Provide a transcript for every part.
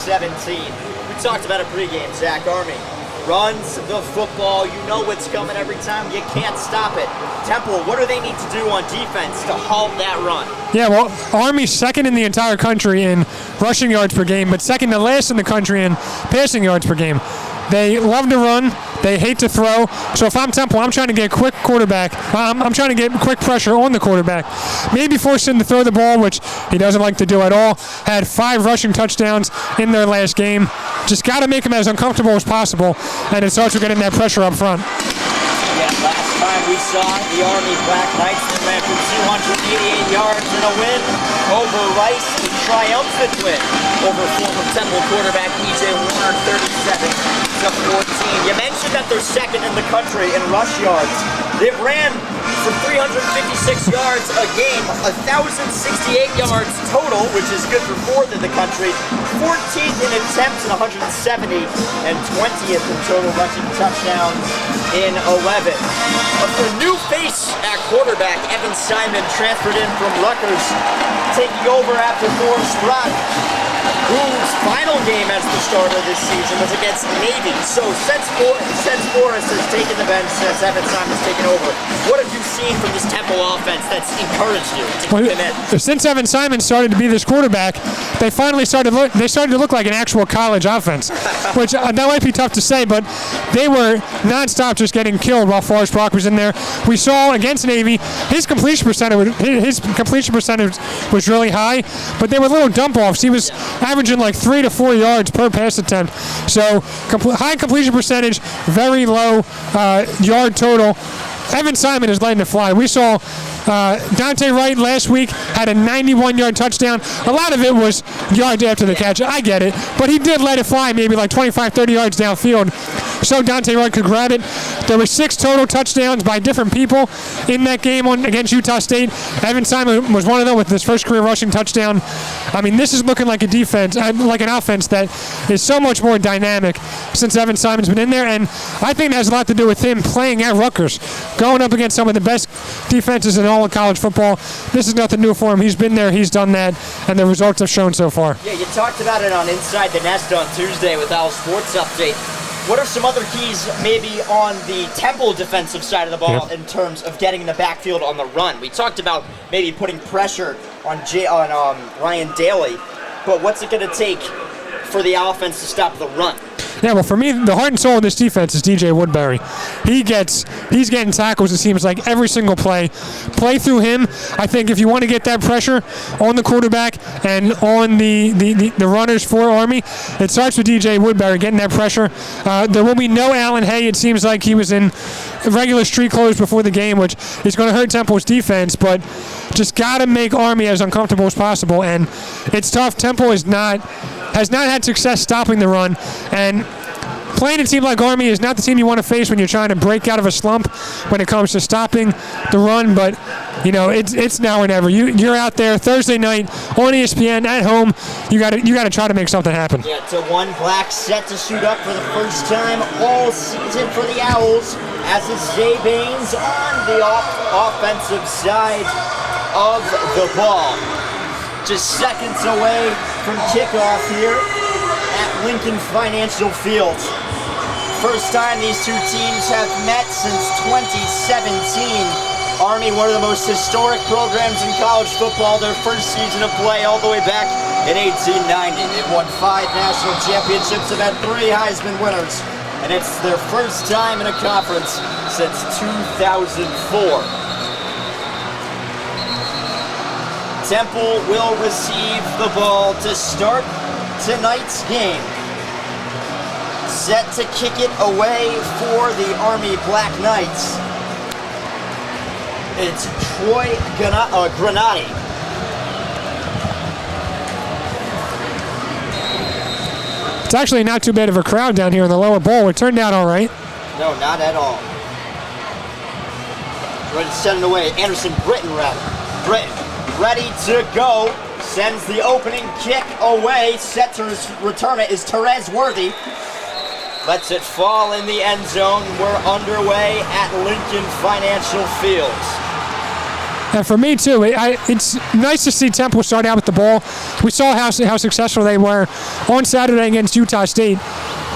17. We talked about it pregame, Zach. Army runs the football. You know what's coming every time. You can't stop it. Temple, what do they need to do on defense to halt that run? Yeah, well, Army's second in the entire country in rushing yards per game, but second to last in the country in passing yards per game. They love to run. They hate to throw. So if I'm Temple, I'm trying to get quick quarterback. I'm trying to get quick pressure on the quarterback. Maybe force him to throw the ball, which he doesn't like to do at all. Had 5 rushing touchdowns in their last game. Just got to make him as uncomfortable as possible, and it starts with getting that pressure up front. Yeah, last time we saw the Army Black Knights ran for 288 yards in a win over Rice, a triumphant win over former Temple quarterback E.J. Warner, 37-14. You mentioned that they're second in the country in rush yards. They've ran for 356 yards a game, 1,068 yards total, which is good for 4th in the country, 14th in attempts and 170, and 20th in total rushing touchdowns in 11. A new face at quarterback, Evan Simon, transferred in from Rutgers, taking over after Forrest Rock, whose final game as the starter this season was against Navy. So since Forrest has taken the bench, since Evan Simon's taken over, what have you seen from this Temple offense that's encouraged you to keep him in? Since Evan Simon started to be this quarterback, they finally started to look like an actual college offense, which that might be tough to say, but they were nonstop just getting killed while Forrest Rock was in there. We saw against Navy, his completion percentage was really high, but they were little dump-offs. He was averaging like 3 to 4 yards per pass attempt. So high completion percentage, very low yard total. Evan Simon is letting it fly. We saw Dante Wright last week had a 91-yard touchdown. A lot of it was yards after the catch. I get it. But he did let it fly maybe like 25, 30 yards downfield so Dante Wright could grab it. There were 6 total touchdowns by different people in that game against Utah State. Evan Simon was one of them with his first career rushing touchdown. I mean, this is looking like a defense, like an offense that is so much more dynamic since Evan Simon's been in there. And I think it has a lot to do with him playing at Rutgers, going up against some of the best defenses in all of college football. This is nothing new for him. He's been there, he's done that, and the results have shown so far. Yeah, you talked about it on Inside the Nest on Tuesday with Al Sports Update. What are some other keys maybe on the Temple defensive side of the ball in terms of getting in the backfield on the run? We talked about maybe putting pressure on Ryan Daly, but what's it going to take for the offense to stop the run? Yeah, well, for me, the heart and soul of this defense is DJ Woodbury. He's getting tackles, it seems like, every single play. Play through him. I think if you want to get that pressure on the quarterback and on the runners for Army, it starts with DJ Woodbury getting that pressure. There will be no Allen Hay. It seems like he was in regular street clothes before the game, which is going to hurt Temple's defense, but just got to make Army as uncomfortable as possible. And it's tough. Temple has not had success stopping the run, and playing a team like Army is not the team you want to face when you're trying to break out of a slump when it comes to stopping the run. But you know, it's now or never. You're out there Thursday night on ESPN at home. You got to try to make something happen. Yeah, to one Black set to suit up for the first time all season for the Owls, as is Zay Baines on the offensive side of the ball. Just seconds away from kickoff here at Lincoln Financial Field. First time these two teams have met since 2017. Army, one of the most historic programs in college football, their first season of play all the way back in 1890. They've won 5 national championships, have had 3 Heisman winners, and it's their first time in a conference since 2004. Temple will receive the ball to start tonight's game. Set to kick it away for the Army Black Knights. It's Troy Granati. It's actually not too bad of a crowd down here in the lower bowl. It turned out all right. No, not at all. Ready to send it away. Anderson Britton, rather. Britton. Ready to go, sends the opening kick away. Set to return it is Therese Worthy. Lets it fall in the end zone. We're underway at Lincoln Financial Field. And for me too, it's nice to see Temple start out with the ball. We saw how successful they were on Saturday against Utah State.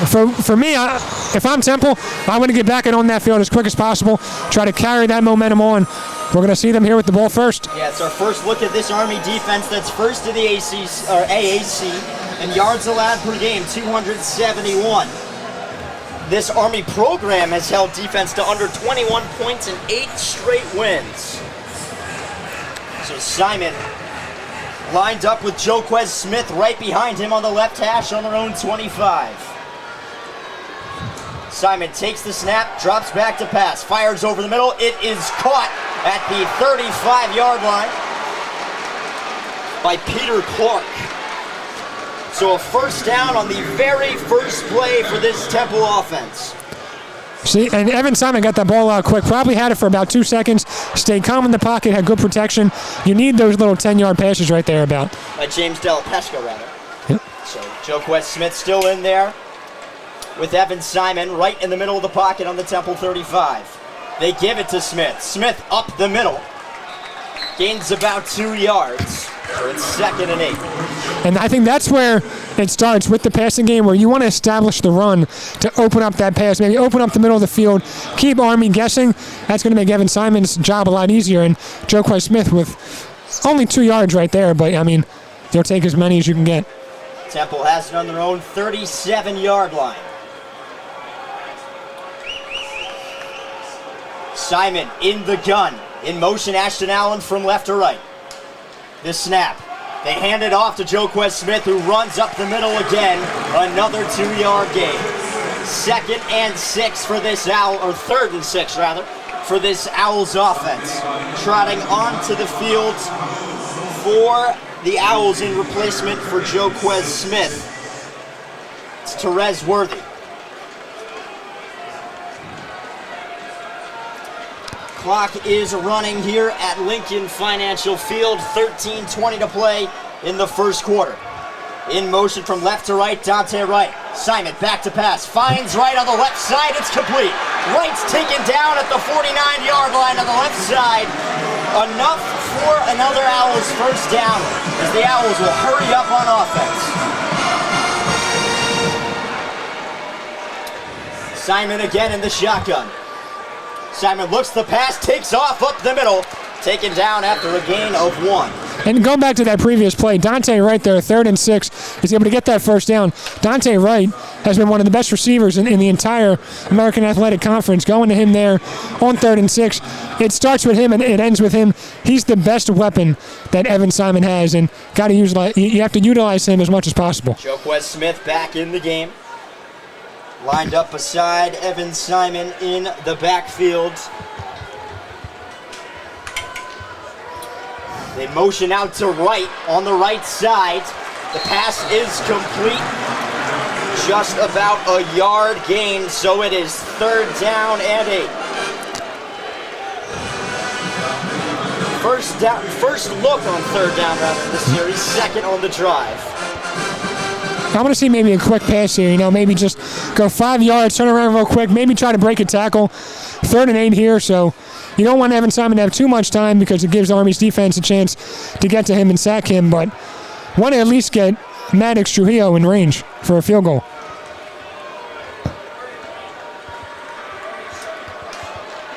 For me, if I'm Temple, I want to get back and on that field as quick as possible, try to carry that momentum on. We're going to see them here with the ball first. Yeah, it's our first look at this Army defense that's first in the AAC and yards allowed per game, 271. This Army program has held defense to under 21 points in 8 straight wins. So Simon lined up with Joquez Smith right behind him on the left hash on their own 25. Simon takes the snap, drops back to pass, fires over the middle. It is caught at the 35-yard line by Peter Clark. So a first down on the very first play for this Temple offense. See, and Evan Simon got that ball out quick. Probably had it for about 2 seconds. Stayed calm in the pocket, had good protection. You need those little 10-yard passes right there about. By James Delapesca, rather. Yep. So Joquez Smith still in there with Evan Simon right in the middle of the pocket on the Temple 35. They give it to Smith. Smith up the middle. Gains about 2 yards. So it's 2nd and 8. And I think that's where it starts with the passing game, where you want to establish the run to open up that pass, maybe open up the middle of the field, keep Army guessing. That's going to make Evan Simon's job a lot easier. And Joquez Smith with only 2 yards right there, but I mean, they'll take as many as you can get. Temple has it on their own 37-yard line. Simon in the gun. In motion, Ashton Allen from left to right. This snap. They hand it off to Joquez Smith, who runs up the middle again. Another 2-yard gain. 2nd and 6 for this Owl, or 3rd and 6 rather, for this Owls offense. Trotting onto the field for the Owls in replacement for Joquez Smith. It's Terez Worthy. Clock is running here at Lincoln Financial Field. 13:20 to play in the first quarter. In motion from left to right, Dante Wright. Simon back to pass. Finds Wright on the left side. It's complete. Wright's taken down at the 49-yard line on the left side. Enough for another Owls first down as the Owls will hurry up on offense. Simon again in the shotgun. Simon looks the pass, takes off up the middle, taken down after a gain of 1. And going back to that previous play, Dante Wright there, 3rd and 6, is able to get that first down. Dante Wright has been one of the best receivers in the entire American Athletic Conference. Going to him there on 3rd and 6. It starts with him and it ends with him. He's the best weapon that Evan Simon has, and you have to utilize him as much as possible. Joquez Smith back in the game. Lined up beside Evan Simon in the backfield. They motion out to Wright on the right side. The pass is complete. Just about a yard gain, so it is 3rd down and 8. First look on 3rd down rather this series, 2nd on the drive. I want to see maybe a quick pass here, maybe just go 5 yards, turn around real quick, maybe try to break a tackle. 3rd and 8 here, so you don't want Evan Simon to have too much time because it gives Army's defense a chance to get to him and sack him, but want to at least get Maddox Trujillo in range for a field goal.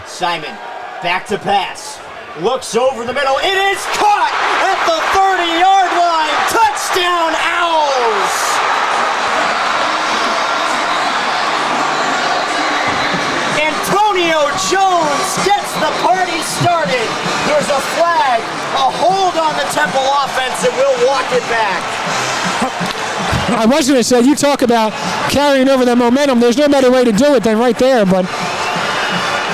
Simon, back to pass. Looks over the middle. It is caught at the 30-yard line. Touchdown, Owls! Antonio Jones gets the party started. There's a flag, a hold on the Temple offense, and we'll walk it back. I was going to say, you talk about carrying over the momentum. There's no better way to do it than right there, but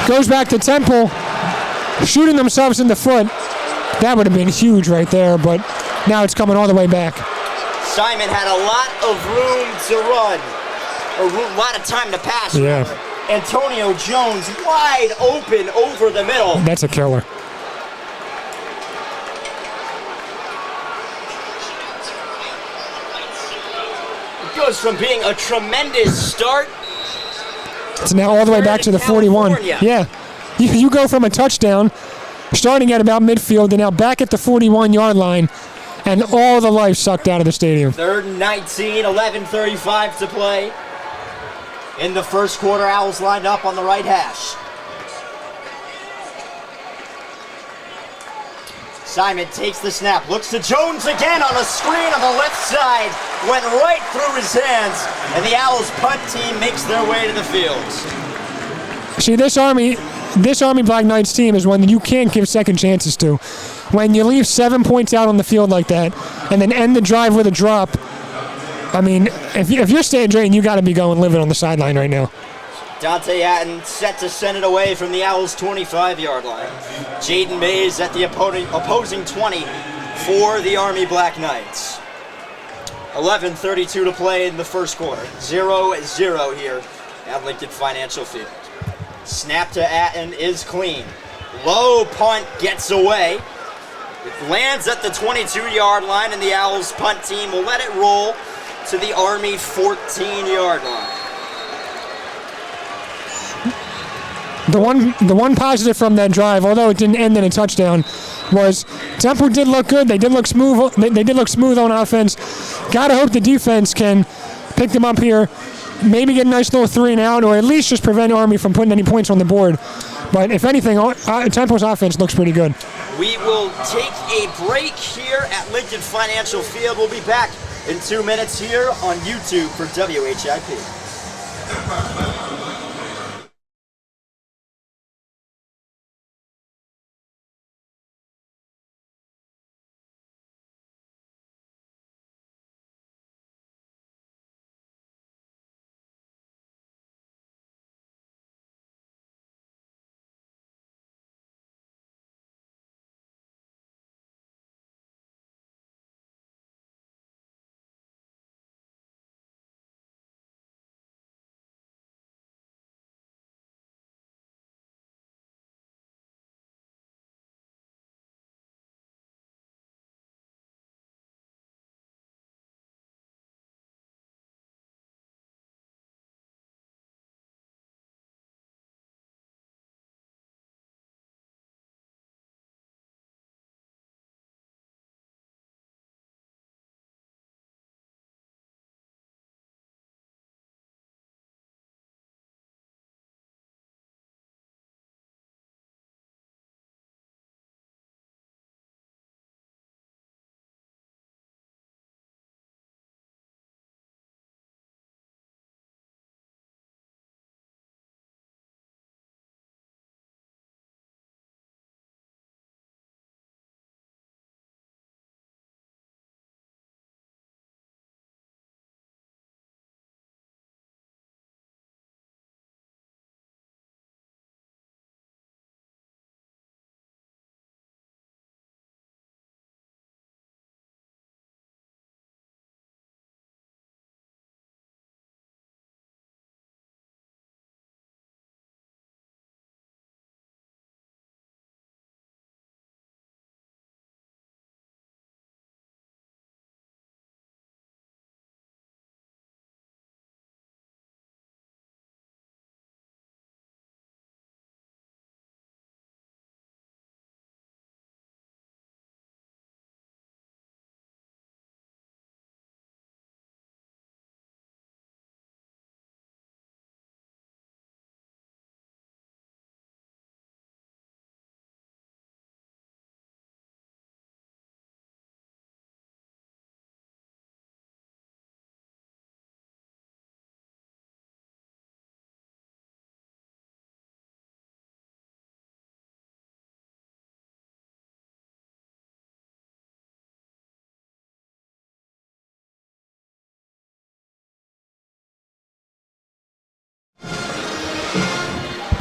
goes back to Temple. Shooting themselves in the foot, that would have been huge right there, but now it's coming all the way back. Simon had a lot of room to run, a lot of time to pass. Yeah. Antonio Jones wide open over the middle. That's a killer. It goes from being a tremendous start. It's now all the way back to the 41. California. Yeah. You go from a touchdown starting at about midfield and now back at the 41-yard line, and all the life sucked out of the stadium. 3rd and 19, 11:35 to play. In the first quarter, Owls lined up on the right hash. Simon takes the snap, looks to Jones again on a screen on the left side, went right through his hands, and the Owls punt team makes their way to the field. See, this Army Black Knights team is one that you can't give second chances to. When you leave 7 points out on the field like that and then end the drive with a drop, I mean, if you're Stan Drayton, you got to be going living on the sideline right now. Dante Hatton set to send it away from the Owls' 25-yard line. Jaden Mays at the opposing 20 for the Army Black Knights. 11:32 to play in the first quarter. 0-0 here at Lincoln Financial Field. Snap to Hatton is clean. Low punt gets away. It lands at the 22-yard line, and the Owls punt team will let it roll to the Army 14-yard line. The one positive from that drive, although it didn't end in a touchdown, was Temple did look good. They did look smooth. They did look smooth on offense. Gotta hope the defense can pick them up here, maybe get a nice little 3 and out, or at least just prevent Army from putting any points on the board. But if anything, Temple's offense looks pretty good. We will take a break here at Lincoln Financial Field. We'll be back in 2 minutes here on YouTube for WHIP.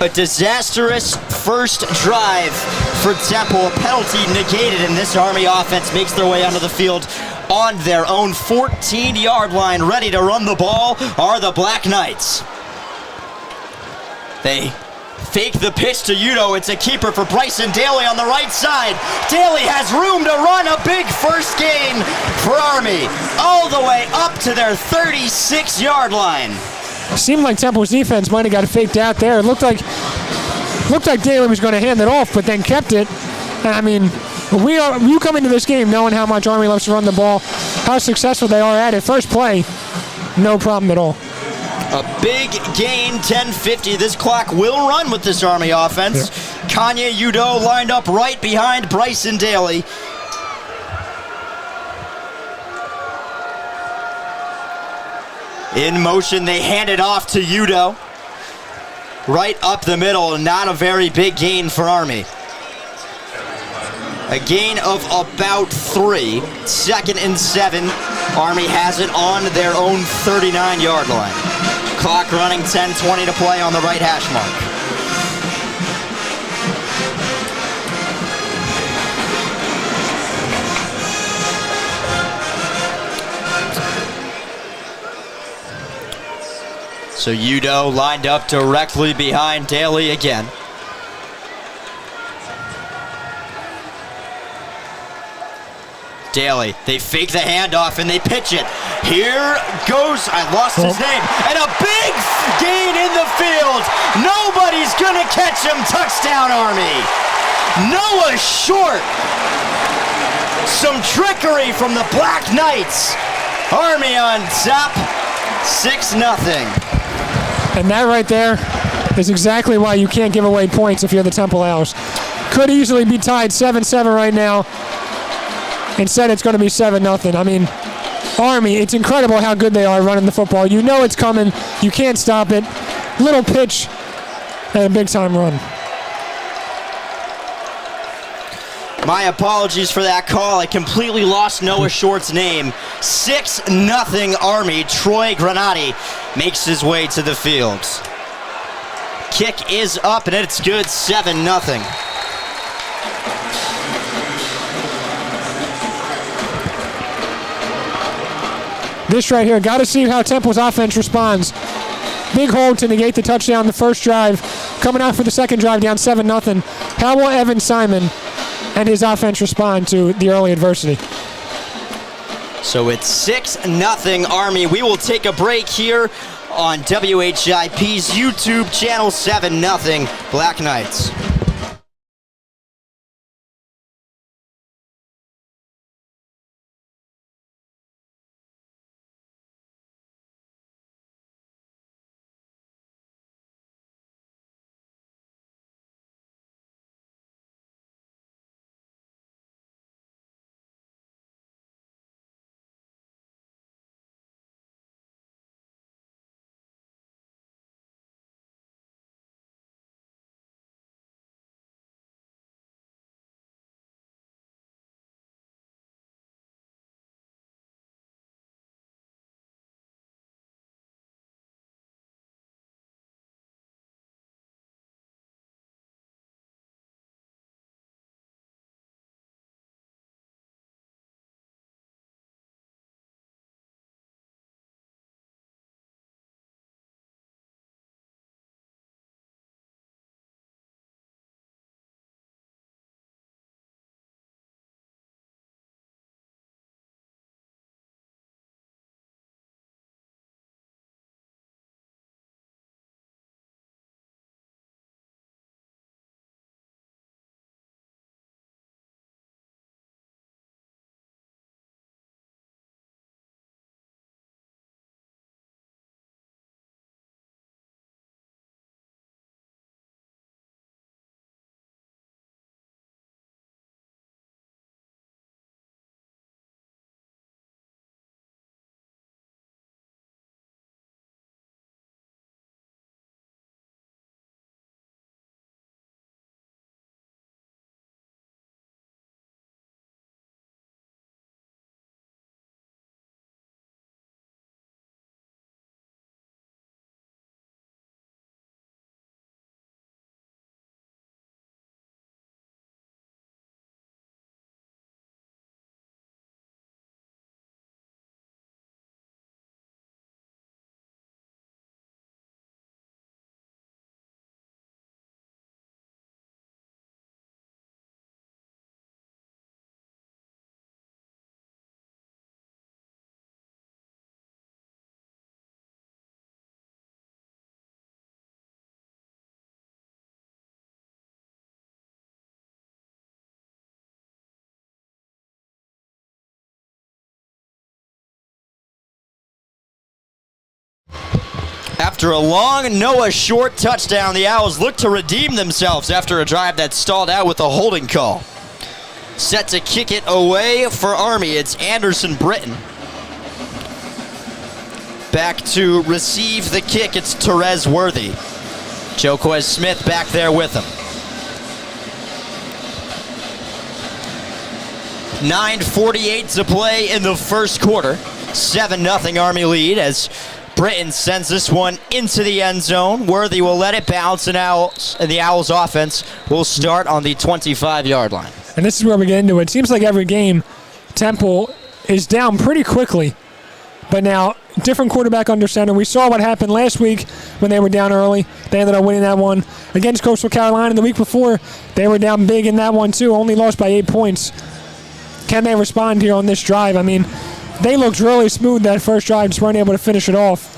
A disastrous first drive for Temple. A penalty negated, and this Army offense makes their way onto the field on their own 14-yard line. Ready to run the ball are the Black Knights. They fake the pitch to Udo. It's a keeper for Bryson Daly on the right side. Daly has room to run. A big first gain for Army, all the way up to their 36-yard line. Seemed like Temple's defense might have got faked out there. It looked like Daly was going to hand it off, but then kept it. And I mean, you come into this game knowing how much Army loves to run the ball, how successful they are at it. First play, no problem at all. A big gain, 10:50. This clock will run with this Army offense. Yeah. Kanye Udo lined up right behind Bryson Daly. In motion, they hand it off to Udo. Right up the middle, not a very big gain for Army. A gain of about 3. 2nd and 7. Army has it on their own 39-yard line. Clock running, 10:20 to play on the right hash mark. So Udo lined up directly behind Daly again. Daly, they fake the handoff and they pitch it. Here goes, I lost his name, and a big gain in the field. Nobody's gonna catch him. Touchdown, Army. Noah Short. Some trickery from the Black Knights. Army on top, 6-0. And that right there is exactly why you can't give away points if you're the Temple Owls. Could easily be tied 7-7 right now. Instead, it's going to be 7-0. I mean, Army, it's incredible how good they are running the football. You know it's coming. You can't stop it. Little pitch and a big-time run. My apologies for that call. I completely lost Noah Short's name. 6-0 Army. Troy Granati makes his way to the field. Kick is up, and it's good. 7-0. This right here, got to see how Temple's offense responds. Big hold to negate the touchdown the first drive. Coming out for the second drive down 7-0. How will Evan Simon and his offense respond to the early adversity? So it's 6-0 Army. We will take a break here on WHIP's YouTube channel. 7-0 Black Knights. After a long Noah Short touchdown, the Owls look to redeem themselves after a drive that stalled out with a holding call. Set to kick it away for Army, it's Anderson Britton. Back to receive the kick, it's Therese Worthy. Joquez Smith back there with him. 9:48 to play in the first quarter. 7-0 Army lead as Britton sends this one into the end zone. Worthy will let it bounce, and the Owls offense will start on the 25-yard line. And this is where we get into it. It seems like every game, Temple is down pretty quickly. But now, different quarterback under center. We saw what happened last week when they were down early. They ended up winning that one. Against Coastal Carolina the week before, they were down big in that one too. Only lost by 8 points. Can they respond here on this drive? I mean, they looked really smooth that first drive, just weren't able to finish it off.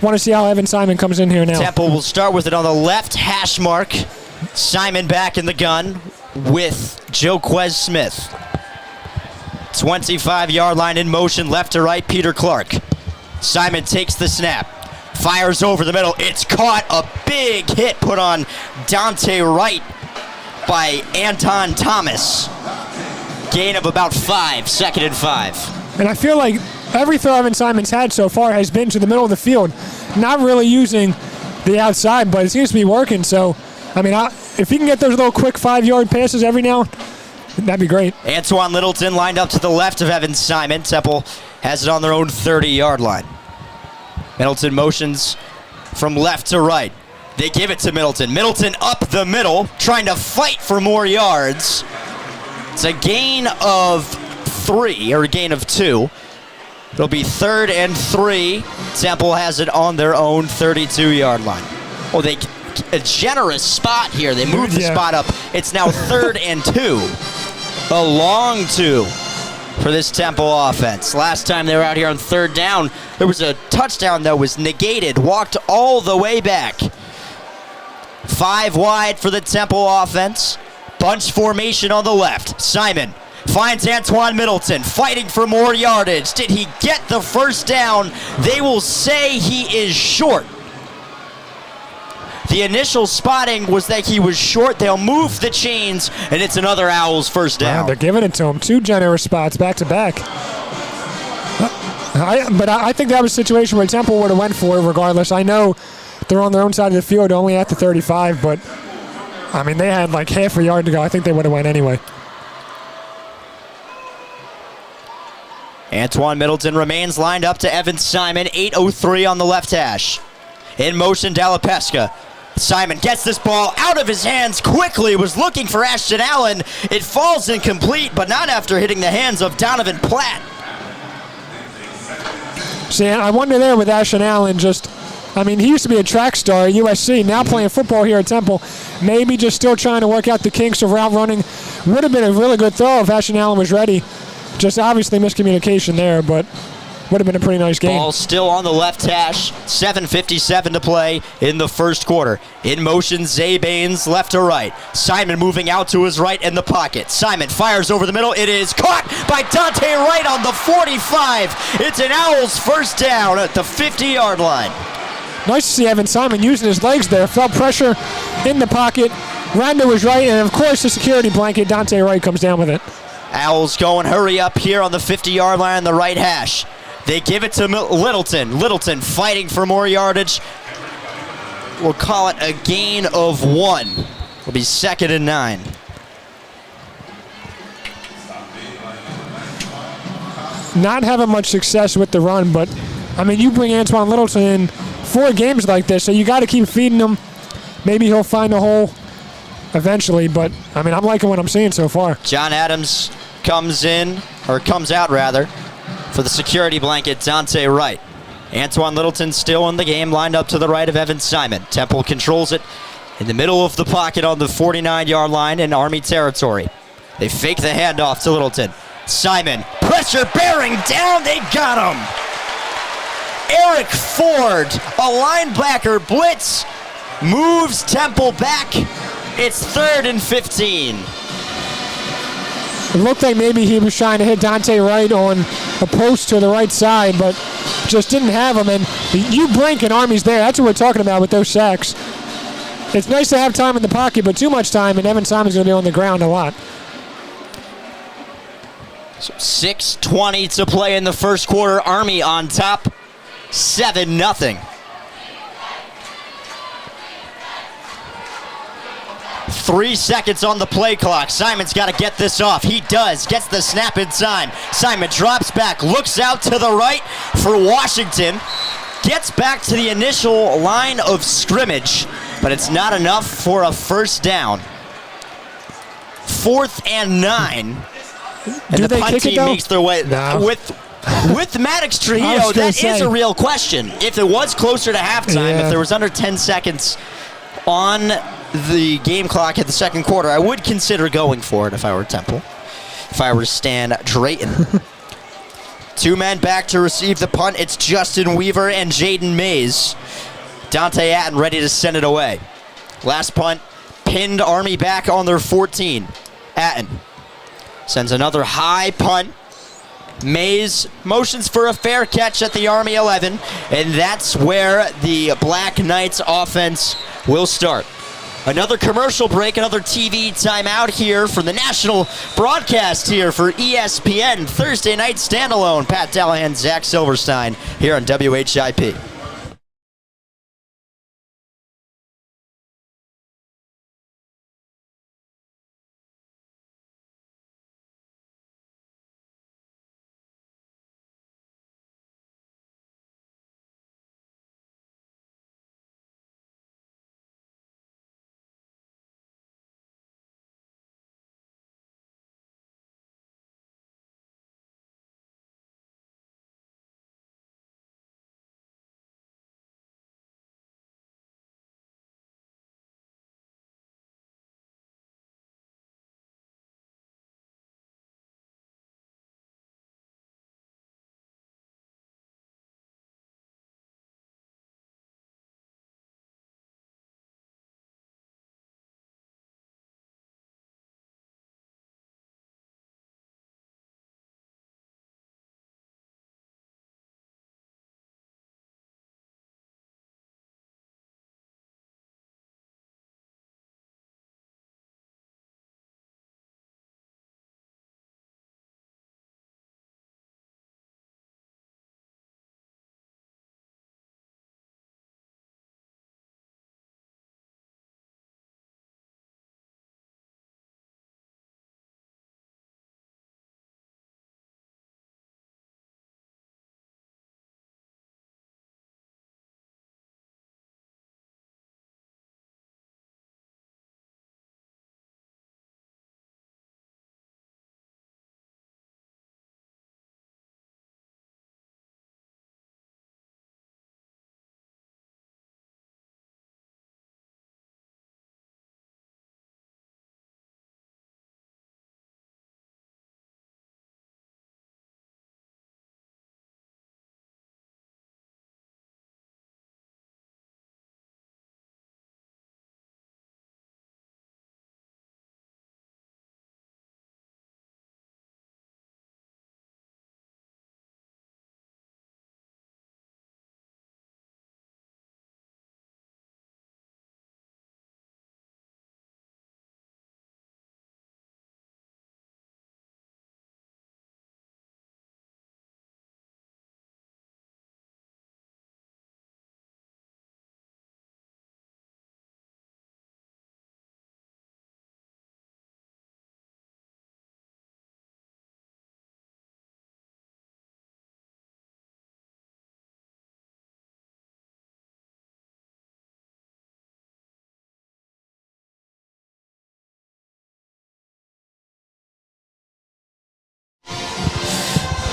Want to see how Evan Simon comes in here now. Temple will start with it on the left hash mark. Simon back in the gun with Joquez Smith. 25-yard line in motion, left to right, Peter Clark. Simon takes the snap, fires over the middle. It's caught, a big hit put on Dante Wright by Anton Thomas. Gain of about 5, 2nd and 5. And I feel like every throw Evan Simon's had so far has been to the middle of the field, not really using the outside, but it seems to be working. So, I mean, if he can get those little quick 5-yard passes every now, that'd be great. Antoine Littleton lined up to the left of Evan Simon. Temple has it on their own 30-yard line. Middleton motions from left to right. They give it to Middleton. Middleton up the middle, trying to fight for more yards. It's a gain of 3, or a gain of 2. It'll be 3rd and 3. Temple has it on their own 32-yard line. Oh, a generous spot here. They moved the spot up. It's now 3rd and 2. A long 2 for this Temple offense. Last time they were out here on 3rd down, there was a touchdown that was negated, walked all the way back. 5 wide for the Temple offense. Bunch formation on the left. Simon finds Antoine Middleton fighting for more yardage. Did he get the first down? They will say he is short. The initial spotting was that he was short. They'll move the chains, and it's another Owls first down. Wow, they're giving it to him. 2 generous spots back to back. But I think that was a situation where Temple would have went for it regardless. I know they're on their own side of the field, only at the 35, but I mean, they had like half a yard to go. I think they would have went anyway. Antoine Middleton remains lined up to Evan Simon. 8:03 on the left hash. In motion, Dallapesca. Simon gets this ball out of his hands quickly, was looking for Ashton Allen. It falls incomplete, but not after hitting the hands of Donovan Platt. See, I wonder there with Ashton Allen, he used to be a track star at USC, now playing football here at Temple. Maybe just still trying to work out the kinks of route running. Would have been a really good throw if Ashton Allen was ready. Just obviously miscommunication there, but would have been a pretty nice game. Ball still on the left hash. 7:57 to play in the first quarter. In motion, Zay Baines left to right. Simon moving out to his right in the pocket. Simon fires over the middle. It is caught by Dante Wright on the 45. It's an Owls first down at the 50-yard line. Nice to see Evan Simon using his legs there. Felt pressure in the pocket. Ran to his right, and of course the security blanket, Dante Wright, comes down with it. Owls going hurry up here on the 50-yard line on the right hash. They give it to Littleton. Littleton fighting for more yardage. We'll call it a gain of 1. It'll be 2nd and 9. Not having much success with the run, but I mean, you bring Antoine Littleton in 4 games like this, so you got to keep feeding him. Maybe he'll find a hole eventually, but I mean, I'm liking what I'm seeing so far. John Adams comes out for the security blanket, Dante Wright. Antoine Littleton still in the game, lined up to the right of Evan Simon. Temple controls it in the middle of the pocket on the 49-yard line in Army territory. They fake the handoff to Littleton. Simon, pressure bearing down, they got him! Eric Ford, a linebacker blitz, moves Temple back. It's 3rd and 15. It looked like maybe he was trying to hit Dante Wright on a post to the right side, but just didn't have him. And you blink and Army's there. That's what we're talking about with those sacks. It's nice to have time in the pocket, but too much time, and Evan Simon's going to be on the ground a lot. So 6:20 to play in the first quarter. Army on top, 7-0. 3 seconds on the play clock. Simon's got to get this off. He does. Gets the snap in time. Simon drops back, looks out to the right for Washington. Gets back to the initial line of scrimmage, but it's not enough for a first down. 4th and 9. And Do the they punt kick it, team though? makes their way No. with Maddox I Trujillo. was gonna That is say. a real question. If it was closer to halftime, Yeah. if there was under 10 seconds on the game clock at the second quarter, I would consider going for it if I were Temple. If I were Stan Drayton. 2 men back to receive the punt. It's Justin Weaver and Jaden Mays. Dante Atten ready to send it away. Last punt, pinned Army back on their 14. Atten sends another high punt. Mays motions for a fair catch at the Army 11, and that's where the Black Knights offense will start. Another commercial break, another TV timeout here for the national broadcast here for ESPN Thursday Night Standalone. Pat Dallahan, Zach Silverstein here on WHIP.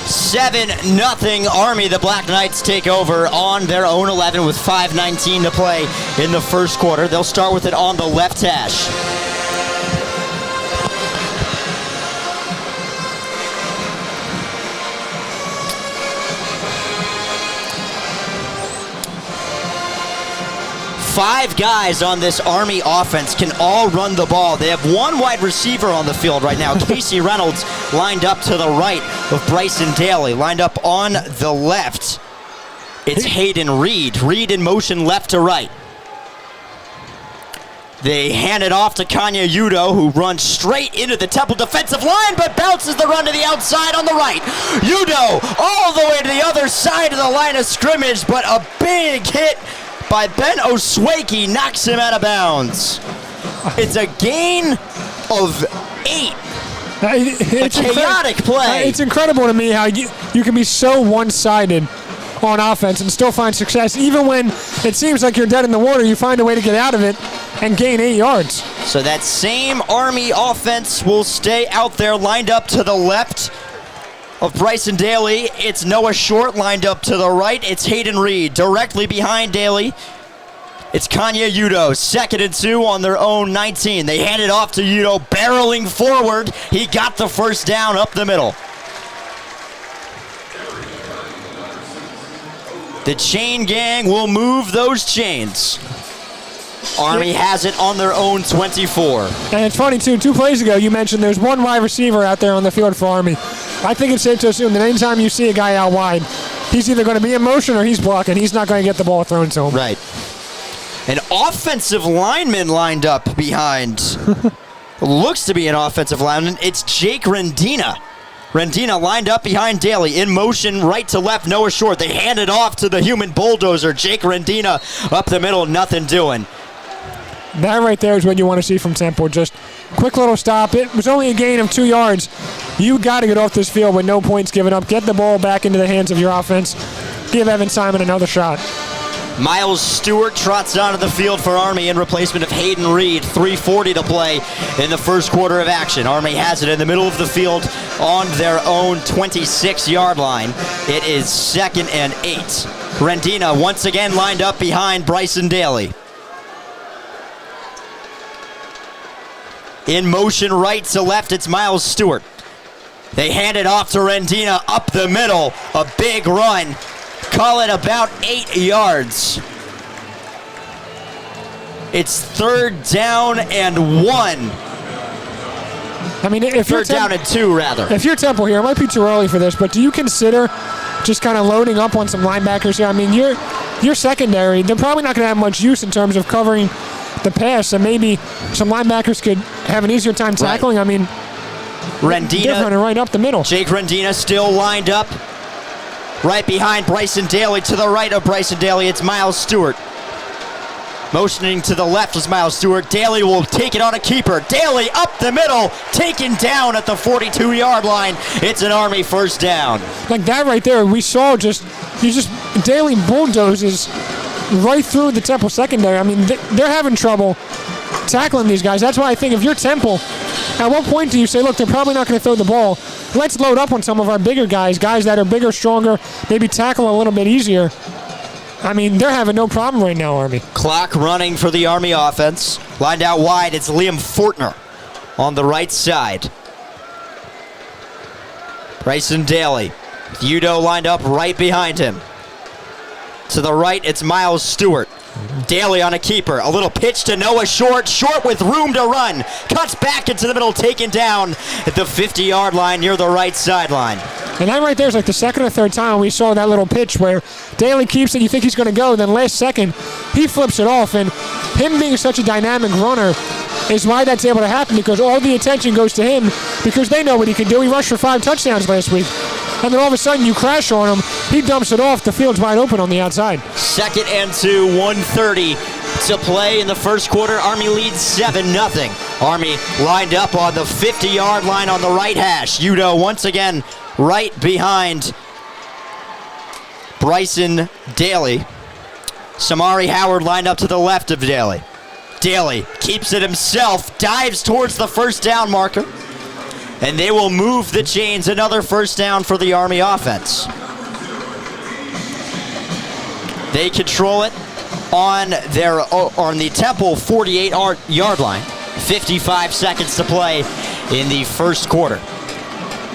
Seven nothing Army. The Black Knights take over on their own 11 with 5:19 to play in the first quarter. They'll start with it on the left hash. 5 guys on this Army offense can all run the ball. They have 1 wide receiver on the field right now. Casey Reynolds lined up to the right of Bryson Daly. Lined up on the left, it's Hayden Reed. Reed in motion left to right. They hand it off to Kanya Udo, who runs straight into the Temple defensive line, but bounces the run to the outside on the right. Udo all the way to the other side of the line of scrimmage, but a big hit by Ben Oswaki knocks him out of bounds. It's a gain of 8. It's a chaotic play. It's incredible to me how you can be so one-sided on offense and still find success. Even when it seems like you're dead in the water, you find a way to get out of it and gain 8 yards. So that same Army offense will stay out there, lined up to the left of Bryson Daly. It's Noah Short lined up to the right. It's Hayden Reed directly behind Daly. It's Kanya Udo, 2nd and 2 on their own 19. They hand it off to Udo, barreling forward. He got the first down up the middle. The chain gang will move those chains. Army has it on their own 24. And it's funny, too. 2 plays ago, you mentioned there's 1 wide receiver out there on the field for Army. I think it's safe to assume that anytime you see a guy out wide, he's either going to be in motion or he's blocking. He's not going to get the ball thrown to him. Right. An offensive lineman lined up behind. Looks to be an offensive lineman. It's Jake Rendina. Rendina lined up behind Daly, in motion right to left, Noah Short. They hand it off to the human bulldozer, Jake Rendina, up the middle, nothing doing. That right there is what you want to see from Temple. Just quick little stop. It was only a gain of 2 yards. You got to get off this field with no points given up. Get the ball back into the hands of your offense. Give Evan Simon another shot. Miles Stewart trots onto the field for Army in replacement of Hayden Reed. 3:40 to play in the first quarter of action. Army has it in the middle of the field on their own 26-yard line. It is 2nd and 8. Rendina once again lined up behind Bryson Daly. In motion right to left, it's Miles Stewart. They hand it off to Rendina up the middle. A big run. Call it about 8 yards. It's 3rd down and 1. I mean, if you're 3rd down and 2, rather. If you're Temple here, it might be too early for this, but do you consider just kind of loading up on some linebackers here? I mean, your secondary, they're probably not going to have much use in terms of covering the pass, and maybe some linebackers could have an easier time tackling. Right. I mean, Rendina, they're running right up the middle. Jake Rendina still lined up right behind Bryson Daly. To the right of Bryson Daly, it's Miles Stewart. Motioning to the left is Miles Stewart. Daly will take it on a keeper. Daly up the middle, taken down at the 42-yard line. It's an Army first down. Like that right there, we saw Daly bulldozes right through the Temple secondary. I mean, they're having trouble tackling these guys. That's why I think if you're Temple, at what point do you say, look, they're probably not going to throw the ball. Let's load up on some of our bigger guys that are bigger, stronger, maybe tackle a little bit easier. I mean, they're having no problem right now, Army. Clock running for the Army offense. Lined out wide, it's Liam Fortner on the right side. Bryson Daly. Udo lined up right behind him. To the right, it's Miles Stewart. Daly on a keeper. A little pitch to Noah Short. Short with room to run. Cuts back into the middle, taken down at the 50-yard line near the right sideline. And that right there is like the 2nd or 3rd time we saw that little pitch where Daly keeps it, you think he's going to go, then last second, he flips it off. And him being such a dynamic runner is why that's able to happen, because all the attention goes to him because they know what he can do. He rushed for 5 touchdowns last week. And then all of a sudden you crash on him, he dumps it off, the field's wide open on the outside. 2nd and 2, 1:30 to play in the first quarter. Army leads 7-0. Army lined up on the 50-yard line on the right hash. Udo once again right behind Bryson Daly. Samari Howard lined up to the left of Daly. Daly keeps it himself, dives towards the first down marker. And they will move the chains. Another first down for the Army offense. They control it on the Temple 48-yard line. 55 seconds to play in the first quarter.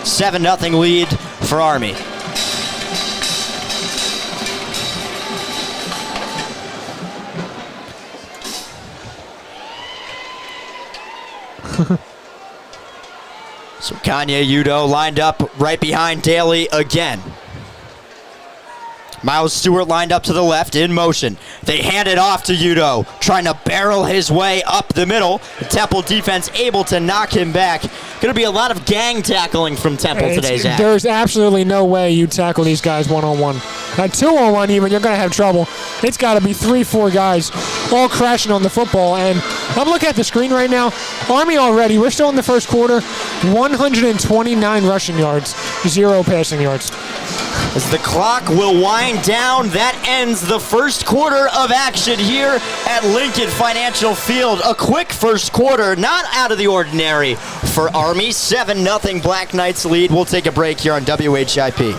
7-0 lead for Army. So Kanye Udo lined up right behind Daly again. Miles Stewart lined up to the left in motion. They hand it off to Udo, trying to barrel his way up the middle. The Temple defense able to knock him back. Going to be a lot of gang tackling from Temple today, Zach. There's absolutely no way you tackle these guys one-on-one. At 2-on-1 even, you're going to have trouble. It's got to be 3-4 guys all crashing on the football. And I'm looking at the screen right now. Army already, we're still in the first quarter, 129 rushing yards, 0 passing yards. As the clock will wind down, that ends the first quarter of action here at Lincoln Financial Field. A quick first quarter, not out of the ordinary for Army. 7-0 Black Knights lead. We'll take a break here on WHIP.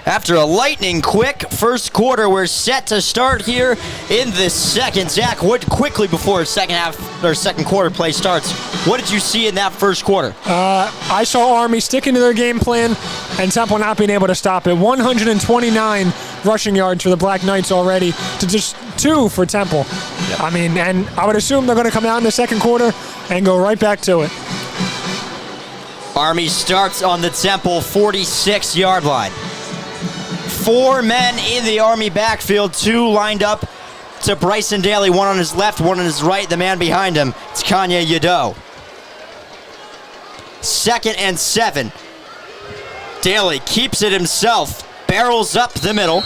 After a lightning quick first quarter, we're set to start here in the second. Zach, what quickly before second quarter play starts, what did you see in that first quarter? I saw Army sticking to their game plan and Temple not being able to stop it. 129 rushing yards for the Black Knights already to just 2 for Temple. Yep. I mean, and I would assume they're going to come out in the second quarter and go right back to it. Army starts on the Temple 46-yard line. 4 men in the Army backfield, 2 lined up to Bryson Daly, one on his left, one on his right. The man behind him, it's Kanye Udo. 2nd and 7. Daly keeps it himself, barrels up the middle.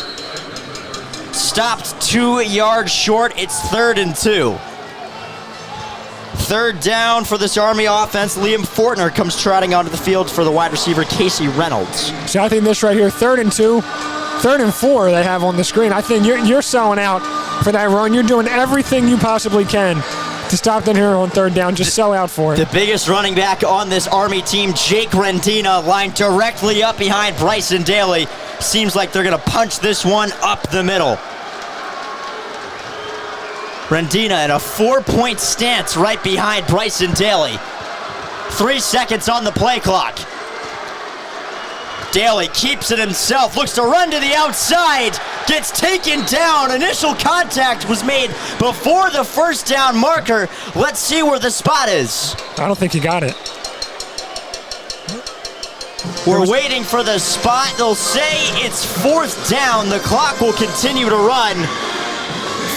Stopped 2 yards short. It's 3rd and 2. 3rd down for this Army offense. Liam Fortner comes trotting onto the field for the wide receiver Casey Reynolds. So I think this right here, 3rd and 2, 3rd and 4 they have on the screen. I think you're selling out for that run. You're doing everything you possibly can to stop them here on 3rd down. Just sell out for it. The biggest running back on this Army team, Jake Rendina, lined directly up behind Bryson Daly. Seems like they're going to punch this one up the middle. Rendina in a 4-point stance right behind Bryson Daly. 3 seconds on the play clock. Daly keeps it himself, looks to run to the outside, gets taken down. Initial contact was made before the 1st down marker. Let's see where the spot is. I don't think he got it. We're waiting for the spot. They'll say it's 4th down. The clock will continue to run.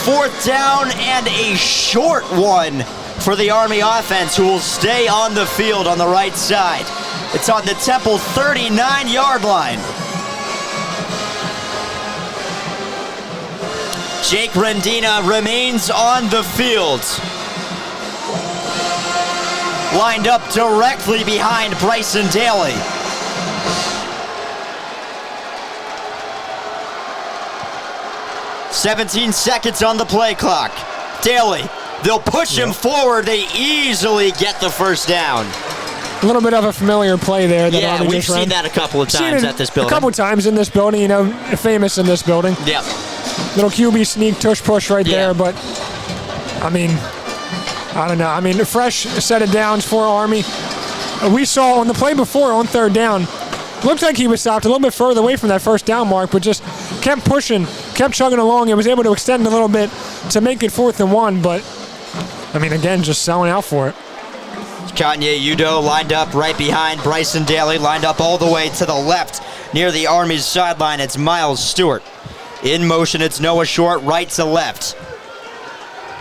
4th down and a short one for the Army offense, who will stay on the field on the right side. It's on the Temple 39-yard line. Jake Rendina remains on the field. Lined up directly behind Bryson Daly. "17 seconds on the play clock. Daly, they'll push him forward. They easily get the 1st down. A little bit of a familiar play there. That Yeah, Army we've just ran. seen that a couple of times at this building. A couple times in this building, you know, famous in this building. Yeah. Little QB sneak, tush push right Yeah. there, but I mean, I don't know. I mean, a fresh set of downs for Army. We saw on the play before on 3rd down, looked like he was stopped a little bit further away from that 1st down mark, but just kept pushing, kept chugging along, and was able to extend a little bit to make it 4th and 1. But I mean, again, just selling out for it. Kanye Udo lined up right behind Bryson Daly, lined up all the way to the left near the Army's sideline. It's Miles Stewart. In motion, it's Noah Short, right to left.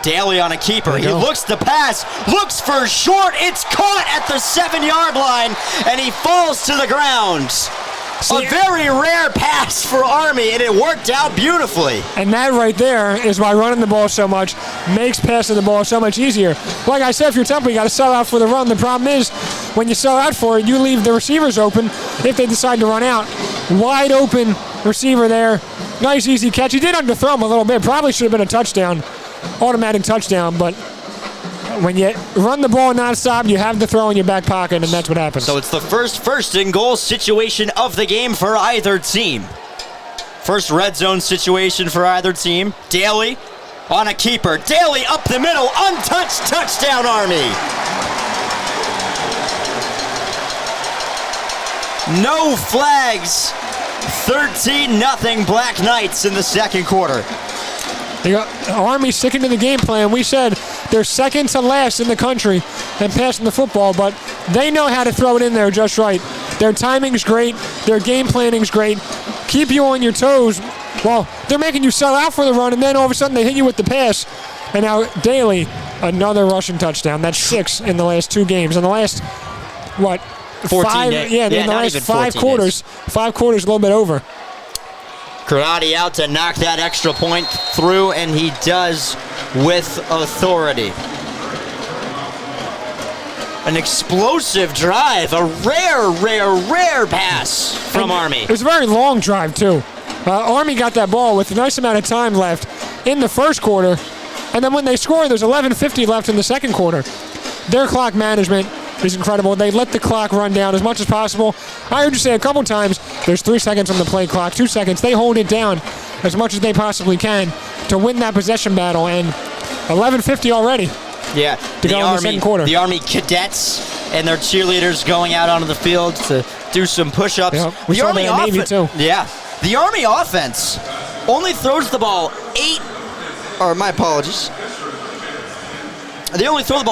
Daly on a keeper. He looks to pass, looks for Short. It's caught at the 7-yard line, and he falls to the ground. A very rare pass for Army, and it worked out beautifully. And that right there is why running the ball so much makes passing the ball so much easier. Like I said, if you're Temple, you got to sell out for the run. The problem is, when you sell out for it, you leave the receivers open if they decide to run out. Wide open receiver there. Nice, easy catch. He did underthrow him a little bit. Probably should have been a touchdown, automatic touchdown, but when you run the ball nonstop, you have the throw in your back pocket, and that's what happens. So it's the first and goal situation of the game for either team. First red zone situation for either team. Daly on a keeper. Daly up the middle, untouched, touchdown Army. No flags. 13-0 Black Knights in the 2nd quarter. Army sticking to the game plan. We said they're second to last in the country in passing the football, but they know how to throw it in there just right. Their timing's great. Their game planning's great. Keep you on your toes. Well, they're making you sell out for the run, and then all of a sudden they hit you with the pass. And now Daly, another rushing touchdown. That's 6 in the last 2 games. In the last, 14 days. In the last 5 quarters. 5 quarters, a little bit over. Karate out to knock that extra point through, and he does with authority. An explosive drive, a rare pass from Army. It was a very long drive, too. Army got that ball with a nice amount of time left in the 1st quarter, and then when they scored, there's 11:50 left in the 2nd quarter. Their clock management is incredible. They let the clock run down as much as possible. I heard you say a couple times, there's 3 seconds on the play clock, 2 seconds. They hold it down as much as they possibly can to win that possession battle, and 11:50 already. Yeah, to go in the 2nd quarter. The Army cadets and their cheerleaders going out onto the field to do some push-ups. Yep. We saw that in Navy, too. Yeah, the Army offense only throws the ball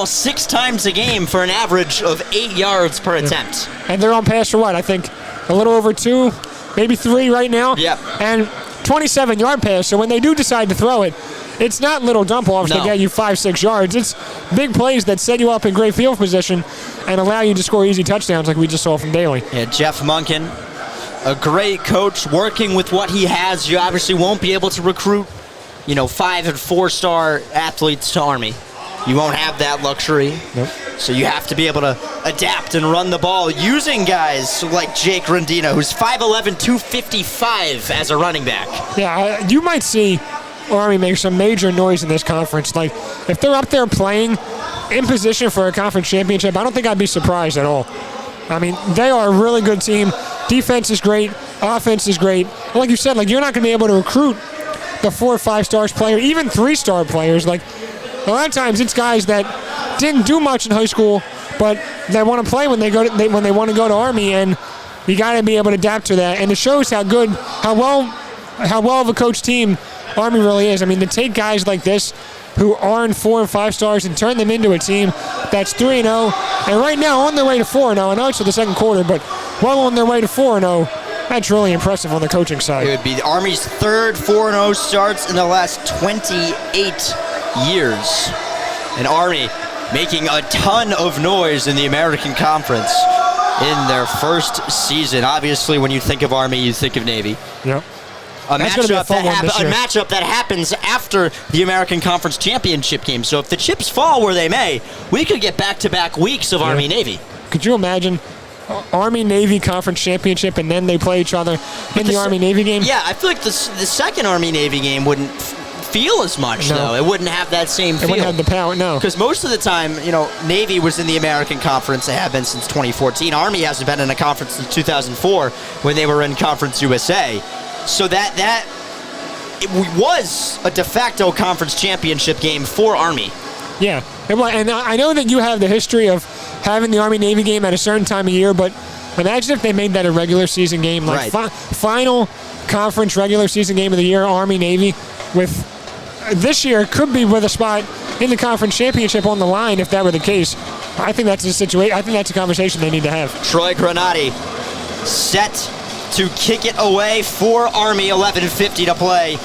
6 times a game for an average of 8 yards per attempt. And they're on pass for what? I think a little over 2, maybe 3 right now. Yep. And 27-yard pass. So when they do decide to throw it, it's not little dump offs that get you 5-6 yards. It's big plays that set you up in great field position and allow you to score easy touchdowns like we just saw from Daly. Yeah, Jeff Monken, a great coach working with what he has. You obviously won't be able to recruit, 5- and 4-star athletes to Army. You won't have that luxury. Nope. So you have to be able to adapt and run the ball using guys like Jake Rendina, who's 5'11", 255 as a running back. Yeah, you might see Army make some major noise in this conference. Like, if they're up there playing in position for a conference championship, I don't think I'd be surprised at all. I mean, they are a really good team. Defense is great. Offense is great. And like you said, you're not going to be able to recruit the 4 or 5 stars player, even 3-star players. Like, a lot of times it's guys that didn't do much in high school, but they want to play when they want to go to Army, and you got to be able to adapt to that. And it shows how well of a coach team Army really is. I mean, to take guys like this who aren't 4 and 5 stars and turn them into a team that's 3-0, and right now on their way to 4-0. I know it's for the second quarter, but well on their way to 4-0. That's really impressive on the coaching side. It would be the Army's third 4-0 starts in the last 28 years. And Army making a ton of noise in the American Conference in their first season. Obviously, when you think of Army, you think of Navy. Yep. A matchup that happens after the American Conference Championship game. So if the chips fall where they may, we could get back-to-back weeks of Army-Navy. Could you imagine Army-Navy Conference Championship and then they play each other in the Army-Navy game? Yeah, I feel like the second Army-Navy game wouldn't feel as much, though. It wouldn't have that same feel. It wouldn't have the power, no. Because most of the time, Navy was in the American Conference. They have been since 2014. Army hasn't been in a conference since 2004 when they were in Conference USA. So that it was a de facto conference championship game for Army. Yeah, and I know that you have the history of having the Army-Navy game at a certain time of year, but imagine if they made that a regular season game, final conference regular season game of the year, Army-Navy, with this year could be with a spot in the conference championship on the line if that were the case. I think that's a situation. I think that's a conversation they need to have. Troy Granati set to kick it away for Army. 11:50 to play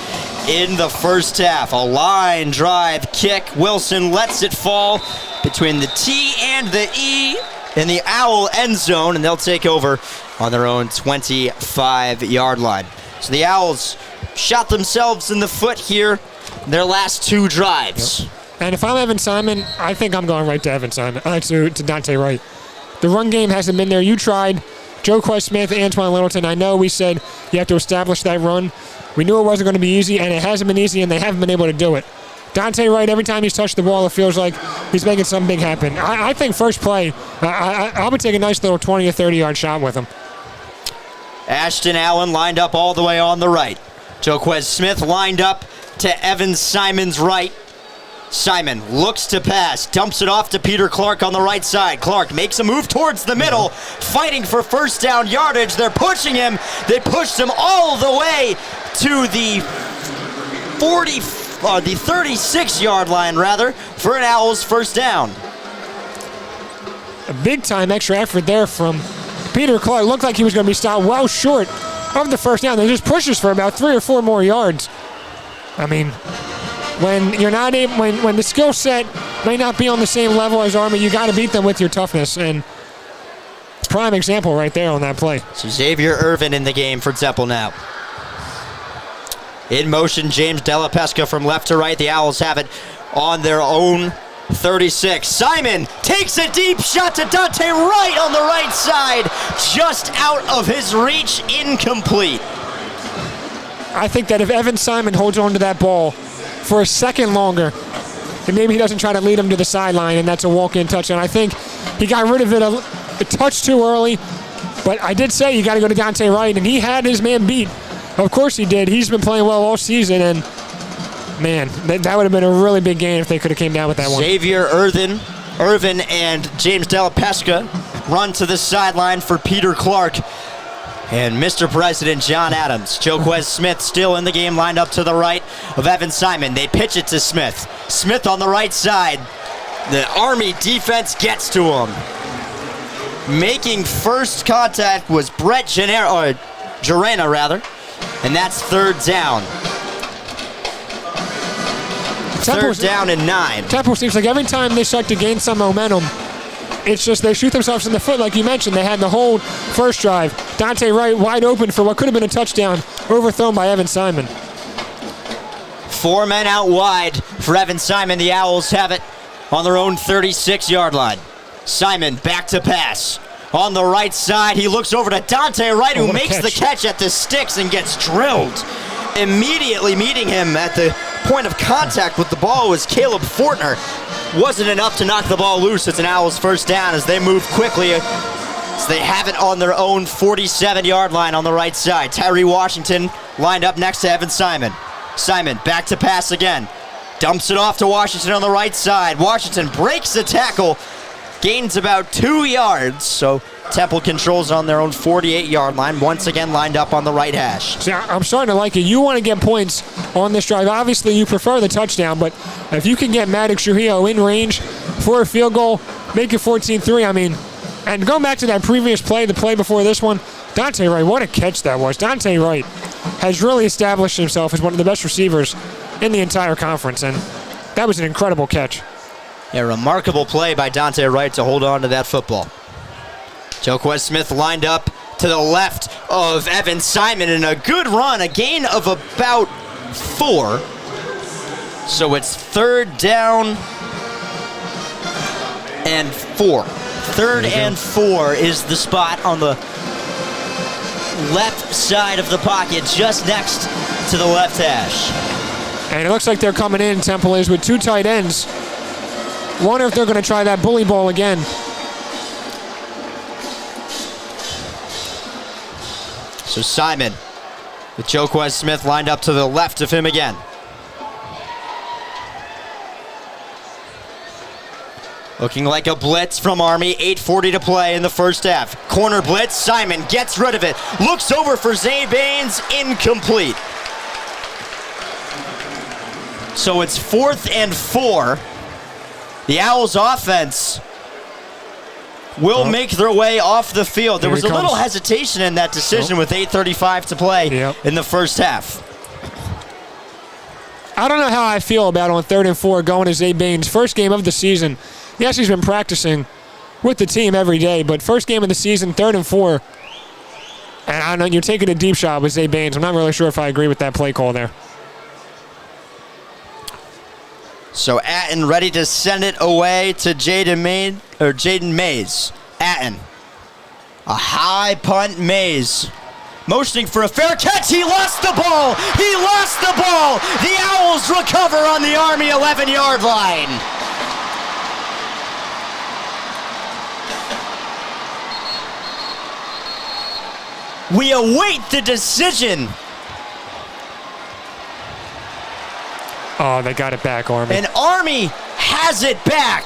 in the first half. A line drive kick. Wilson lets it fall between the T and the E in the Owl end zone, and they'll take over on their own 25-yard line. So the Owls shot themselves in the foot here in their last 2 drives. Yep. And if I'm Evan Simon, I think I'm going right to Evan Simon, to Dante Wright. The run game hasn't been there. You tried. Joe Quest Smith, Antoine Littleton, I know we said you have to establish that run. We knew it wasn't going to be easy, and it hasn't been easy, and they haven't been able to do it. Dante Wright, every time he's touched the ball, it feels like he's making something big happen. I think first play, I would take a nice little 20 or 30-yard shot with him. Ashton Allen lined up all the way on the right. Joe Quest Smith lined up to Evan Simon's right. Simon looks to pass, dumps it off to Peter Clark on the right side. Clark makes a move towards the middle, fighting for first down yardage. They're pushing him. They pushed him all the way to the 36-yard line, rather, for an Owls first down. A big-time extra effort there from Peter Clark. Looked like he was going to be stopped well short of the first down. They just pushes for about 3 or 4 more yards. I mean, when you're not able, when the skill set may not be on the same level as Army, you got to beat them with your toughness. And prime example right there on that play. So Xavier Irvin in the game for Temple now. In motion, James Della Pesca from left to right. The Owls have it on their own 36. Simon takes a deep shot to Dante Wright on the right side. Just out of his reach, incomplete. I think that if Evan Simon holds on to that ball for a second longer, and maybe he doesn't try to lead him to the sideline, and that's a walk-in touchdown. I think he got rid of it a touch too early, but I did say you got to go to Dante Wright, and he had his man beat. Of course he did. He's been playing well all season, and man, that would have been a really big game if they could have came down with that one. Xavier Irvin and James Della Pesca run to the sideline for Peter Clark and Mr. President John Adams. Joe Quest Smith still in the game, lined up to the right of Evan Simon. They pitch it to Smith. Smith on the right side. The Army defense gets to him. Making first contact was Brett Jarena, and that's third down. Third down and 9. Temple seems like every time they start to gain some momentum, it's just they shoot themselves in the foot, like you mentioned. They had the whole first drive. Dante Wright wide open for what could have been a touchdown, overthrown by Evan Simon. 4 men out wide for Evan Simon. The Owls have it on their own 36-yard line. Simon back to pass. On the right side, he looks over to Dante Wright, who makes the catch at the sticks and gets drilled. Immediately meeting him at the point of contact with the ball was Caleb Fortner. Wasn't enough to knock the ball loose. It's an Owls first down as they move quickly. So they have it on their own 47-yard line on the right side. Tyree Washington lined up next to Evan Simon. Simon back to pass again. Dumps it off to Washington on the right side. Washington breaks the tackle. Gains about 2 yards. So Temple controls on their own 48-yard line. Once again lined up on the right hash. See, I'm starting to like it. You want to get points on this drive. Obviously, you prefer the touchdown, but if you can get Maddox Trujillo in range for a field goal, make it 14-3, I mean, and going back to that previous play, the play before this one, Dante Wright, what a catch that was. Dante Wright has really established himself as one of the best receivers in the entire conference, and that was an incredible catch. A remarkable play by Dante Wright to hold on to that football. Joquez Smith lined up to the left of Evan Simon in a good run, a gain of about 4. So it's third down and 4. Third and 4 is the spot on the left side of the pocket, just next to the left hash. And it looks like they're coming in, Temple is, with 2 tight ends. Wonder if they're going to try that bully ball again. So Simon with Joquez Smith lined up to the left of him again. Looking like a blitz from Army. 8:40 to play in the first half. Corner blitz. Simon gets rid of it. Looks over for Zay Baines. Incomplete. So it's 4th and 4. The Owls offense will make their way off the field. There was a little hesitation in that decision with 8:35 to play in the first half. I don't know how I feel about on 3rd and 4 going to Zay Baines. First game of the season. Yes, he's been practicing with the team every day, but first game of the season, 3rd and 4. And I know you're taking a deep shot with Zay Baines. I'm not really sure if I agree with that play call there. So Atten ready to send it away to Jaden Mays. Atten. A high punt, Mays. Motioning for a fair catch. He lost the ball. He lost the ball. The Owls recover on the Army 11-yard line. We await the decision. Oh, they got it back, Army. And Army has it back.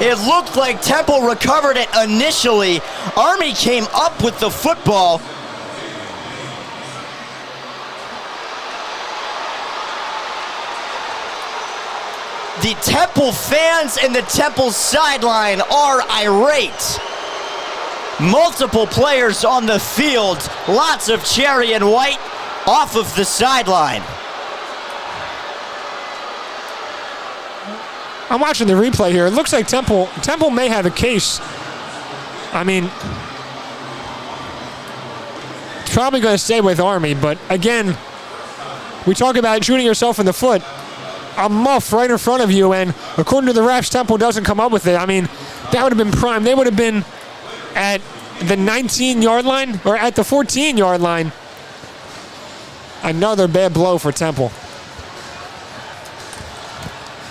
It looked like Temple recovered it initially. Army came up with the football. The Temple fans and the Temple sideline are irate. Multiple players on the field. Lots of cherry and white off of the sideline. I'm watching the replay here. It looks like Temple may have a case. I mean, it's probably going to stay with Army, but again, we talk about shooting yourself in the foot. A muff right in front of you, and according to the refs, Temple doesn't come up with it. I mean, that would have been prime. They would have been at the 19-yard line or at the 14-yard line. Another bad blow for Temple.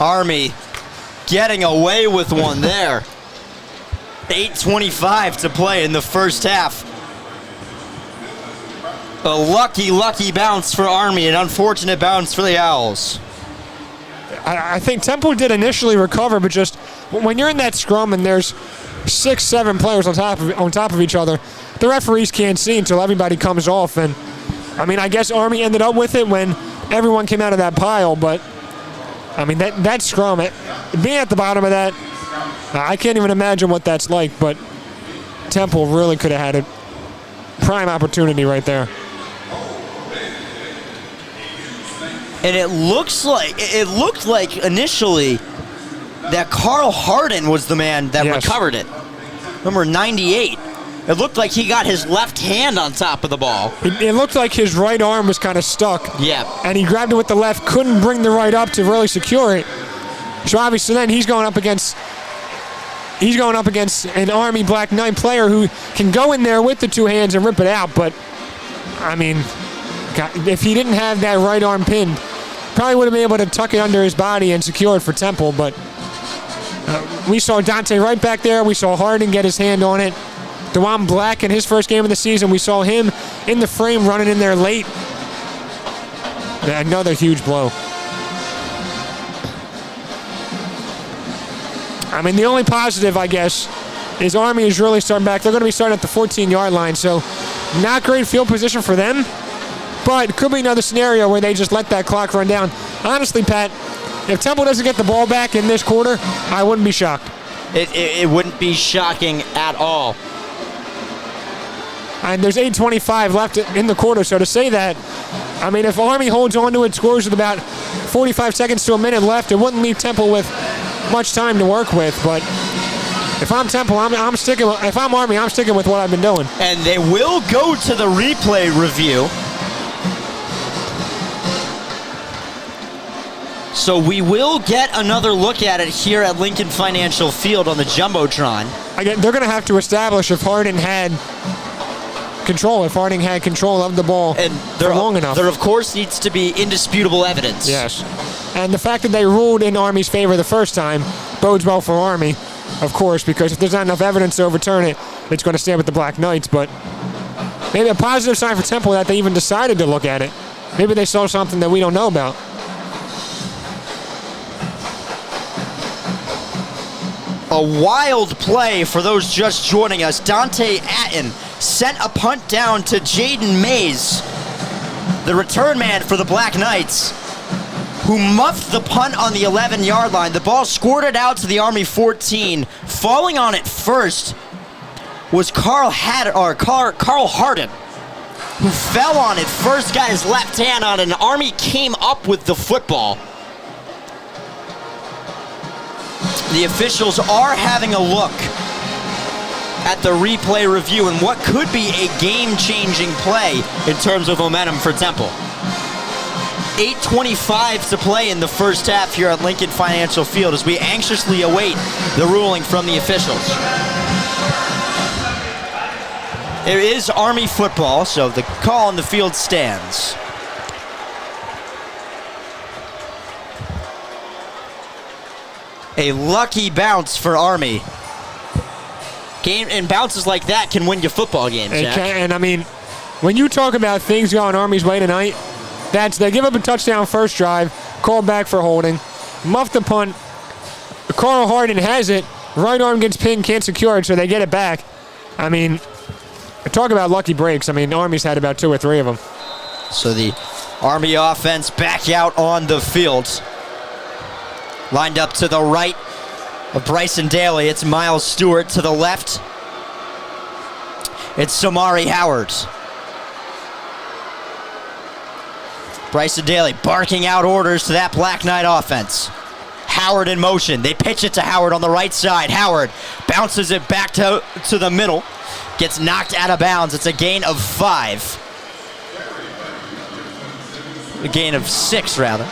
Army getting away with one there. 8:25 to play in the first half. A lucky bounce for Army, an unfortunate bounce for the Owls. I think Temple did initially recover, but just when you're in that scrum and there's 6-7 players on top of each other, the referees can't see until everybody comes off. And I mean, I guess Army ended up with it when everyone came out of that pile, but I mean, that scrum, being at the bottom of that, I can't even imagine what that's like, but Temple really could have had a prime opportunity right there. And it looked like initially that Carl Harden was the man that Yes. recovered it. Number 98. It looked like he got his left hand on top of the ball. It looked like his right arm was kind of stuck. Yeah. And he grabbed it with the left, couldn't bring the right up to really secure it. So obviously then he's going up against an Army Black Knight player who can go in there with the two hands and rip it out. But, I mean, God, if he didn't have that right arm pinned, probably would have been able to tuck it under his body and secure it for Temple. But we saw Dante right back there. We saw Harden get his hand on it. DeJuan Black in his first game of the season, we saw him in the frame running in there late. Another huge blow. I mean, the only positive, I guess, is Army is really starting back. They're going to be starting at the 14-yard line, so not great field position for them, but it could be another scenario where they just let that clock run down. Honestly, Pat, if Temple doesn't get the ball back in this quarter, I wouldn't be shocked. It wouldn't be shocking at all. And there's 8:25 left in the quarter, so to say that, I mean, if Army holds on to it, scores with about 45 seconds to a minute left, it wouldn't leave Temple with much time to work with. But if I'm Temple, I'm sticking. If I'm Army, I'm sticking with what I've been doing. And they will go to the replay review. So we will get another look at it here at Lincoln Financial Field on the Jumbotron. Again, they're going to have to establish if Harden had control of the ball And for long enough. There, of course, needs to be indisputable evidence. Yes. And the fact that they ruled in Army's favor the first time bodes well for Army, of course, because if there's not enough evidence to overturn it, it's going to stay with the Black Knights. But maybe a positive sign for Temple that they even decided to look at it. Maybe they saw something that we don't know about. A wild play for those just joining us. Dante Atten sent a punt down to Jaden Mays, the return man for the Black Knights, who muffed the punt on the 11-yard line. The ball squirted out to the Army 14. Falling on it first was Carl Harden, who fell on it first, got his left hand on it, and Army came up with the football. The officials are having a look at the replay review and what could be a game-changing play in terms of momentum for Temple. 8:25 to play in the first half here at Lincoln Financial Field as we anxiously await the ruling from the officials. It is Army football, so the call on the field stands. A lucky bounce for Army. And bounces like that can win you football games, Jack. And I mean, when you talk about things going Army's way tonight, they give up a touchdown first drive, called back for holding, muff the punt. Carl Harden has it, right arm gets pinned, can't secure it, so they get it back. I mean, talk about lucky breaks. I mean, Army's had about 2 or 3 of them. So the Army offense back out on the field. Lined up to the right of Bryson Daly. It's Miles Stewart to the left. It's Samari Howard. Bryson Daly barking out orders to that Black Knight offense. Howard in motion. They pitch it to Howard on the right side. Howard bounces it back to the middle. Gets knocked out of bounds. It's a gain of 5. A gain of 6, rather.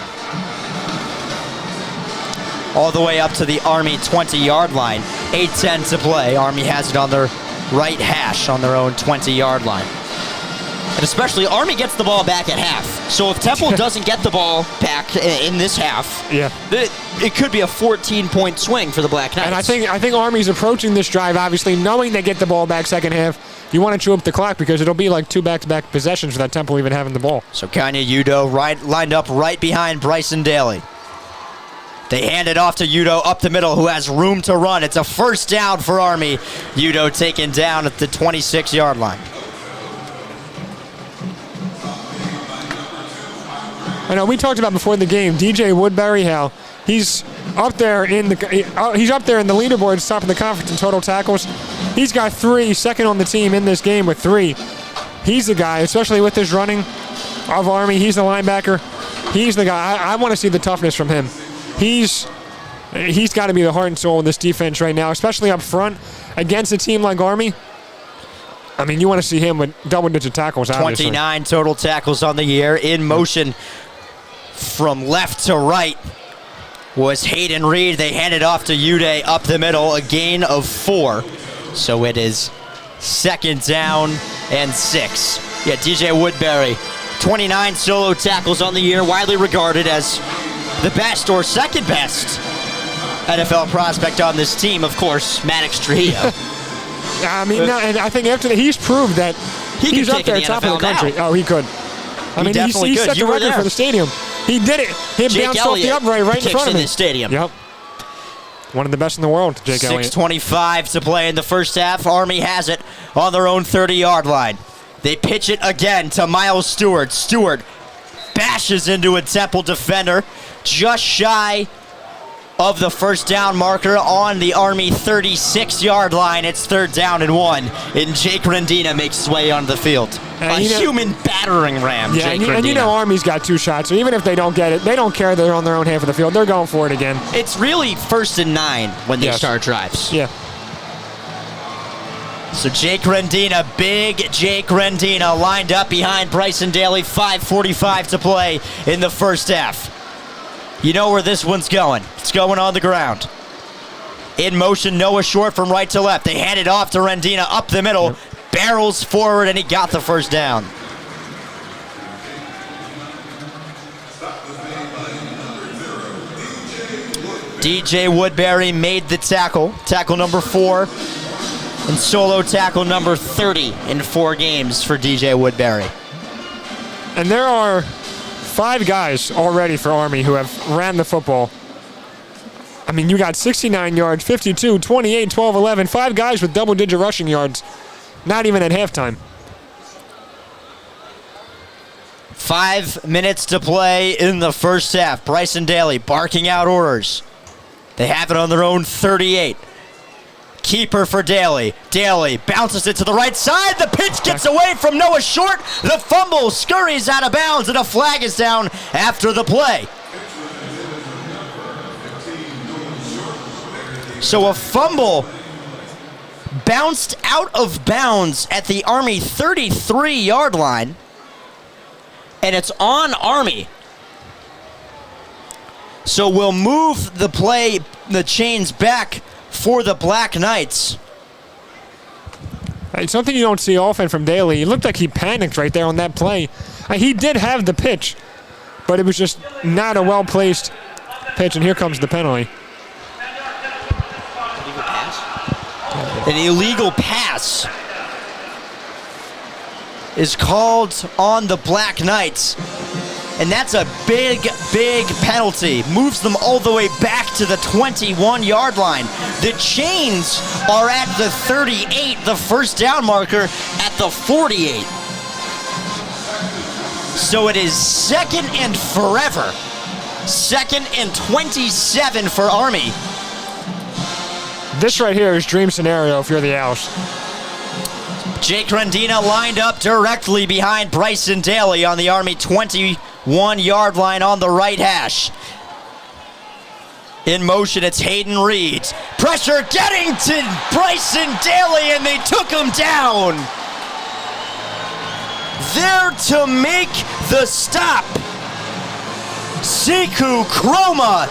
All the way up to the Army 20-yard line. 8:10 to play. Army has it on their right hash on their own 20-yard line. And especially, Army gets the ball back at half. So if Temple doesn't get the ball back in this half, Yeah. it could be a 14-point swing for the Black Knights. And I think Army's approaching this drive, obviously, knowing they get the ball back second half. You want to chew up the clock because it'll be like 2 back-to-back possessions without Temple even having the ball. So Kanye Udo lined up right behind Bryson Daly. They hand it off to Udo up the middle, who has room to run. It's a first down for Army. Udo taken down at the 26-yard line. I know we talked about before the game, DJ Woodbury, how he's up there in the leaderboards, top of the conference in total tackles. He's got 3, second on the team in this game with 3. He's the guy, especially with his running of Army. He's the linebacker. He's the guy. I want to see the toughness from him. He's got to be the heart and soul of this defense right now, especially up front against a team like Army. I mean, you want to see him with double-digit tackles, obviously. 29 total tackles on the year. In motion from left to right was Hayden Reed. They hand it off to Uday up the middle, a gain of 4. So it is 2nd down and 6. Yeah, DJ Woodbury, 29 solo tackles on the year, widely regarded as the best or second best NFL prospect on this team. Of course, Maddox Trujillo. I mean, no, and I think after that, he's proved that he's up there top of the country. Now. Oh, he could. I mean, he set the record for the stadium. He did it. He bounced off the upright right in front of me. The stadium. Yep. One of the best in the world, Jake Elliott. 6:25 to play in the first half. Army has it on their own 30-yard line. They pitch it again to Miles Stewart. Stewart bashes into a Temple defender just shy of the first down marker on the Army 36-yard line. It's 3rd down and 1. And Jake Rendina makes his way onto the field. A human battering ram, yeah, Jake and you know Army's got 2 shots, so even if they don't get it, they don't care they're on their own half of the field. They're going for it again. It's really 1st and 9 when they start drives. Yeah. So Jake Rendina, big Jake Rendina, lined up behind Bryson Daly. 5:45 to play in the first half. You know where this one's going. It's going on the ground. In motion, Noah Short from right to left. They hand it off to Rendina up the middle. Barrels forward, and he got the first down. DJ Woodbury made the tackle. Tackle number 4. And solo tackle number 30 in 4 games for DJ Woodbury. And there are 5 guys already for Army who have ran the football. I mean, you got 69 yards, 52, 28, 12, 11. 5 guys with double-digit rushing yards, not even at halftime. 5 minutes to play in the first half. Bryson Daly barking out orders. They have it on their own 38. Keeper for Daly. Daly bounces it to the right side. The pitch gets away from Noah Short. The fumble scurries out of bounds, and a flag is down after the play. So a fumble bounced out of bounds at the Army 33-yard line, and it's on Army. So we'll move the chains back for the Black Knights. It's something you don't see often from Daly. It looked like he panicked right there on that play. He did have the pitch, but it was just not a well-placed pitch, and here comes the penalty. An illegal pass is called on the Black Knights. And that's a big, big penalty. Moves them all the way back to the 21-yard line. The chains are at the 38, the first down marker at the 48. So it is 2nd and forever. 2nd and 27 for Army. This right here is dream scenario if you're the Owls. Jake Rendina lined up directly behind Bryson Daly on the Army 21-yard line on the right hash. In motion, it's Hayden Reed. Pressure getting to Bryson Daly, and they took him down. There to make the stop, Sekou Chroma.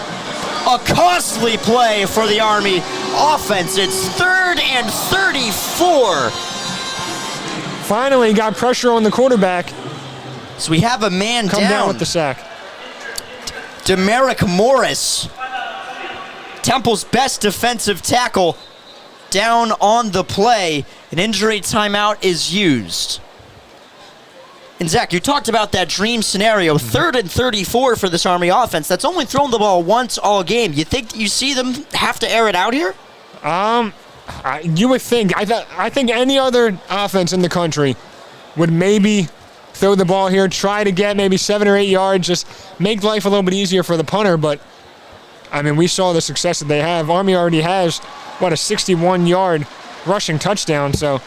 A costly play for the Army offense. It's 3rd and 34. Finally got pressure on the quarterback. So we have a man Come down with the sack. Demerick Morris, Temple's best defensive tackle, down on the play. An injury timeout is used. And Zach, you talked about that dream scenario, 3rd and 34 for this Army offense. That's only thrown the ball once all game. You think you see them have to air it out here? You would think. I think any other offense in the country would maybe throw the ball here, try to get maybe 7 or 8 yards, just make life a little bit easier for the punter. But, I mean, we saw the success that they have. Army already has, a 61-yard rushing touchdown. So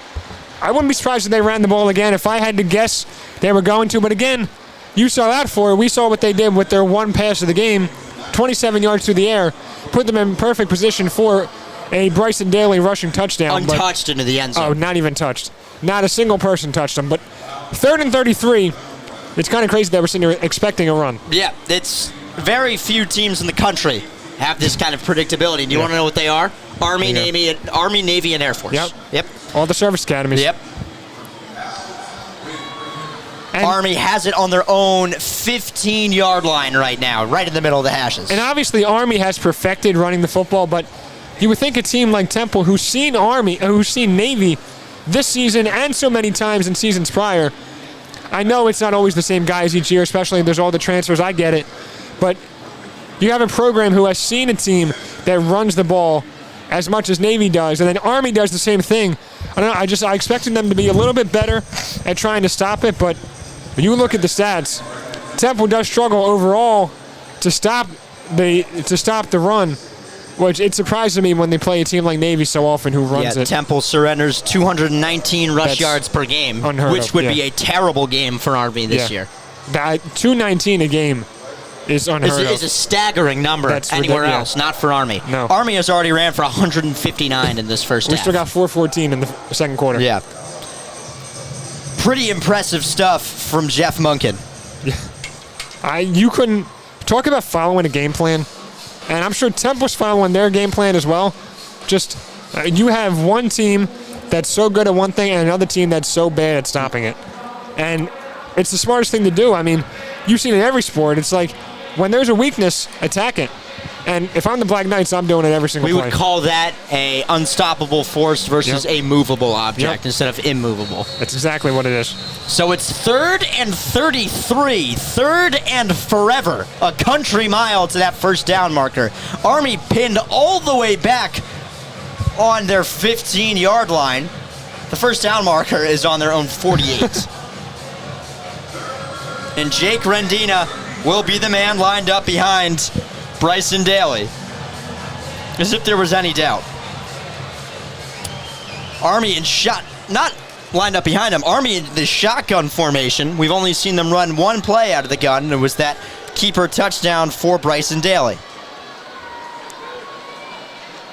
I wouldn't be surprised if they ran the ball again. If I had to guess, they were going to. But again, you saw that for. We saw what they did with their one pass of the game, 27 yards through the air, put them in perfect position for a Bryson Daly rushing touchdown. Untouched into the end zone. Oh, not even touched. Not a single person touched them. But 3rd and 33, it's kind of crazy that we're sitting here expecting a run. Yeah, it's very few teams in the country have this kind of predictability. Do you want to know what they are? Army, Navy, and Air Force. Yep. All the service academies. Yep. And Army has it on their own 15-yard line right now, right in the middle of the hashes. And obviously Army has perfected running the football, but you would think a team like Temple, who's seen Navy this season and so many times in seasons prior, I know it's not always the same guys each year, especially there's all the transfers, I get it, but you have a program who has seen a team that runs the ball as much as Navy does, and then Army does the same thing. I don't know, I expected them to be a little bit better at trying to stop it, but when you look at the stats, Temple does struggle overall to stop the run, which it surprises me when they play a team like Navy so often who runs it. Temple surrenders 219 rush yards per game, which would be a terrible game for Army this year. 219 a game is unheard of. It's a staggering number anywhere else, not for Army. No. Army has already ran for 159 in this first half. We still got 414 in the second quarter. Yeah. Pretty impressive stuff from Jeff Monken. You couldn't talk about following a game plan, and I'm sure Temple's following their game plan as well. Just you have one team that's so good at one thing and another team that's so bad at stopping it, and it's the smartest thing to do. I mean, you've seen it in every sport. It's like when there's a weakness, attack it. And if I'm the Black Knights, I'm doing it every single play. We would call that a unstoppable force versus a movable object instead of immovable. That's exactly what it is. So it's 3rd and 33, 3rd and forever, a country mile to that first down marker. Army pinned all the way back on their 15-yard line. The first down marker is on their own 48. And Jake Rendina will be the man lined up behind Bryson Daly, as if there was any doubt. Army not lined up behind him. Army in the shotgun formation. We've only seen them run one play out of the gun, and it was that keeper touchdown for Bryson Daly.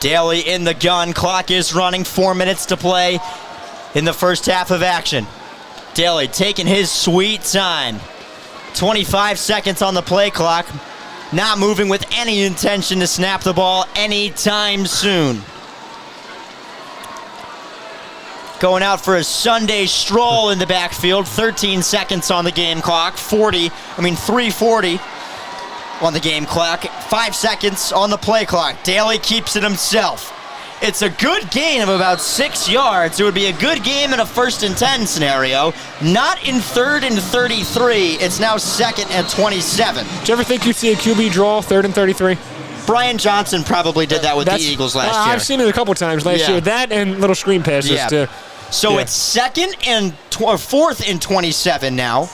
Daly in the gun. Clock is running. 4 minutes to play in the first half of action. Daly taking his sweet time. 25 seconds on the play clock. Not moving with any intention to snap the ball anytime soon. Going out for a Sunday stroll in the backfield. 13 seconds on the game clock. 3:40 on the game clock. 5 seconds on the play clock. Daly keeps it himself. It's a good gain of about 6 yards. It would be a good game in a 1st and 10 scenario. Not in 3rd and 33. It's now 2nd and 27. Do you ever think you'd see a QB draw 3rd and 33? Brian Johnson probably did that with the Eagles last year. I've seen it a couple times last year. That and little screen passes too. So it's 2nd and 4th and 27 now.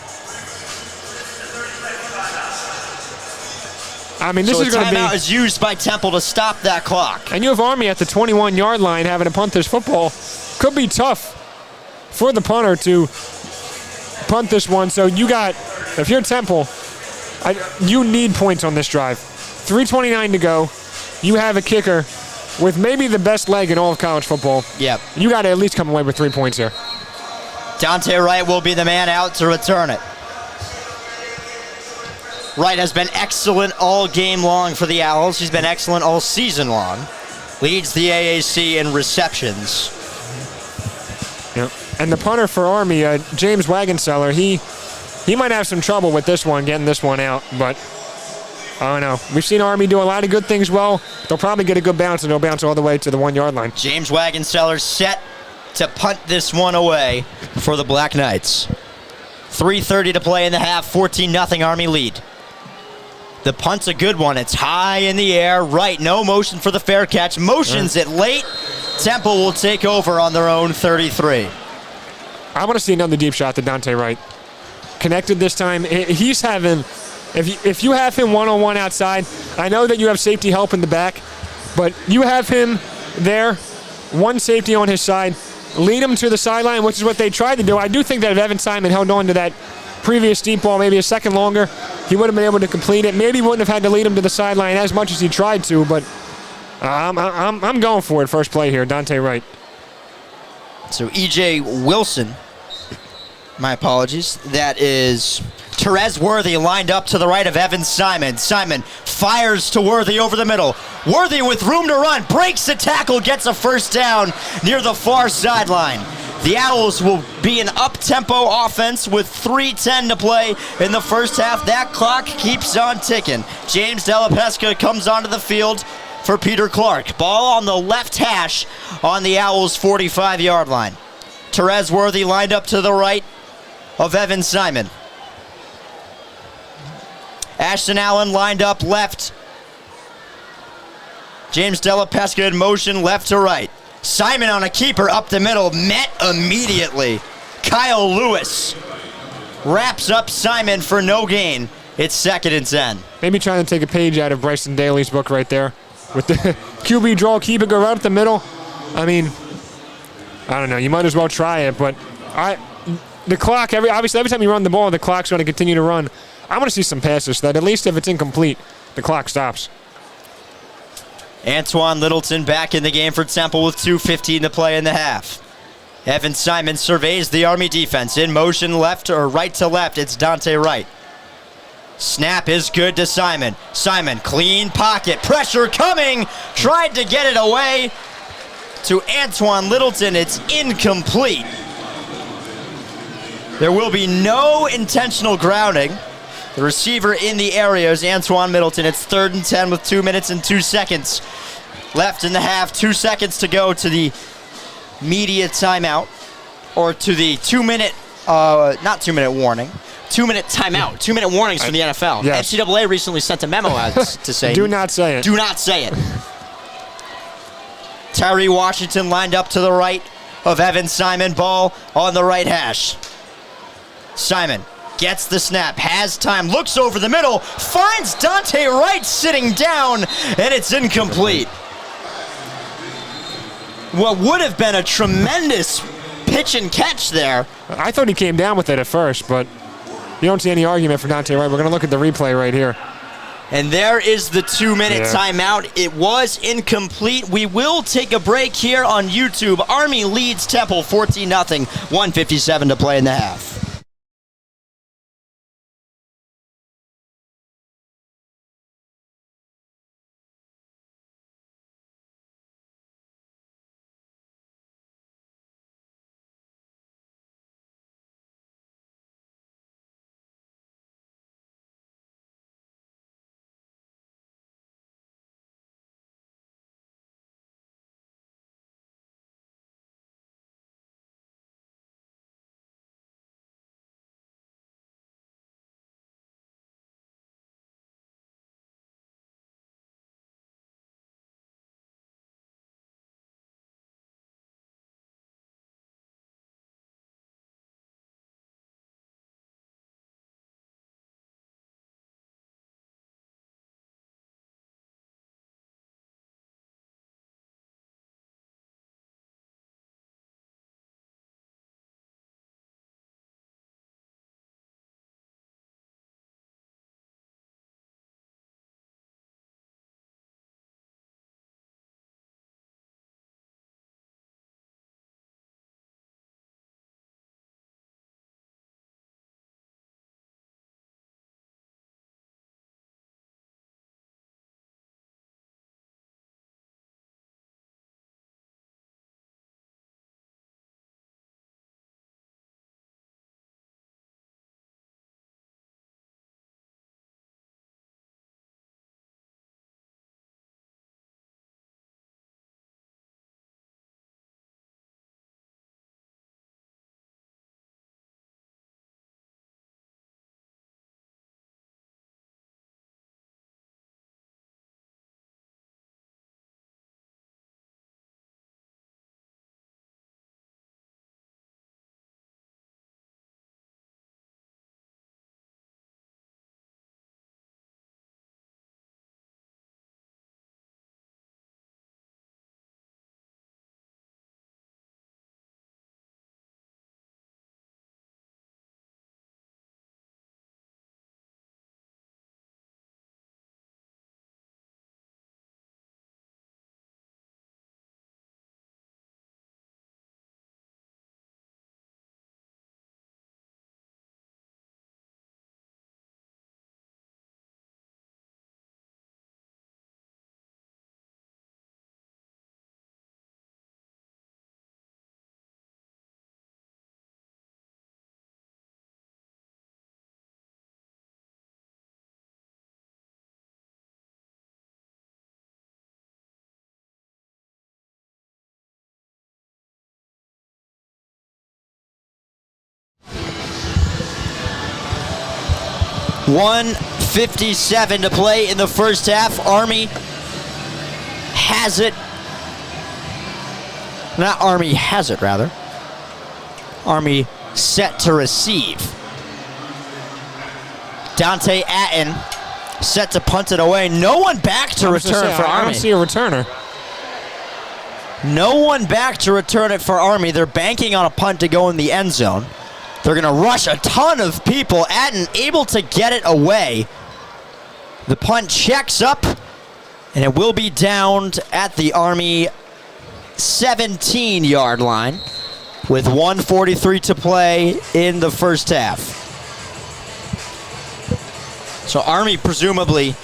I mean, this is going to be. Timeout is used by Temple to stop that clock. And you have Army at the 21-yard line having to punt this football. Could be tough for the punter to punt this one. So if you're Temple, you need points on this drive. 3:29 to go. You have a kicker with maybe the best leg in all of college football. Yep. You got to at least come away with 3 points here. Dante Wright will be the man out to return it. Wright has been excellent all game long for the Owls. He's been excellent all season long. Leads the AAC in receptions. Yep. And the punter for Army, James Wagenseller, he might have some trouble with this one, getting this one out, but I don't know. We've seen Army do a lot of good things well. They'll probably get a good bounce, and they'll bounce all the way to the 1-yard line. James Wagenseller set to punt this one away for the Black Knights. 3:30 to play in the half, 14-0 Army lead. The punt's a good one. It's high in the air. Right, no motion for the fair catch. Motions it late. Temple will take over on their own 33. I want to see another deep shot to Dante Wright. Connected this time. He's having, if you have him one-on-one outside, I know that you have safety help in the back, but you have him there, one safety on his side, lead him to the sideline, which is what they tried to do. I do think that if Evan Simon held on to that previous deep ball maybe a second longer, he would have been able to complete it. Maybe he wouldn't have had to lead him to the sideline as much as he tried to, but I'm going for it first play here, Dante Wright. So E.J. Wilson, my apologies, that is Terez Worthy lined up to the right of Evan Simon. Simon fires to Worthy over the middle. Worthy with room to run, breaks the tackle, gets a first down near the far sideline. The Owls will be an up-tempo offense with 3:10 to play in the first half. That clock keeps on ticking. James Della Pesca comes onto the field for Peter Clark. Ball on the left hash on the Owls' 45-yard line. Terez Worthy lined up to the right of Evan Simon. Ashton Allen lined up left. James Della Pesca in motion left to right. Simon on a keeper up the middle, met immediately. Kyle Lewis wraps up Simon for no gain. It's 2nd and 10. Maybe trying to take a page out of Bryson Daly's book right there. With the QB draw, keep it, go right up the middle. I mean, I don't know. You might as well try it, but the clock, obviously every time you run the ball, the clock's going to continue to run. I want to see some passes so that at least if it's incomplete, the clock stops. Antoine Littleton back in the game for Temple with 2:15 to play in the half. Evan Simon surveys the Army defense. In motion left or right to left, it's Dante Wright. Snap is good to Simon. Simon, clean pocket. Pressure coming. Tried to get it away to Antoine Littleton. It's incomplete. There will be no intentional grounding. The receiver in the area is Antoine Middleton. It's 3rd and 10 with 2 minutes and 2 seconds left in the half. 2 seconds to go to the media timeout, or to the 2-minute, not 2-minute warning. 2-minute timeout. 2-minute warnings from the NFL. Yes. NCAA recently sent a memo out to say, Do not say it. Do not say it. Tyree Washington lined up to the right of Evan Simon. Ball on the right hash. Simon gets the snap, has time, looks over the middle, finds Dante Wright sitting down, and it's incomplete. What would have been a tremendous pitch and catch there. I thought he came down with it at first, but you don't see any argument for Dante Wright. We're going to look at the replay right here. And there is the 2-minute timeout. It was incomplete. We will take a break here on YouTube. Army leads Temple 14-0, 1:57 to play in the half. 1:57 to play in the first half. Army has it. Not Army has it, rather. Army set to receive. Dante Atten set to punt it away. No one back to return for I Army. don't see a returner. No one back to return it for Army. They're banking on a punt to go in the end zone. They're going to rush a ton of people. Atten able to get it away. The punt checks up, and it will be downed at the Army 17-yard line with 1:43 to play in the first half. So Army presumably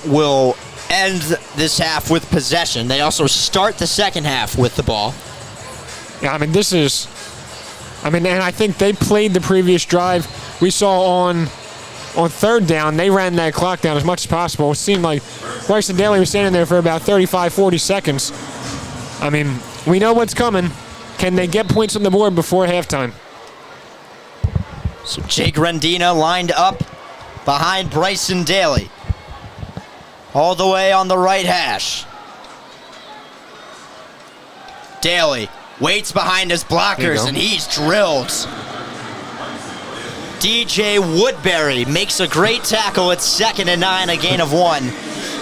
will end this half with possession. They also start the second half with the ball. Yeah, and I think they played the previous drive. We saw on third down, they ran that clock down as much as possible. It seemed like Bryson Daly was standing there for about 35, 40 seconds. I mean, we know what's coming. Can they get points on the board before halftime? So Jake Rendina lined up behind Bryson Daly. All the way on the right hash. Daly waits behind his blockers and he's drilled. DJ Woodbury makes a great tackle. It's 2nd and 9, a gain of 1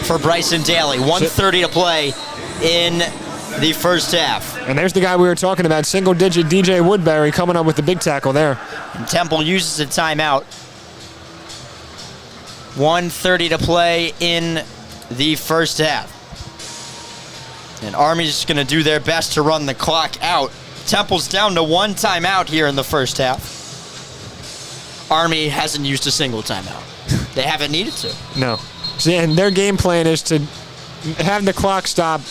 for Bryson Daly. 1:30 to play in the first half. And there's the guy we were talking about, single-digit DJ Woodbury coming up with the big tackle there. And Temple uses a timeout. 1:30 to play in the first half. And Army's going to do their best to run the clock out. Temple's down to 1 timeout here in the first half. Army hasn't used a single timeout. They haven't needed to. No. See, and their game plan is to have the clock stop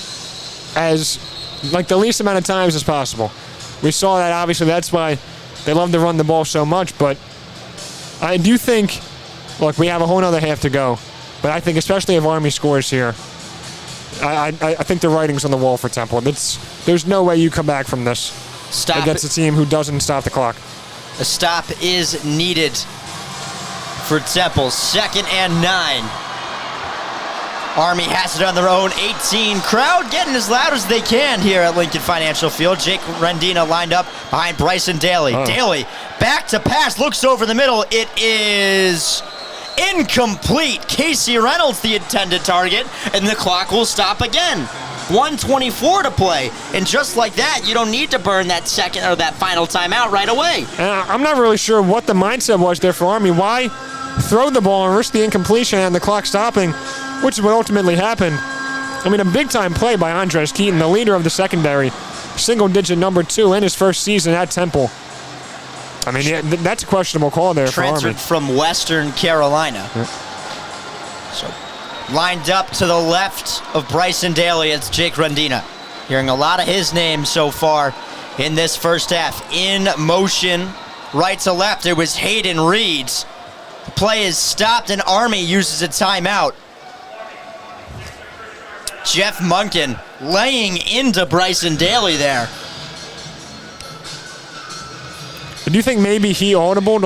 as, like, the least amount of times as possible. We saw that, obviously. That's why they love to run the ball so much. But I do think, look, we have a whole other half to go. But I think especially if Army scores here, I think the writing's on the wall for Temple. There's no way you come back from this against a team who doesn't stop the clock. A stop is needed for Temple. 2nd and 9. Army has it on their own 18. Crowd getting as loud as they can here at Lincoln Financial Field. Jake Rendina lined up behind Bryson Daly. Daly back to pass, looks over the middle. It is incomplete. Casey Reynolds the intended target, and the clock will stop again. 1:24 to play, and just like that, you don't need to burn that second or that final timeout right away. I'm not really sure what the mindset was there for Army. Why throw the ball and risk the incompletion and the clock stopping, which is what ultimately happened. I mean, a big-time play by Andres Keaton, the leader of the secondary, single-digit number 2 in his first season at Temple. I mean, yeah, that's a questionable call there for Army. Transferred from Western Carolina. Yeah. So, lined up to the left of Bryson Daly, it's Jake Rendina. Hearing a lot of his name so far in this first half. In motion, right to left, it was Hayden Reed. The play is stopped, and Army uses a timeout. Jeff Monken laying into Bryson Daly there. Do you think maybe he audibled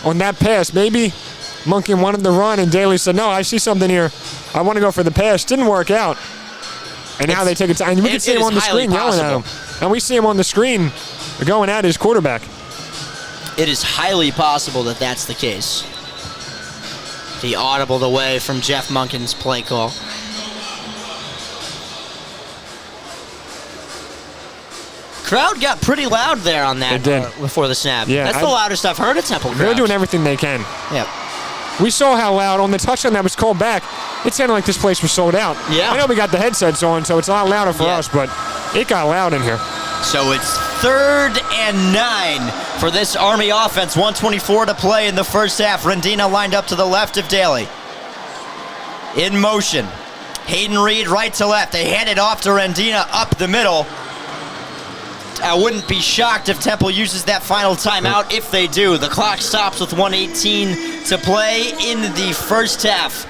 on that pass? Maybe Monken wanted to run, and Daly said, no, I see something here. I want to go for the pass. Didn't work out. And now they take it. And we can see him on the screen yelling at him. And we see him on the screen going at his quarterback. It is highly possible that that's the case. He audibled away from Jeff Monken's play call. Crowd got pretty loud there on that before the snap. Yeah, that's the loudest I've heard at Temple crowd. They're doing everything they can. Yeah. We saw how loud on the touchdown that was called back. It sounded like this place was sold out. Yeah. I know we got the headsets on, so it's a lot louder for us, but it got loud in here. So it's 3rd and 9 for this Army offense. 1:24 to play in the first half. Rendina lined up to the left of Daly. In motion. Hayden Reed right to left. They hand it off to Rendina up the middle. I wouldn't be shocked if Temple uses that final timeout. If they do, the clock stops with 1:18 to play in the first half.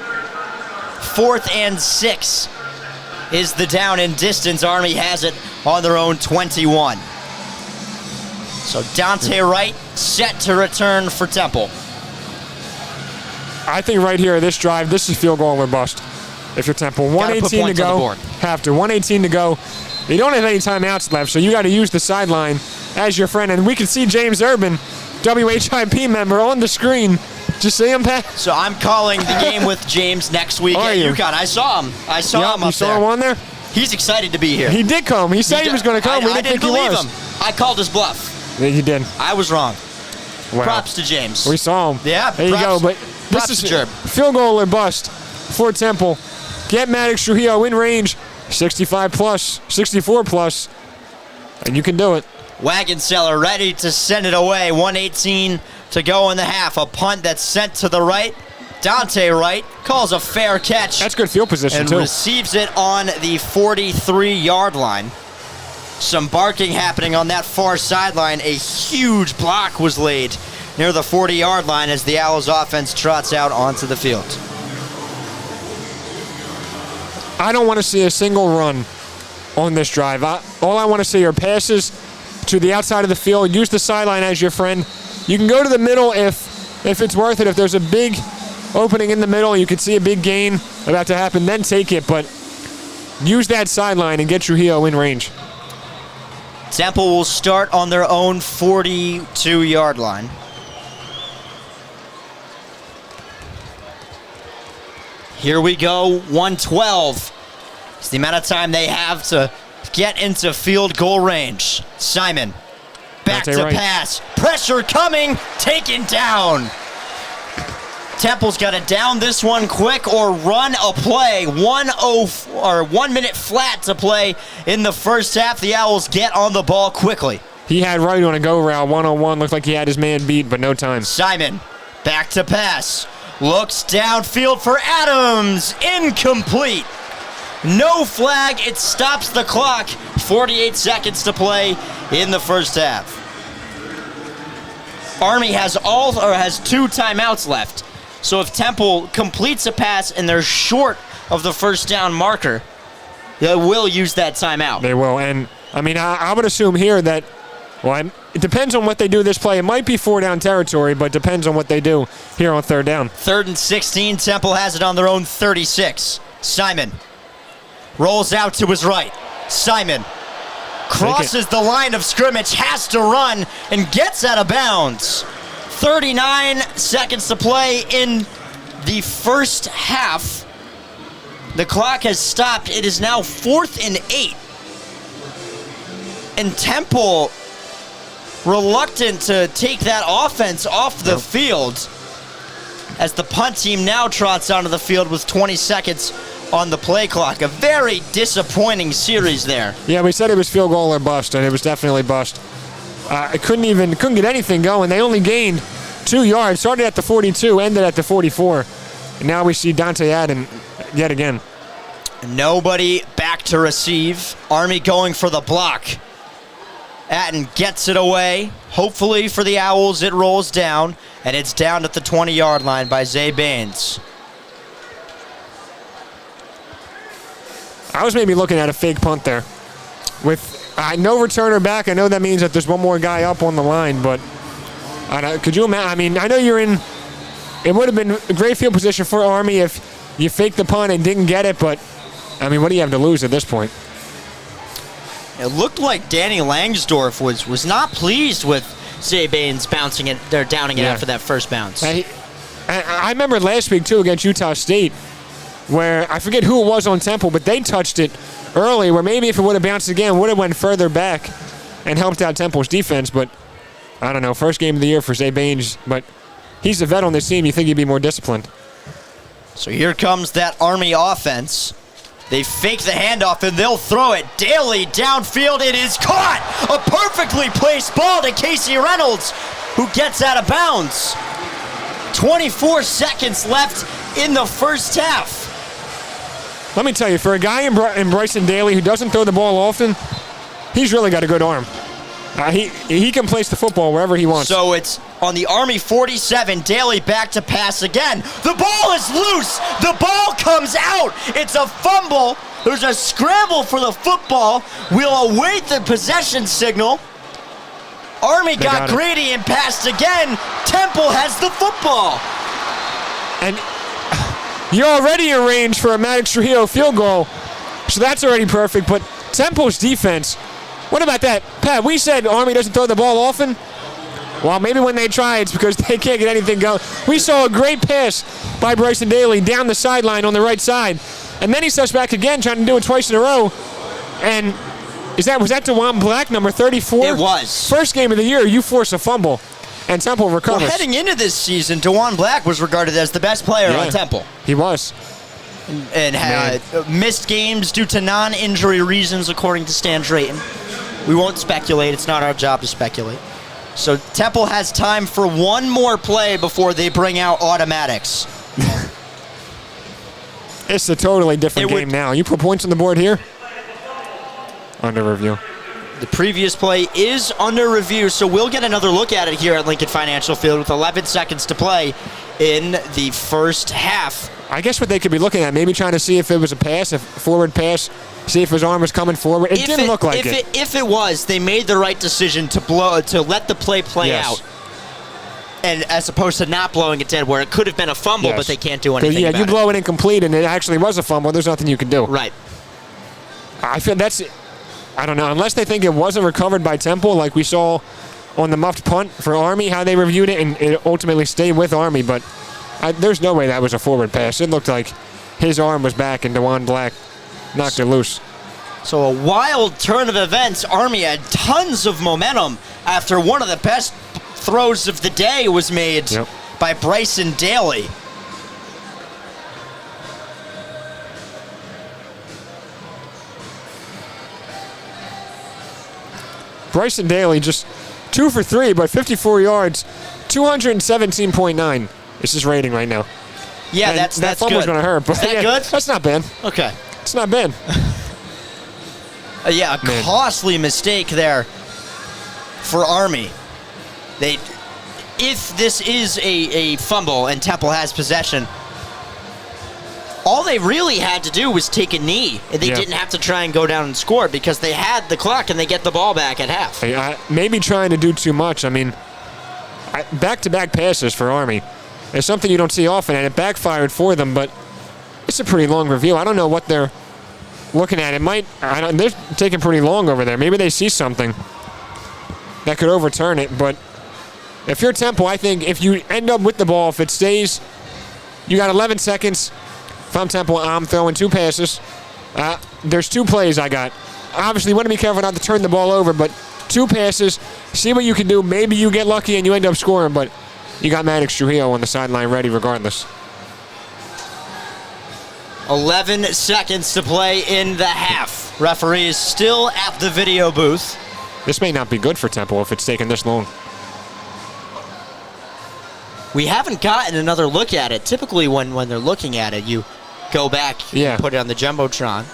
4th and 6 is the down and distance. Army has it on their own 21. So Dante Wright set to return for Temple. I think right here, this drive, this is field goal or bust. If you're Temple, Gotta put 1:18 to points on the go. board. Have to. 1:18 to go. You don't have any timeouts left, so you got to use the sideline as your friend. And we can see James Urban, WHIP member, on the screen. Did you see him, Pat? So I'm calling the game with James next week Are at you? UConn. I saw him. I saw him You up saw there. him on there? He's excited to be here. He did come. He said he was going to come. We I didn't didn't think he believe was. him. I called his bluff. Yeah, you did. I was wrong. Wow. Props to James. We saw him. Yeah, There you go. props- But props this to is Jerb. field goal or bust for Temple. Get Maddox Trujillo in range, 65 plus, 64 plus, and you can do it. Wagon Seller ready to send it away. 1:18 to go in the half. A punt that's sent to the right. Dante Wright calls a fair catch That's good field position and too. receives it on the 43-yard line. Some barking happening on that far sideline. A huge block was laid near the 40-yard line as the Owls offense trots out onto the field. I don't want to see a single run on this drive. All I want to see are passes to the outside of the field. Use the sideline as your friend. You can go to the middle if it's worth it. If there's a big opening in the middle, you could see a big gain about to happen, then take it. But use that sideline and get Trujillo in range. Temple will start on their own 42-yard line. Here we go, 1:12. It's the amount of time they have to get into field goal range. Simon, back Dante to Wright. pass. Pressure coming, taken down. Temple's got to down this one quick or run a play. 1 minute flat to play in the first half. The Owls get on the ball quickly. He had Wright on a go route, 101. Looked like he had his man beat, but no time. Simon, back to pass. Looks downfield for Adams. Incomplete. No flag. It stops the clock. 48 seconds to play in the first half. Army has two timeouts left. So if Temple completes a pass and they're short of the first down marker, they will use that timeout. They will. And, I mean, I would assume here that, it depends on what they do this play. It might be 4-down territory, but depends on what they do here on 3rd down. 3rd and 16. Temple has it on their own 36. Simon rolls out to his right. Simon crosses the line of scrimmage, has to run, and gets out of bounds. 39 seconds to play in the first half. The clock has stopped. It is now 4th and 8. And Temple reluctant to take that offense off the field as the punt team now trots onto the field with 20 seconds on the play clock. A very disappointing series there. Yeah, we said it was field goal or bust, and it was definitely bust. It couldn't get anything going. They only gained 2 yards. Started at the 42, ended at the 44. And now we see Dante Adden yet again. Nobody back to receive. Army going for the block. Atten gets it away. Hopefully for the Owls, it rolls down, and it's down at the 20-yard line by Zay Baines. I was maybe looking at a fake punt there. With no returner back, I know that means that there's one more guy up on the line, but could you imagine? I mean, I know you're in. It would have been a great field position for Army if you faked the punt and didn't get it, but I mean, what do you have to lose at this point? It looked like Danny Langsdorff was not pleased with Zay Baines bouncing it. They're downing it after that first bounce. I remember last week too against Utah State, where I forget who it was on Temple, but they touched it early. Where maybe if it would have bounced again, would have went further back and helped out Temple's defense. But I don't know. First game of the year for Zay Baines, but he's a vet on this team. You think he'd be more disciplined? So here comes that Army offense. They fake the handoff and they'll throw it. Daly downfield. It is caught. A perfectly placed ball to Casey Reynolds, who gets out of bounds. 24 seconds left in the first half. Let me tell you, for a guy in Bryson Daly who doesn't throw the ball often, he's really got a good arm. He can place the football wherever he wants. So it's on the Army 47. Daly back to pass again. The ball is loose. The ball comes out. It's a fumble. There's a scramble for the football. We'll await the possession signal. Army got greedy and passed again. Temple has the football. And you're already in range for a Maddox Trujillo field goal, so that's already perfect. But Temple's defense, what about that? Pat, we said Army doesn't throw the ball often. Well, maybe when they try, it's because they can't get anything going. We saw a great pass by Bryson Daly down the sideline on the right side. And then he steps back again, trying to do it twice in a row. And was that DeJuan Black, number 34? It was. First game of the year, you force a fumble, and Temple recovers. Well, heading into this season, DeJuan Black was regarded as the best player on Temple. He was. And had missed games due to non-injury reasons, according to Stan Drayton. We won't speculate. It's not our job to speculate. So Temple has time for one more play before they bring out automatics. It's a totally different game now. You put points on the board here? Under review. The previous play is under review, so we'll get another look at it here at Lincoln Financial Field with 11 seconds to play in the first half. I guess what they could be looking at, maybe trying to see if it was a pass, a forward pass, see if his arm was coming forward. It didn't look like it. If it was, they made the right decision to let the play out. And as opposed to not blowing it dead, where it could have been a fumble, but they can't do anything about it. You blow it incomplete, and it actually was a fumble. There's nothing you can do. Right. I feel I don't know. Unless they think it wasn't recovered by Temple, like we saw on the muffed punt for Army, how they reviewed it, and it ultimately stayed with Army. But there's no way that was a forward pass. It looked like his arm was back, and DeJuan Black knocked it loose. So a wild turn of events. Army had tons of momentum after one of the best throws of the day was made by Bryson Daly. Bryson Daly just 2 for 3, but 54 yards, 217.9 is his rating right now. Yeah, and that's that fumble's good. Gonna hurt, but Is that good? That's not bad. Okay. It's not bad. Costly mistake there for Army. If this is a fumble and Temple has possession, all they really had to do was take a knee, and they didn't have to try and go down and score because they had the clock and they get the ball back at half. Maybe trying to do too much. I mean, back-to-back passes for Army is something you don't see often, and it backfired for them, but it's a pretty long review. I don't know what they're looking at. They're taking pretty long over there. Maybe they see something that could overturn it, but if you're Temple, I think if you end up with the ball, if it stays, you got 11 seconds. If I'm Temple, I'm throwing 2 passes. There's 2 plays I got. Obviously, you want to be careful not to turn the ball over, but 2 passes. See what you can do. Maybe you get lucky and you end up scoring, but you got Maddox Trujillo on the sideline ready regardless. 11 seconds to play in the half. Referee is still at the video booth. This may not be good for Temple if it's taking this long. We haven't gotten another look at it. Typically, when they're looking at it, you go back and put it on the Jumbotron.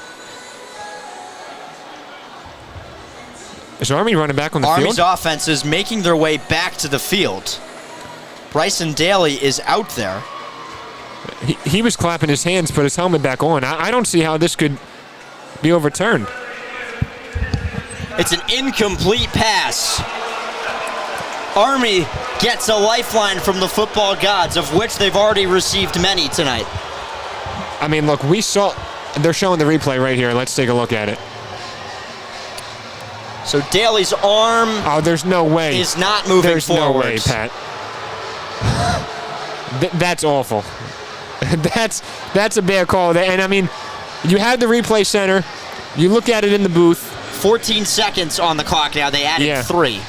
Is Army running back on the field? Army's offense is making their way back to the field. Bryson Daly is out there. He was clapping his hands, put his helmet back on. I don't see how this could be overturned. It's an incomplete pass. Army gets a lifeline from the football gods, of which they've already received many tonight. I mean, look, they're showing the replay right here. Let's take a look at it. So Daly's arm there's no way. Is not moving there's forward. There's no way, Pat. That's awful. That's a bad call. And, I mean, you had the replay center. You look at it in the booth. 14 seconds on the clock now. They added 3.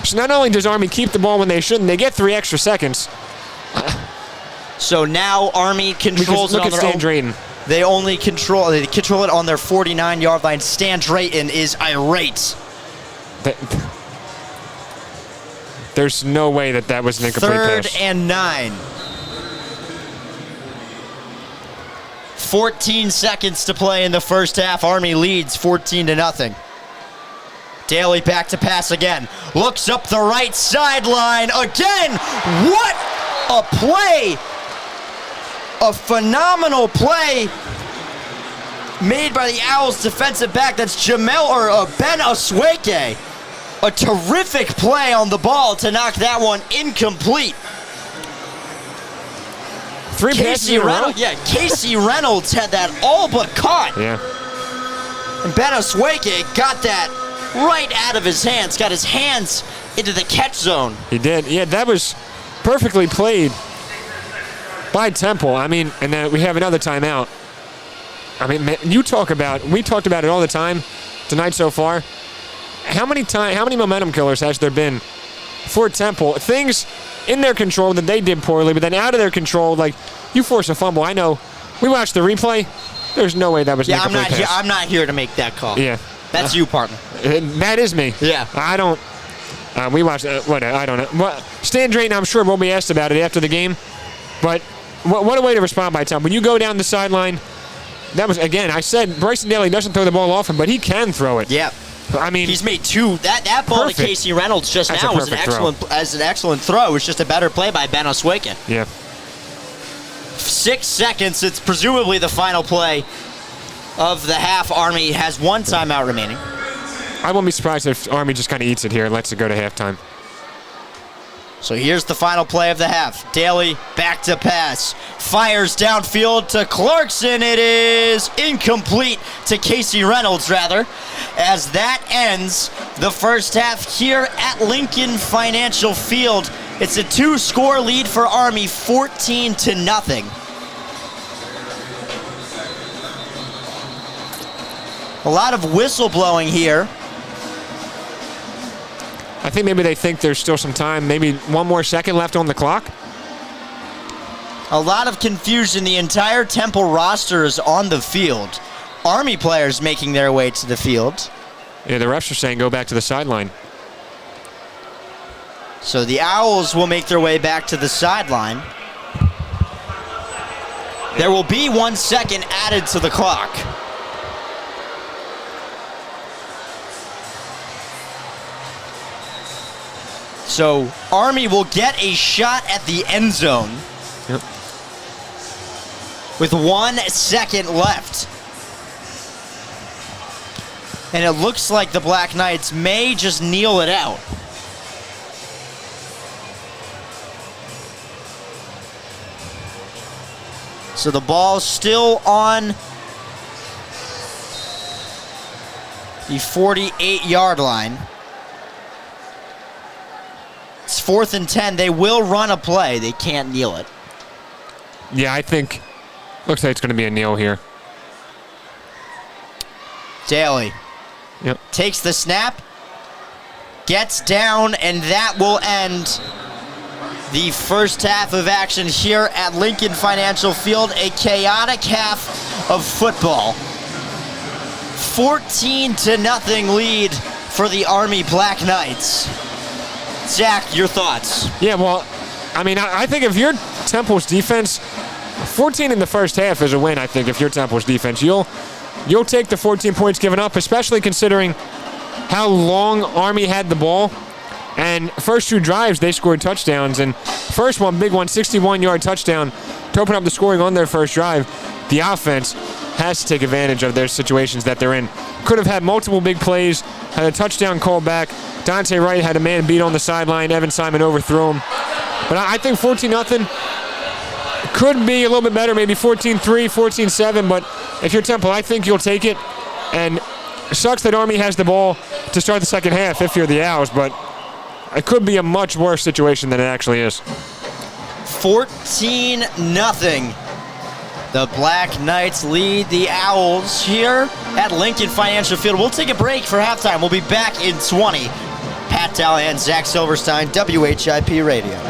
So not only does Army keep the ball when they shouldn't, they get 3 extra seconds. So now Army controls look it on at their Stan Drayton. They control it on their 49-yard line. Stan Drayton is irate. There's no way that was an incomplete pass. 3rd and 9. 14 seconds to play in the first half. Army leads 14-0. Daly back to pass again. Looks up the right sideline again. What a play! A phenomenal play made by the Owls defensive back. That's Ben Osweke. A terrific play on the ball to knock that one incomplete. 3 passes Casey in a row? Reynolds. Yeah, Casey Reynolds had that all but caught. Yeah. And Ben Osweke got that right out of his hands. Got his hands into the catch zone. He did. Yeah, that was perfectly played by Temple. I mean, and then we have another timeout. I mean, man, we talked about it all the time tonight so far. How many momentum killers has there been for Temple? Things in their control that they did poorly, but then out of their control, like you force a fumble. I know. We watched the replay. There's no way that was an incomplete pass. I'm not here to make that call. Yeah. That's you, partner. That is me. Yeah. I don't. We watched. I don't know. Stan Drayton, I'm sure, will be asked about it after the game. But what a way to respond by Temple. When you go down the sideline, that was, again, I said Bryson Daly doesn't throw the ball often, but he can throw it. Yeah. I mean, he's made two. That ball perfect. to Casey Reynolds just That's now a was an excellent throw. It was just a better play by Ben Osweke. Yeah. 6 seconds. It's presumably the final play of the half. Army has one timeout remaining. I won't be surprised if Army just kind of eats it here and lets it go to halftime. So here's the final play of the half. Daly back to pass. Fires downfield to Clarkson. It is incomplete to Casey Reynolds, rather, as that ends the first half here at Lincoln Financial Field. It's a 2-score lead for Army, 14-0. A lot of whistle blowing here. I think maybe they think there's still some time, maybe one more second left on the clock. A lot of confusion. The entire Temple roster is on the field. Army players making their way to the field. Yeah, the refs are saying go back to the sideline. So the Owls will make their way back to the sideline. There will be 1 second added to the clock. So Army will get a shot at the end zone. Yep. With 1 second left. And it looks like the Black Knights may just kneel it out. So the ball's still on the 48-yard line. It's 4th and 10. They will run a play. They can't kneel it. Yeah, I think looks like it's going to be a kneel here. Daly Yep. takes the snap, gets down, and that will end the first half of action here at Lincoln Financial Field. A chaotic half of football. 14-0 lead for the Army Black Knights. Zach, your thoughts? Yeah, well, I mean, I think if you're Temple's defense, 14 in the first half is a win, I think, if you're Temple's defense. You'll take the 14 points given up, especially considering how long Army had the ball. And first 2 drives, they scored touchdowns. And first one, big one, 61-yard touchdown to open up the scoring on their first drive. The offense has to take advantage of their situations that they're in. Could have had multiple big plays, had a touchdown called back. Dante Wright had a man beat on the sideline. Evan Simon overthrew him. But I think 14-0 could be a little bit better, maybe 14-3, 14-7. But if you're Temple, I think you'll take it. And it sucks that Army has the ball to start the second half if you're the Owls, but it could be a much worse situation than it actually is. 14-0. The Black Knights lead the Owls here at Lincoln Financial Field. We'll take a break for halftime. We'll be back in 20. Pat Dallahan, Zach Silverstein, WHIP Radio.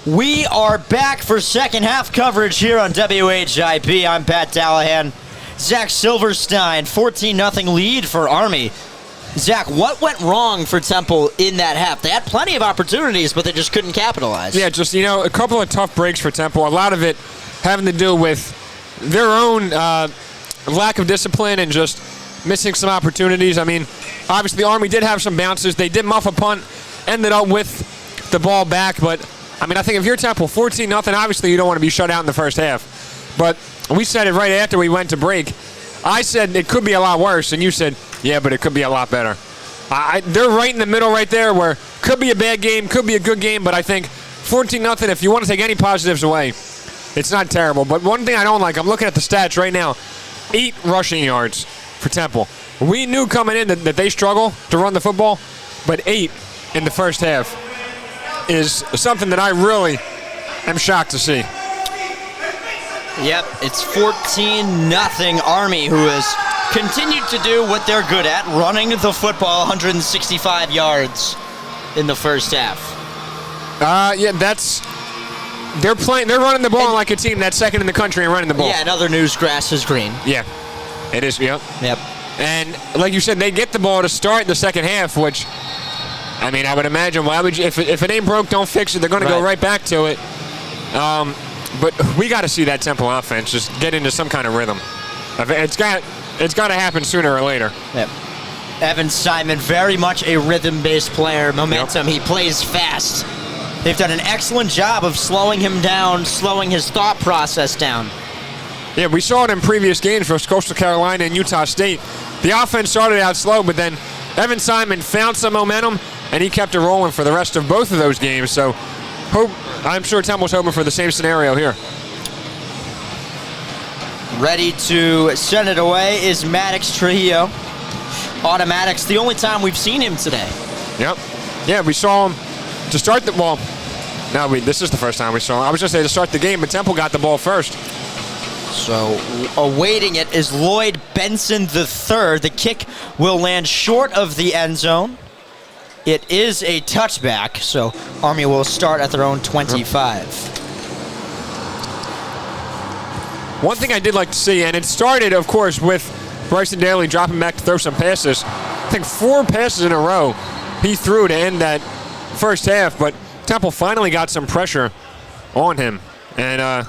We are back for second half coverage here on WHIP. I'm Pat Dallahan. Zach Silverstein, 14-0 lead for Army. Zach, what went wrong for Temple in that half? They had plenty of opportunities, but they just couldn't capitalize. Yeah, just, a couple of tough breaks for Temple. A lot of it having to do with their own lack of discipline and just missing some opportunities. I mean, obviously, Army did have some bounces. They did muff a punt, ended up with the ball back. But, I think if you're Temple, 14-0, obviously you don't want to be shut out in the first half. But we said it right after we went to break. I said it could be a lot worse, and you said, yeah, but it could be a lot better. They're right in the middle right there where could be a bad game, could be a good game, but I think 14-0, if you want to take any positives away, it's not terrible. But one thing I don't like, I'm looking at the stats right now, 8 rushing yards for Temple. We knew coming in that they struggle to run the football, but 8 in the first half is something that I really am shocked to see. Yep, it's 14-0 Army, who has continued to do what they're good at, running the football 165 yards in the first half. They're running the ball like a team that's second in the country and running the ball. Yeah, another news, grass is green. Yeah, it is, yep. Yep. And like you said, they get the ball to start the second half, which, I would imagine, why would you, if it ain't broke, don't fix it. They're going to go right back to it. But we got to see that Temple offense just get into some kind of rhythm. It's got to happen sooner or later. Yep. Evan Simon, very much a rhythm-based player. Momentum. Yep. He plays fast. They've done an excellent job of slowing him down, slowing his thought process down. Yeah, we saw it in previous games for Coastal Carolina and Utah State. The offense started out slow, but then Evan Simon found some momentum, and he kept it rolling for the rest of both of those games. So I'm sure Temple's hoping for the same scenario here. Ready to send it away is Maddox Trujillo. Automatics, the only time we've seen him today. Yep. Yeah, we saw him to start the ball. This is the first time we saw him. I was just saying to start the game, but Temple got the ball first. So awaiting it is Lloyd Benson III. The kick will land short of the end zone. It is a touchback, so Army will start at their own 25. One thing I did like to see, and it started, of course, with Bryson Daly dropping back to throw some passes. I think 4 passes in a row he threw to end that first half, but Temple finally got some pressure on him, and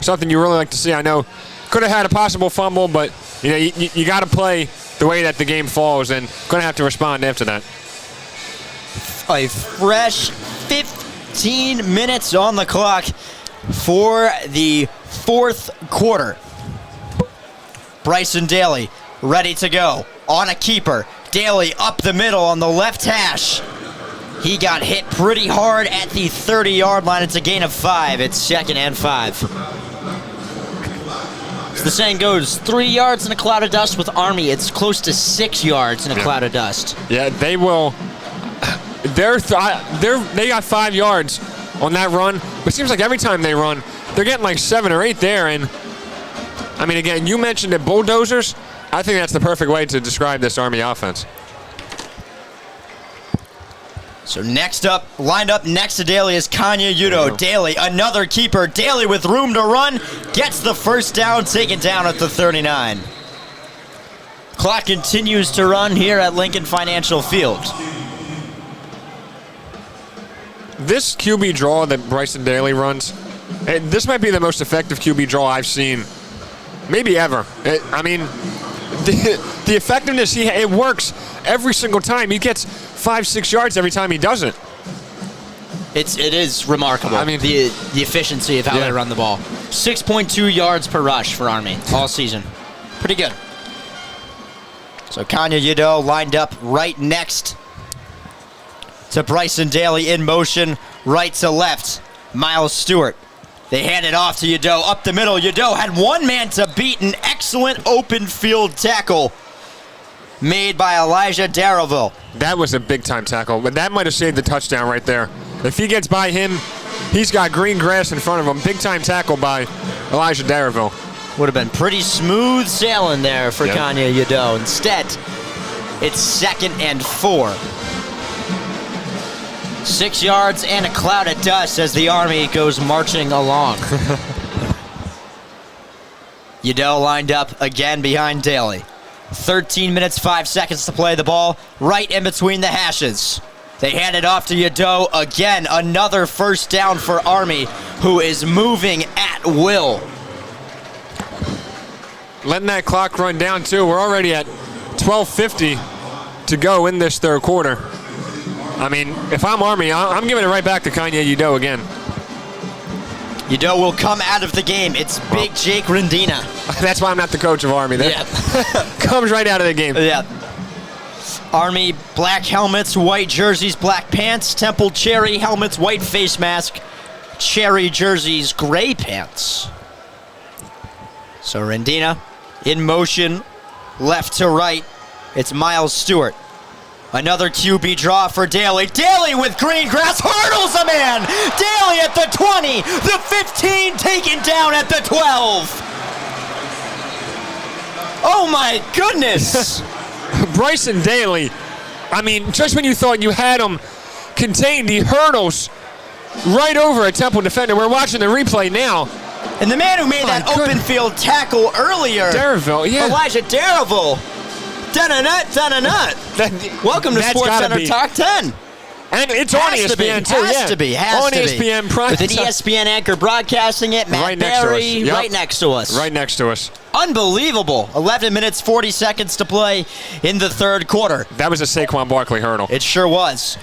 something you really like to see. I know could have had a possible fumble, but you got to play the way that the game falls, and going to have to respond after that. A fresh 15 minutes on the clock for the fourth quarter. Bryson Daly ready to go on a keeper. Daly up the middle on the left hash. He got hit pretty hard at the 30-yard line. It's a gain of 5. It's 2nd and 5. As the saying goes, 3 yards in a cloud of dust with Army. It's close to 6 yards in a cloud of dust. Yeah, they will. They got 5 yards on that run, but it seems like every time they run, they're getting like 7 or 8 there. And again, you mentioned it, bulldozers. I think that's the perfect way to describe this Army offense. So next up, lined up next to Daly is Kanya Udo. Daly, another keeper. Daly with room to run, gets the first down, taken down at the 39. Clock continues to run here at Lincoln Financial Field. This QB draw that Bryson Daly runs, this might be the most effective QB draw I've seen, maybe ever. The effectiveness, it works every single time. He gets 5-6 yards every time he does it. It is remarkable. The efficiency of how they run the ball. 6.2 yards per rush for Army all season. Pretty good. So Kanya Udo lined up right next to Bryson Daly in motion, right to left. Miles Stewart. They hand it off to Udo up the middle. Udo had one man to beat. An excellent open field tackle made by Elijah Darrowville. That was a big-time tackle, but that might have saved the touchdown right there. If he gets by him, he's got green grass in front of him. Big-time tackle by Elijah Darrowville. Would have been pretty smooth sailing there for Kanya Udo. Instead, it's 2nd and 4. 6 yards and a cloud of dust as the Army goes marching along. Udell lined up again behind Daly. 13 minutes, 5 seconds to play the ball, right in between the hashes. They hand it off to Udell again. Another first down for Army, who is moving at will. Letting that clock run down, too. We're already at 12:50 to go in this third quarter. I mean, if I'm Army, I'm giving it right back to Kanye Udell again. Udell will come out of the game. It's Big Jake Rendina. That's why I'm not the coach of Army. That comes right out of the game. Yeah. Army, black helmets, white jerseys, black pants. Temple, cherry helmets, white face mask. Cherry jerseys, gray pants. So Rendina in motion, left to right. It's Miles Stewart. Another QB draw for Daly. Daly with green grass hurdles a man. Daly at the 20, the 15, taken down at the 12. Oh my goodness. Bryson Daly, I mean, just when you thought you had him contained, he hurdles right over a Temple defender. We're watching the replay now. And the man who made that open field tackle earlier, Darriville, yeah. Elijah Darriville. Dun-a-nut. Welcome to Sports Center Talk 10. And it's on ESPN, too. Has to be. On ESPN Prime. With an ESPN anchor broadcasting it, Matt Barry, right next to us. Right next to us. Unbelievable. 11 minutes, 40 seconds to play in the third quarter. That was a Saquon Barkley hurdle. It sure was.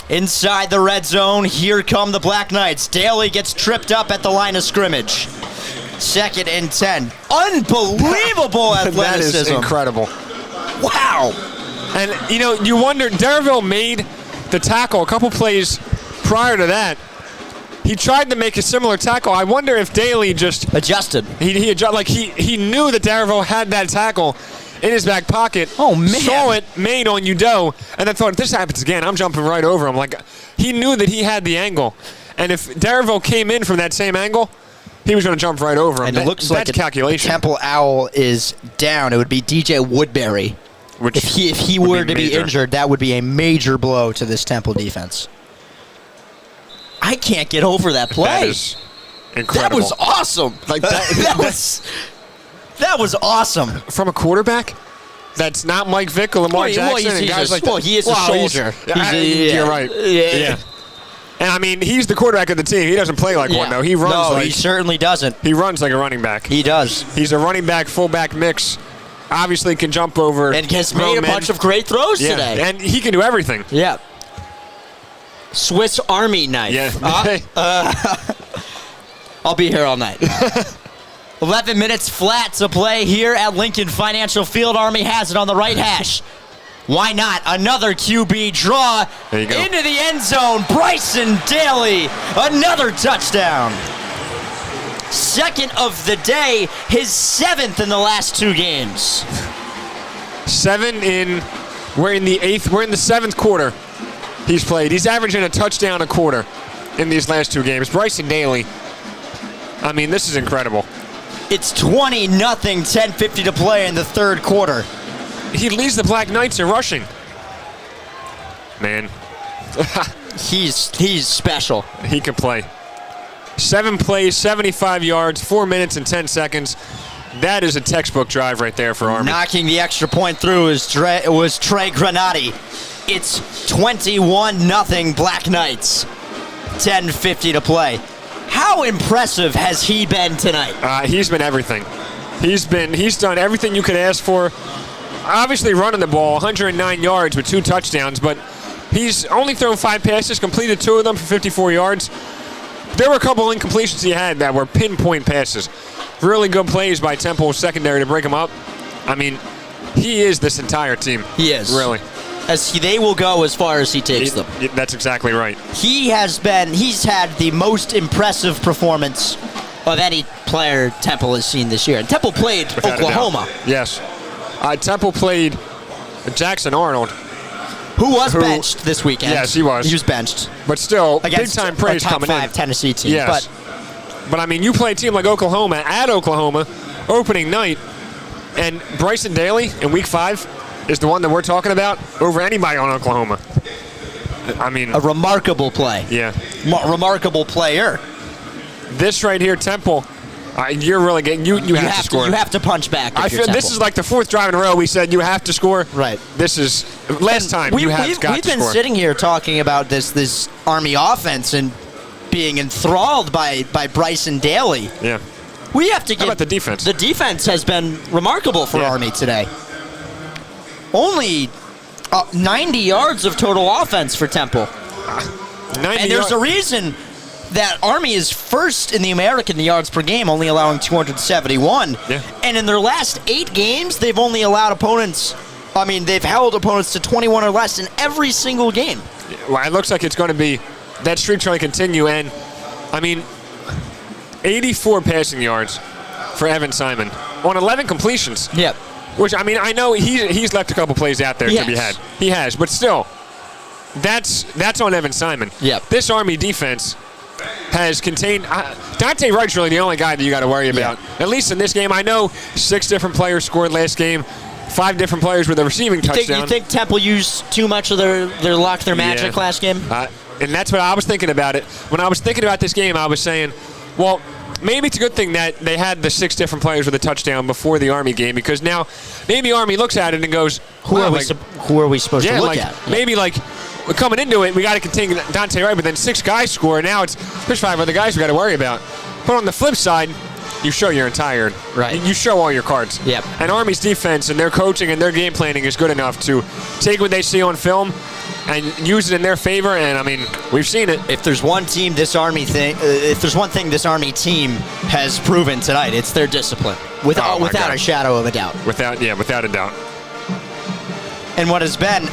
Inside the red zone, here come the Black Knights. Daly gets tripped up at the line of scrimmage. 2nd and 10. Unbelievable athleticism. That is incredible. Wow. And, you know, you wonder, Darriville made the tackle a couple plays prior to that. He tried to make a similar tackle. I wonder if Daly just adjusted. He knew that Darriville had that tackle in his back pocket. Oh, man. Saw it made on Udell, and then thought, if this happens again, I'm jumping right over him. Like, he knew that he had the angle. And if Darriville came in from that same angle, he was going to jump right over him. And it looks like calculation. Temple Owl is down. It would be DJ Woodbury. Which if he were to be injured, that would be a major blow to this Temple defense. I can't get over that play. That is incredible. That was awesome. Like that was awesome. From a quarterback that's not Mike Vick or Lamar Jackson and guys like that. He is a soldier. You're right. Yeah. And, I mean, he's the quarterback of the team. He doesn't play like one, though. He runs he certainly doesn't. He runs like a running back. He does. He's a running back, fullback mix. Obviously can jump over. And has made a bunch of great throws today. And he can do everything. Yeah. Swiss Army knife. Yeah. I'll be here all night. 11 minutes flat to play here at Lincoln Financial Field. Army has it on the right hash. Why not? Another QB draw into the end zone. Bryson Daly, another touchdown. 2nd of the day, his 7th in the last 2 games. We're in the 7th quarter he's played. He's averaging a touchdown a quarter in these last 2 games. Bryson Daly, I mean, this is incredible. It's 20-0, 10:50 to play in the third quarter. He leads the Black Knights in rushing. Man. He's special. He can play. 7 plays, 75 yards, 4 minutes and 10 seconds. That is a textbook drive right there for Army. Knocking the extra point through was Trey Granati. It's 21-0 Black Knights. 10:50 to play. How impressive has he been tonight? He's been everything. He's done everything you could ask for. Obviously running the ball, 109 yards with 2 touchdowns, but he's only thrown 5 passes, completed 2 of them for 54 yards. There were a couple incompletions he had that were pinpoint passes. Really good plays by Temple secondary to break him up. I mean, he is this entire team. He is. Really. They will go as far as he takes them. That's exactly right. He's had the most impressive performance of any player Temple has seen this year. And Temple played Oklahoma. Yes. Temple played Jackson Arnold. Who was benched this weekend. Yes, he was. He was benched. But still, big-time praise coming in. Top 5 Tennessee team. Yes. But, I mean, you play a team like Oklahoma at Oklahoma, opening night, and Bryson Daly in Week 5 is the one that we're talking about over anybody on Oklahoma. I mean, A remarkable play. yeah. Remarkable player. This right here, Temple, you're really getting, you have to score. You have to punch back. I feel this is like the fourth drive in a row we said you have to score. Right. This is last time you have got to score. We've been sitting here talking about this Army offense and being enthralled by Bryson Daly. Yeah. We have to How get about the defense? The defense has been remarkable for Yeah. Army today. Only 90 yards of total offense for Temple. 90 And there's a yard- reason that Army is first in the American yards per game, only allowing 271. Yeah. And in their last 8 games, they've only allowed opponents, they've held opponents to 21 or less in every single game. Well, it looks like it's going to be that streak trying to continue. And, 84 passing yards for Evan Simon on 11 completions. Yep. Which, I know he's left a couple plays out there to be had. He has, but still, that's on Evan Simon. Yep. This Army defense has contained. Dante Wright's really the only guy that you got to worry about. At least in this game, I know 6 different players scored last game, 5 different players with a receiving touchdown. You think Temple used too much of their luck, their magic Yeah. last game? And that's what I was thinking about it. When I was thinking about this game, I was saying, well, maybe it's a good thing that they had the 6 different players with a touchdown before the Army game, because now maybe Army looks at it and goes, Who are we supposed to look at? Maybe we're coming into it, we got to contain Dante Wright, but then 6 guys score. Now there's 5 other guys we got to worry about. But on the flip side, you show you're tired. Right. You show all your cards. Yep. And Army's defense and their coaching and their game planning is good enough to take what they see on film and use it in their favor. And we've seen it. If there's one thing this Army team has proven tonight, it's their discipline, without God. a shadow of a doubt. Without a doubt. And what has been,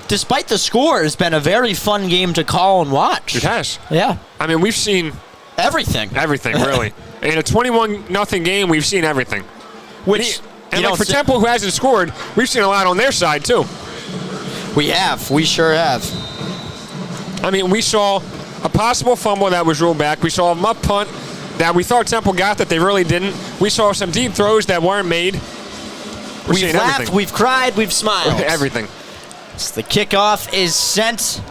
despite the score, has been a very fun game to call and watch. It has. Yeah. We've seen Everything, really. In a 21-0 game, we've seen everything. which For Temple, who hasn't scored, we've seen a lot on their side too. we sure have. We saw a possible fumble that was ruled back. We saw a muff punt that we thought Temple got that they really didn't. We saw some deep throws that weren't made. We've laughed, everything. we've cried, we've smiled. Everything. So the kickoff is sent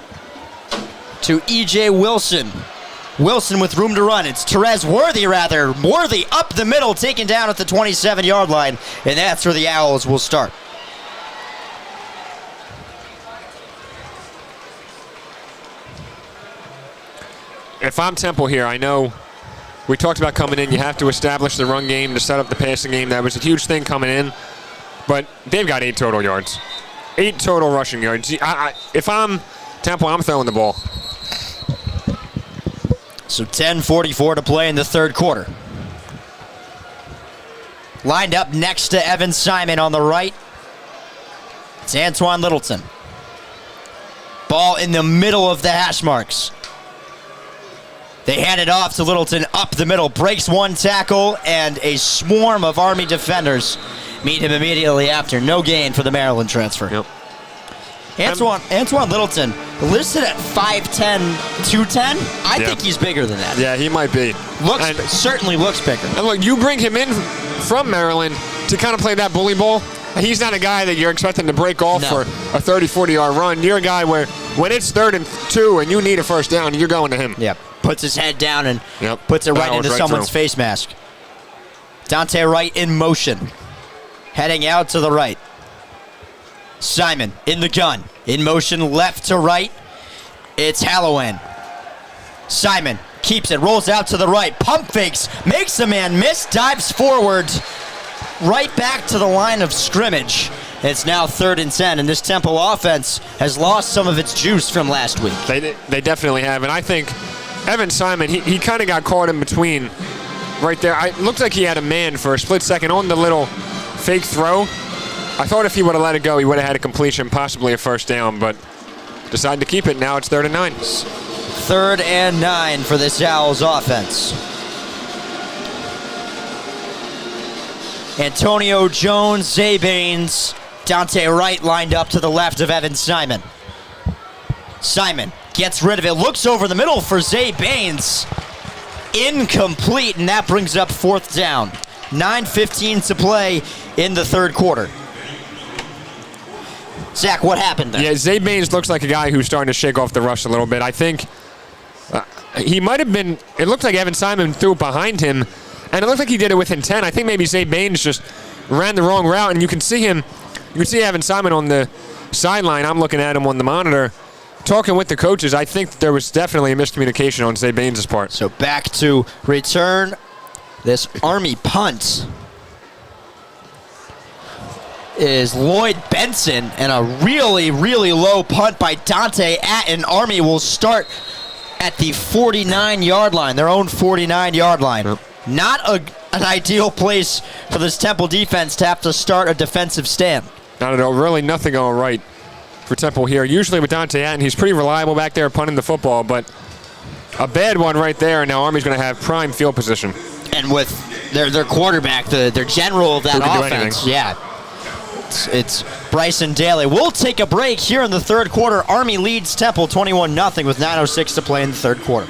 to E.J. Wilson. Wilson with room to run. It's Therese Worthy up the middle, taken down at the 27-yard line, and that's where the Owls will start. If I'm Temple here, I know we talked about coming in, you have to establish the run game to set up the passing game. That was a huge thing coming in, but they've got 8 total yards. 8 total rushing yards. If I'm Temple, I'm throwing the ball. So 10:44 to play in the third quarter. Lined up next to Evan Simon on the right, it's Antoine Littleton. Ball in the middle of the hash marks. They hand it off to Littleton up the middle, breaks one tackle, and a swarm of Army defenders meet him immediately after. No gain for the Maryland transfer. Yep. Antoine Littleton, listed at 5'10", 210. I think he's bigger than that. Yeah, he might be. Certainly looks bigger. And look, you bring him in from Maryland to kind of play that bully ball. He's not a guy that you're expecting to break off for a 30, 40-yard run. You're a guy where when it's 3rd and 2 and you need a first down, you're going to him. Yep. Puts his head down and puts it right into someone's face mask. Dante Wright in motion. Heading out to the right. Simon in the gun. In motion left to right. It's Hallowen. Simon keeps it, rolls out to the right. Pump fakes, makes the man miss, dives forward. Right back to the line of scrimmage. It's now 3rd and 10, and this Temple offense has lost some of its juice from last week. They definitely have, and I think Evan Simon, he kind of got caught in between right there. It looked like he had a man for a split second on the little fake throw. I thought if he would have let it go, he would have had a completion, possibly a first down, but decided to keep it. Now it's 3rd and 9. 3rd and 9 for this Owls offense. Antonio Jones, Zay Baines, Dante Wright lined up to the left of Evan Simon. Simon gets rid of it, looks over the middle for Zay Baines. Incomplete, and that brings up 4th down. 9:15 to play in the third quarter. Zach, what happened there? Yeah, Zay Baines looks like a guy who's starting to shake off the rush a little bit. I think he might have been, it looked like Evan Simon threw it behind him, and it looked like he did it with intent. I think maybe Zay Baines just ran the wrong route, and you can see Evan Simon on the sideline. I'm looking at him on the monitor, talking with the coaches. I think there was definitely a miscommunication on Zay Baines' part. So back to return this Army punt is Lloyd Benson, and a really, really low punt by Dante Atten. Army will start at the 49-yard line, their own 49-yard line. Yep. Not an ideal place for this Temple defense to have to start a defensive stand. Not at all. Really nothing going right for Temple here. Usually with Dante Atten, he's pretty reliable back there punting the football, but a bad one right there, and now Army's going to have prime field position. And with their quarterback, their general of that Who can do offense, anything. yeah. It's Bryson Daly. We'll take a break here in the third quarter. Army leads Temple 21-0 with 9:06 to play in the third quarter.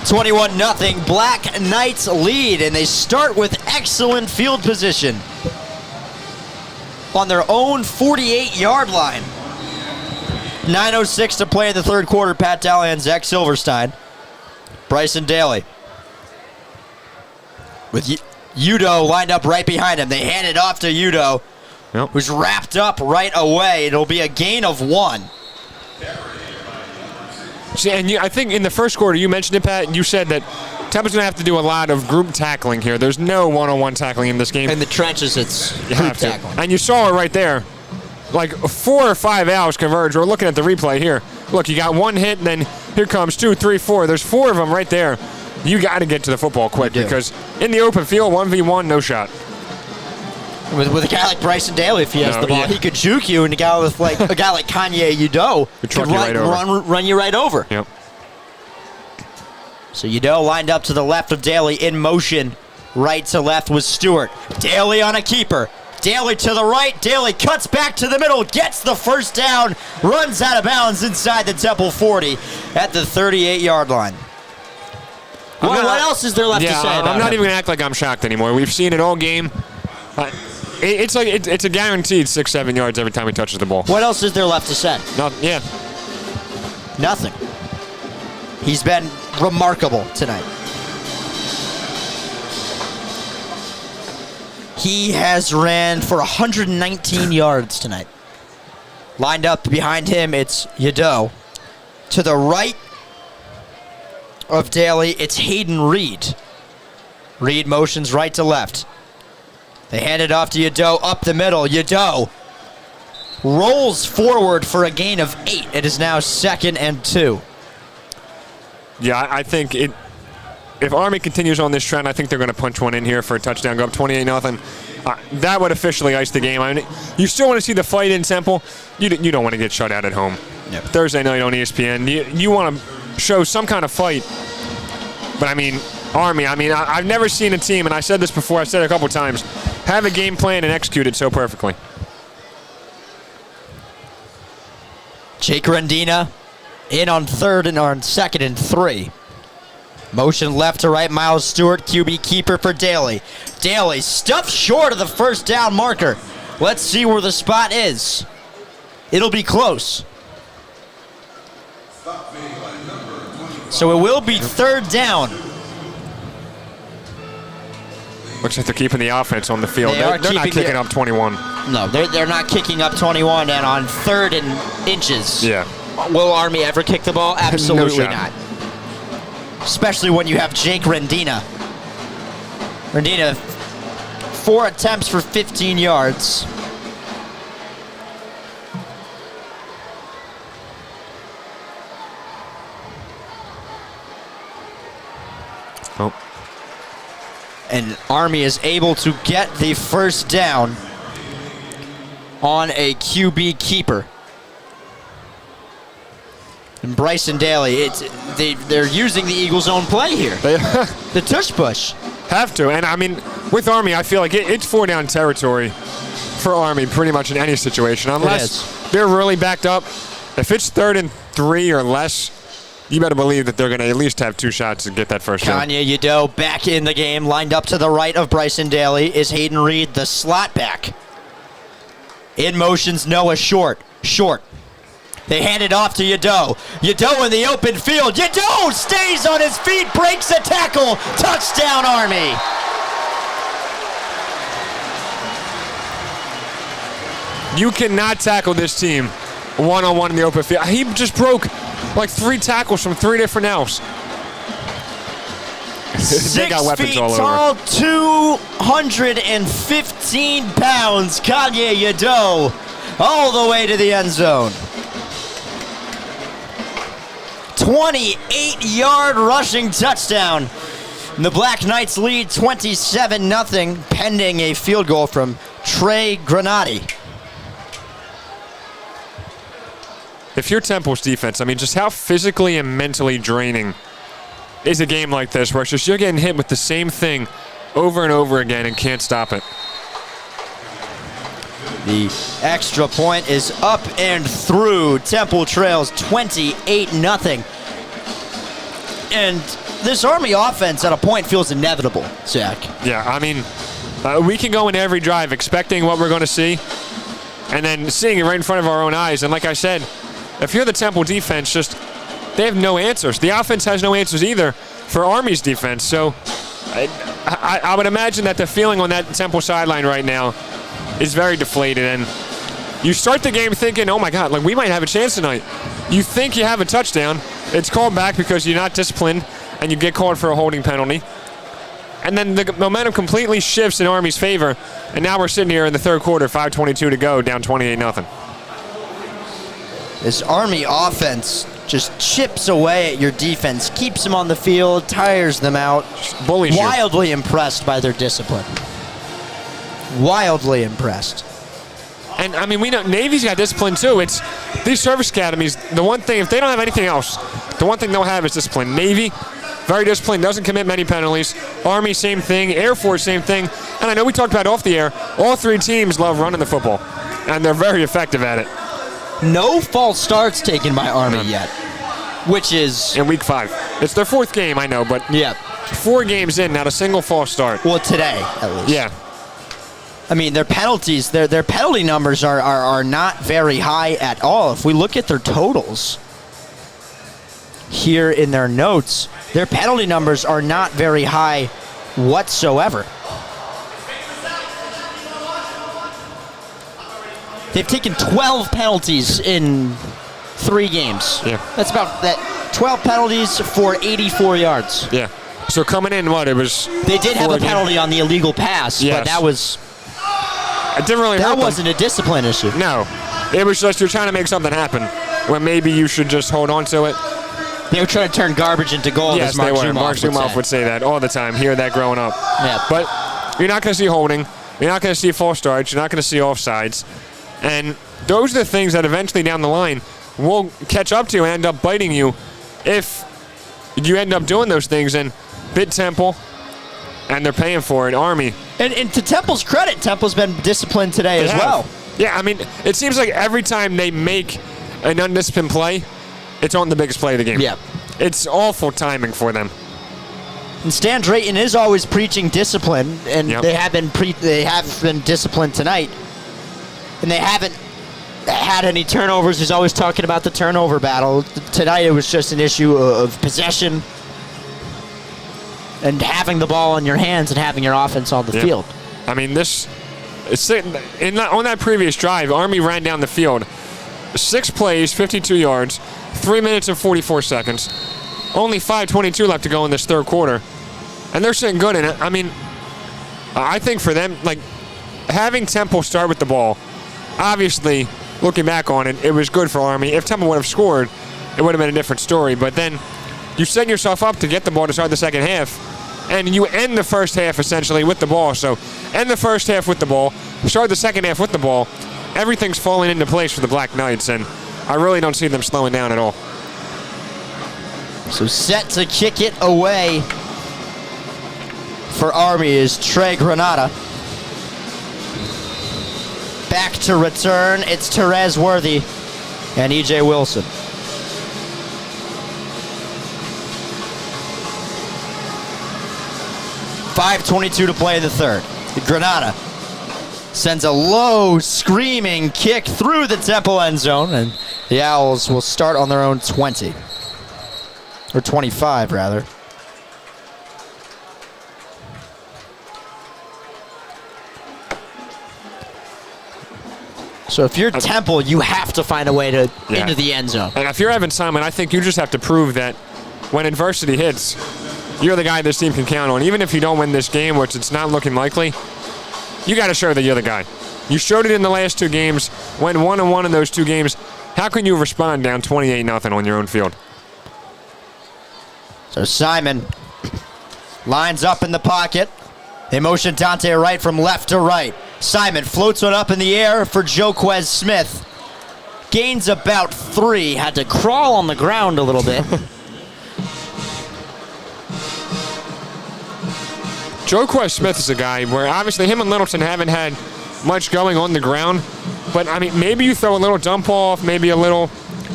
(21-0). Black Knights lead, and they start with excellent field position on their own 48-yard line. 9:06 to play in the third quarter. Pat Daly and Zach Silverstein. Bryson Daly with Udo lined up right behind him. They hand it off to Udo, who's wrapped up right away. It'll be a gain of 1. See, and I think in the first quarter, you mentioned it, Pat, you said that Temple's going to have to do a lot of group tackling here. There's no one-on-one tackling in this game. In the trenches, it's group tackling. And you saw it right there. Like 4 or 5 L's converge. We're looking at the replay here. Look, you got one hit, and then here comes 2, 3, 4. There's 4 of them right there. You got to get to the football quick because in the open field, 1v1, no shot. With a guy like Bryson Daly, if he has the ball, he could juke you, and a guy like Kanye Udo could run you right over. Yep. So Udo lined up to the left of Daly in motion, right to left with Stewart. Daly on a keeper. Daly to the right. Daly cuts back to the middle, gets the first down, runs out of bounds inside the Temple 40 at the 38-yard line. What else is there left to say about I'm not him? even going to act like I'm shocked anymore. We've seen it all game. It's a guaranteed 6-7 yards every time he touches the ball. What else is there left to say? Yeah. Nothing. He's been remarkable tonight. He has ran for 119 yards tonight. Lined up behind him, it's Yadeau. To the right of Daly, it's Hayden Reed. Reed motions right to left. They hand it off to Yadeau up the middle. Yadeau rolls forward for a gain of 8. It is now 2nd and 2. Yeah, I think if Army continues on this trend, I think they're going to punch one in here for a touchdown, go up 28-0. That would officially ice the game. I mean, you still want to see the fight in Temple. You don't want to get shut out at home. Yep. Thursday night on ESPN. You want to show some kind of fight. But, I mean, Army, I've never seen a team, and I said this before, I've said it a couple times, have a game plan and execute it so perfectly. Jake Rendina in on 3rd and on 2nd and 3. Motion left to right, Miles Stewart, QB keeper for Daly. Daly stuffed short of the first down marker. Let's see where the spot is. It'll be close. So it will be 3rd down. Looks like they're keeping the offense on the field. They're not kicking up 21. No, they're not kicking up 21, and on 3rd and inches. Yeah. Will Army ever kick the ball? Absolutely shot. not. Especially when you have Jake Rendina. Rendina, 4 attempts for 15 yards. Oh. And Army is able to get the first down on a QB keeper. And Bryson Daly, they're using the Eagles' own play here. The tush push. Have to. And, I mean, with Army, I feel like it's 4-down territory for Army pretty much in any situation. Unless they're really backed up. If it's 3rd and 3 or less, you better believe that they're going to at least have 2 shots to get that first down. Kanye Yadeau back in the game. Lined up to the right of Bryson Daly is Hayden Reed, the slot back. In motions, Noah Short. They hand it off to Yadeau. Yadeau in the open field. Yadeau stays on his feet, breaks a tackle. Touchdown, Army. You cannot tackle this team one-on-one in the open field. He just broke like 3 tackles from 3 different elves. They got weapons 6 feet all over. tall, 215 pounds. Kanye Yadeau all the way to the end zone. 28-yard rushing touchdown. And the Black Knights lead 27-0, pending a field goal from Trey Granati. If you're Temple's defense, I mean, just how physically and mentally draining is a game like this, where it's just you're getting hit with the same thing over and over again and can't stop it. The extra point is up and through. Temple trails 28-0. And this Army offense at a point feels inevitable, Zach. Yeah, I mean, we can go in every drive expecting what we're going to see and then seeing it right in front of our own eyes. And like I said, if you're the Temple defense, they have no answers. The offense has no answers either for Army's defense. So I would imagine that the feeling on that Temple sideline right now is very deflated. And you start the game thinking, oh my God, like we might have a chance tonight. You think you have a touchdown. It's called back because you're not disciplined and you get called for a holding penalty. And then the momentum completely shifts in Army's favor. And now we're sitting here in the 3rd quarter, 5:22 to go, down 28-0. This Army offense just chips away at your defense, keeps them on the field, tires them out. Bullies you. Wildly impressed by their discipline. Wildly impressed. And, I mean, we know Navy's got discipline, too. It's these service academies, the one thing, if they don't have anything else, the one thing they'll have is discipline. Navy, very disciplined, doesn't commit many penalties. Army, same thing. Air Force, same thing. And I know we talked about off the air, all 3 teams love running the football, and they're very effective at it. No false starts taken by Army yet, which is... In week 5. It's their 4th game, I know, but... Yeah. 4 games in, not a single false start. Well, today, at least. Yeah. I mean, their penalties, their penalty numbers are not very high at all. If we look at their totals here in their notes, their penalty numbers are not very high whatsoever. They've taken 12 penalties in 3 games. Yeah. That's about that. 12 penalties for 84 yards. Yeah. So coming in, what, it was... They did have 4 a penalty games. on the illegal pass, Yes. but that was... It didn't really hurt That them. wasn't a discipline issue. No. It was just you're trying to make something happen when maybe you should just hold on to it. They were trying to turn garbage into gold, Yes, as Mark they were. Zumoff Mark Zumoff would say that all the time. Hear that growing up. Yeah. But you're not going to see holding. You're not going to see false starts. You're not going to see offsides. And those are the things that eventually down the line will catch up to you and end up biting you if you end up doing those things. And bid Temple, and they're paying for it, Army. And to Temple's credit, Temple's been disciplined today as They have. well. Yeah, I mean, it seems like every time they make an undisciplined play, it's on the biggest play of the game. Yeah. It's awful timing for them. And Stan Drayton is always preaching discipline, and Yep. they have been disciplined tonight, and they haven't had any turnovers. He's always talking about the turnover battle. Tonight it was just an issue of possession and having the ball in your hands and having your offense on the Yeah. field. I mean, on that previous drive, Army ran down the field 6 plays, 52 yards, 3 minutes and 44 seconds. Only 5:22 left to go in this third quarter. And they're sitting good in it. I mean, I think for them, like, having Temple start with the ball, obviously, looking back on it, it was good for Army. If Temple would have scored, it would have been a different story. But then you set yourself up to get the ball to start the second half, and you end the first half essentially with the ball. So end the first half with the ball, start the second half with the ball. Everything's falling into place for the Black Knights, and I really don't see them slowing down at all. So set to kick it away for Army is Trey Granada. Back to return, it's Therese Worthy and E.J. Wilson. .5:22 to play the third. Granada sends a low, screaming kick through the Temple end zone, and the Owls will start on their own 20. Or 25, rather. So if you're Temple, you have to find a way to into the end zone. And if you're Evan Simon, I think you just have to prove that when adversity hits, you're the guy this team can count on. Even if you don't win this game, which it's not looking likely, you got to show that you're the guy. You showed it in the last 2 games, went 1-1 in those 2 games. How can you respond down 28-0 on your own field? So Simon lines up in the pocket. They motion Dante Wright from left to right. Simon floats one up in the air for Joquez Smith. Gains about 3. Had to crawl on the ground a little bit. Joquez Smith is a guy where obviously him and Littleton haven't had much going on the ground. But, I mean, maybe you throw a little dump off, maybe a little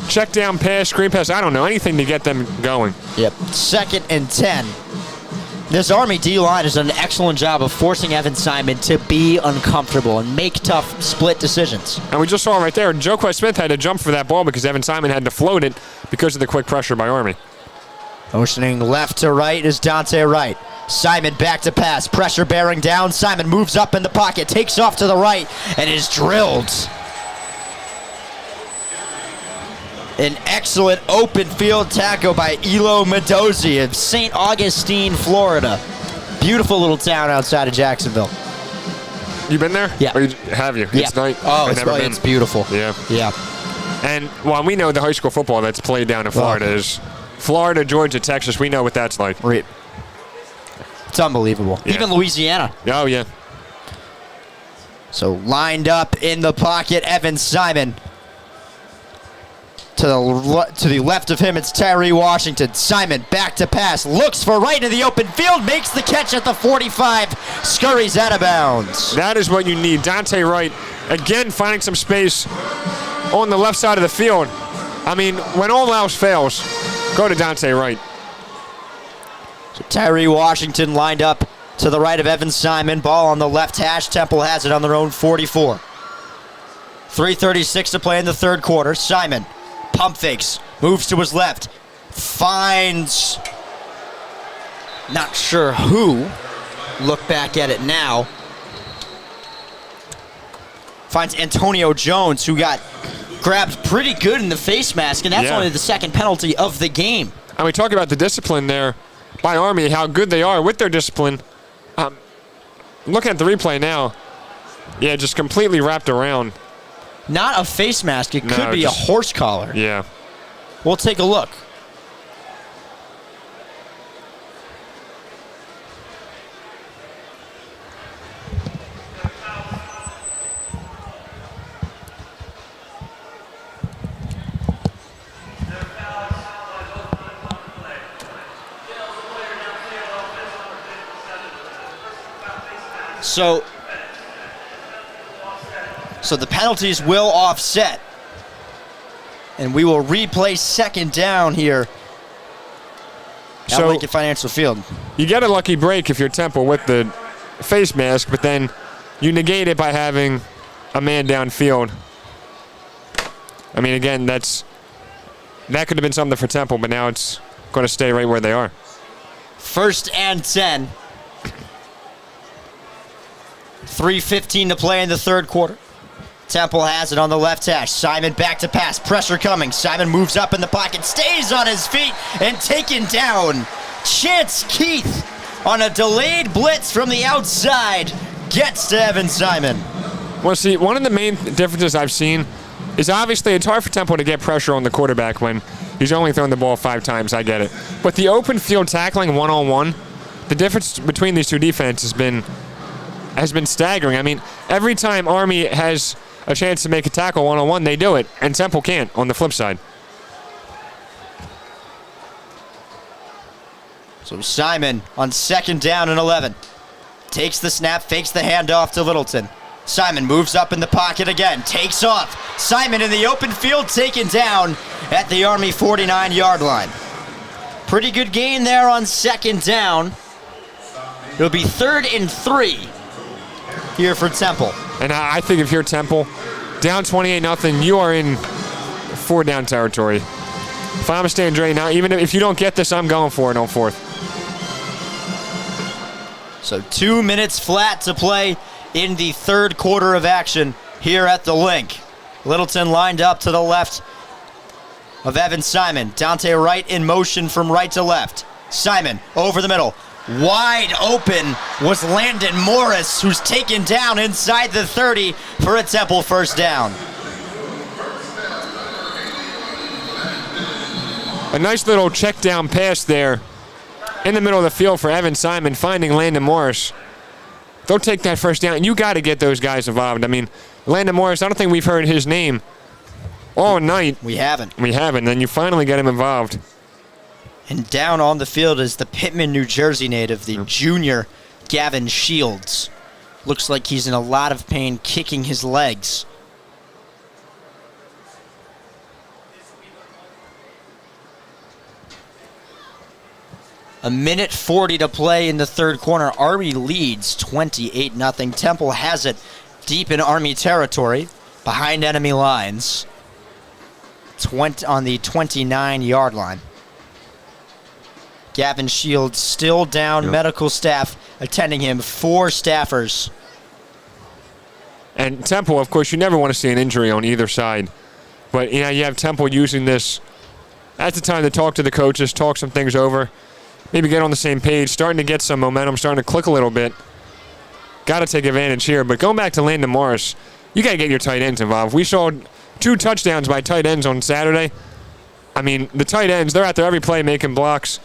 check down pass, screen pass. I don't know. Anything to get them going. Yep. 2nd and 10. This Army D-line has done an excellent job of forcing Evan Simon to be uncomfortable and make tough split decisions. And we just saw right there, Joquez Smith had to jump for that ball because Evan Simon had to float it because of the quick pressure by Army. Motioning left to right is Dante Wright. Simon back to pass. Pressure bearing down. Simon moves up in the pocket, takes off to the right, and is drilled. An excellent open field tackle by Elo Mendoza of St. Augustine, Florida. Beautiful little town outside of Jacksonville. You been there? Yeah. Or have you? Yeah. It's nice. Oh, I've never been. it's beautiful. Yeah. Yeah. And while we know the high school football that's played down in Florida is Florida, Georgia, Texas, we know what that's like. It's unbelievable. Yeah. Even Louisiana. Oh, yeah. So lined up in the pocket, Evan Simon. To the left of him, it's Tyree Washington. Simon back to pass, looks for right in the open field, makes the catch at the 45, scurries out of bounds. That is what you need. Dante Wright, again, finding some space on the left side of the field. I mean, when all else fails, go to Dante Wright. So Tyree Washington lined up to the right of Evan Simon. Ball on the left hash. Temple has it on their own 44. 3:36 to play in the third quarter. Simon pump fakes, moves to his left, finds not sure who. Look back at it now. Finds Antonio Jones, who got grabbed pretty good in the face mask, and that's only the second penalty of the game. And we talk about the discipline there by Army, how good they are with their discipline. Looking at the replay now, yeah, just completely wrapped around. Not a face mask. It could be a horse collar. Yeah. We'll take a look. So the penalties will offset. And we will replay second down here at Lincoln Financial Field. You get a lucky break if you're Temple with the face mask, but then you negate it by having a man downfield. I mean, again, that could have been something for Temple, but now it's going to stay right where they are. 1st and 10. 3:15 to play in the third quarter. Temple has it on the left hash. Simon back to pass. Pressure coming. Simon moves up in the pocket, stays on his feet, and taken down. Chance Keith on a delayed blitz from the outside gets to Evan Simon. Well, see, one of the main differences I've seen is obviously it's hard for Temple to get pressure on the quarterback when he's only thrown the ball 5 times. I get it. But the open field tackling one-on-one, the difference between these two defenses has been staggering. I mean, every time Army has a chance to make a tackle one-on-one, they do it, and Temple can't on the flip side. So Simon on 2nd down and 11. Takes the snap, fakes the handoff to Littleton. Simon moves up in the pocket again, takes off. Simon in the open field, taken down at the Army 49-yard line. Pretty good gain there on 2nd down. It'll be 3rd and 3 here for Temple. And I think if you're Temple, down 28-0, you are in 4-down territory. If I'm Stan Dre now, even if you don't get this, I'm going for it on 4th. So 2 minutes flat to play in the third quarter of action here at the Link. Littleton lined up to the left of Evan Simon. Dante Wright in motion from right to left. Simon over the middle. Wide open was Landon Morris, who's taken down inside the 30 for a Temple first down. A nice little check down pass there in the middle of the field for Evan Simon, finding Landon Morris. They'll take that first down. You got to get those guys involved. I mean, Landon Morris, I don't think we've heard his name all night. We haven't. Then you finally get him involved. And down on the field is the Pittman, New Jersey native, the junior Gavin Shields. Looks like he's in a lot of pain kicking his legs. A minute 40 to play in the third quarter. Army leads 28-0. Temple has it deep in Army territory, behind enemy lines, on the 29-yard line. Gavin Shields still down. Medical staff attending him. 4 staffers. And Temple, of course, you never want to see an injury on either side. But you have Temple using this as the time to talk to the coaches, talk some things over, maybe get on the same page, starting to get some momentum, starting to click a little bit. Got to take advantage here. But going back to Landon Morris, you got to get your tight ends involved. We saw 2 touchdowns by tight ends on Saturday. I mean, the tight ends, they're out there every play making blocks.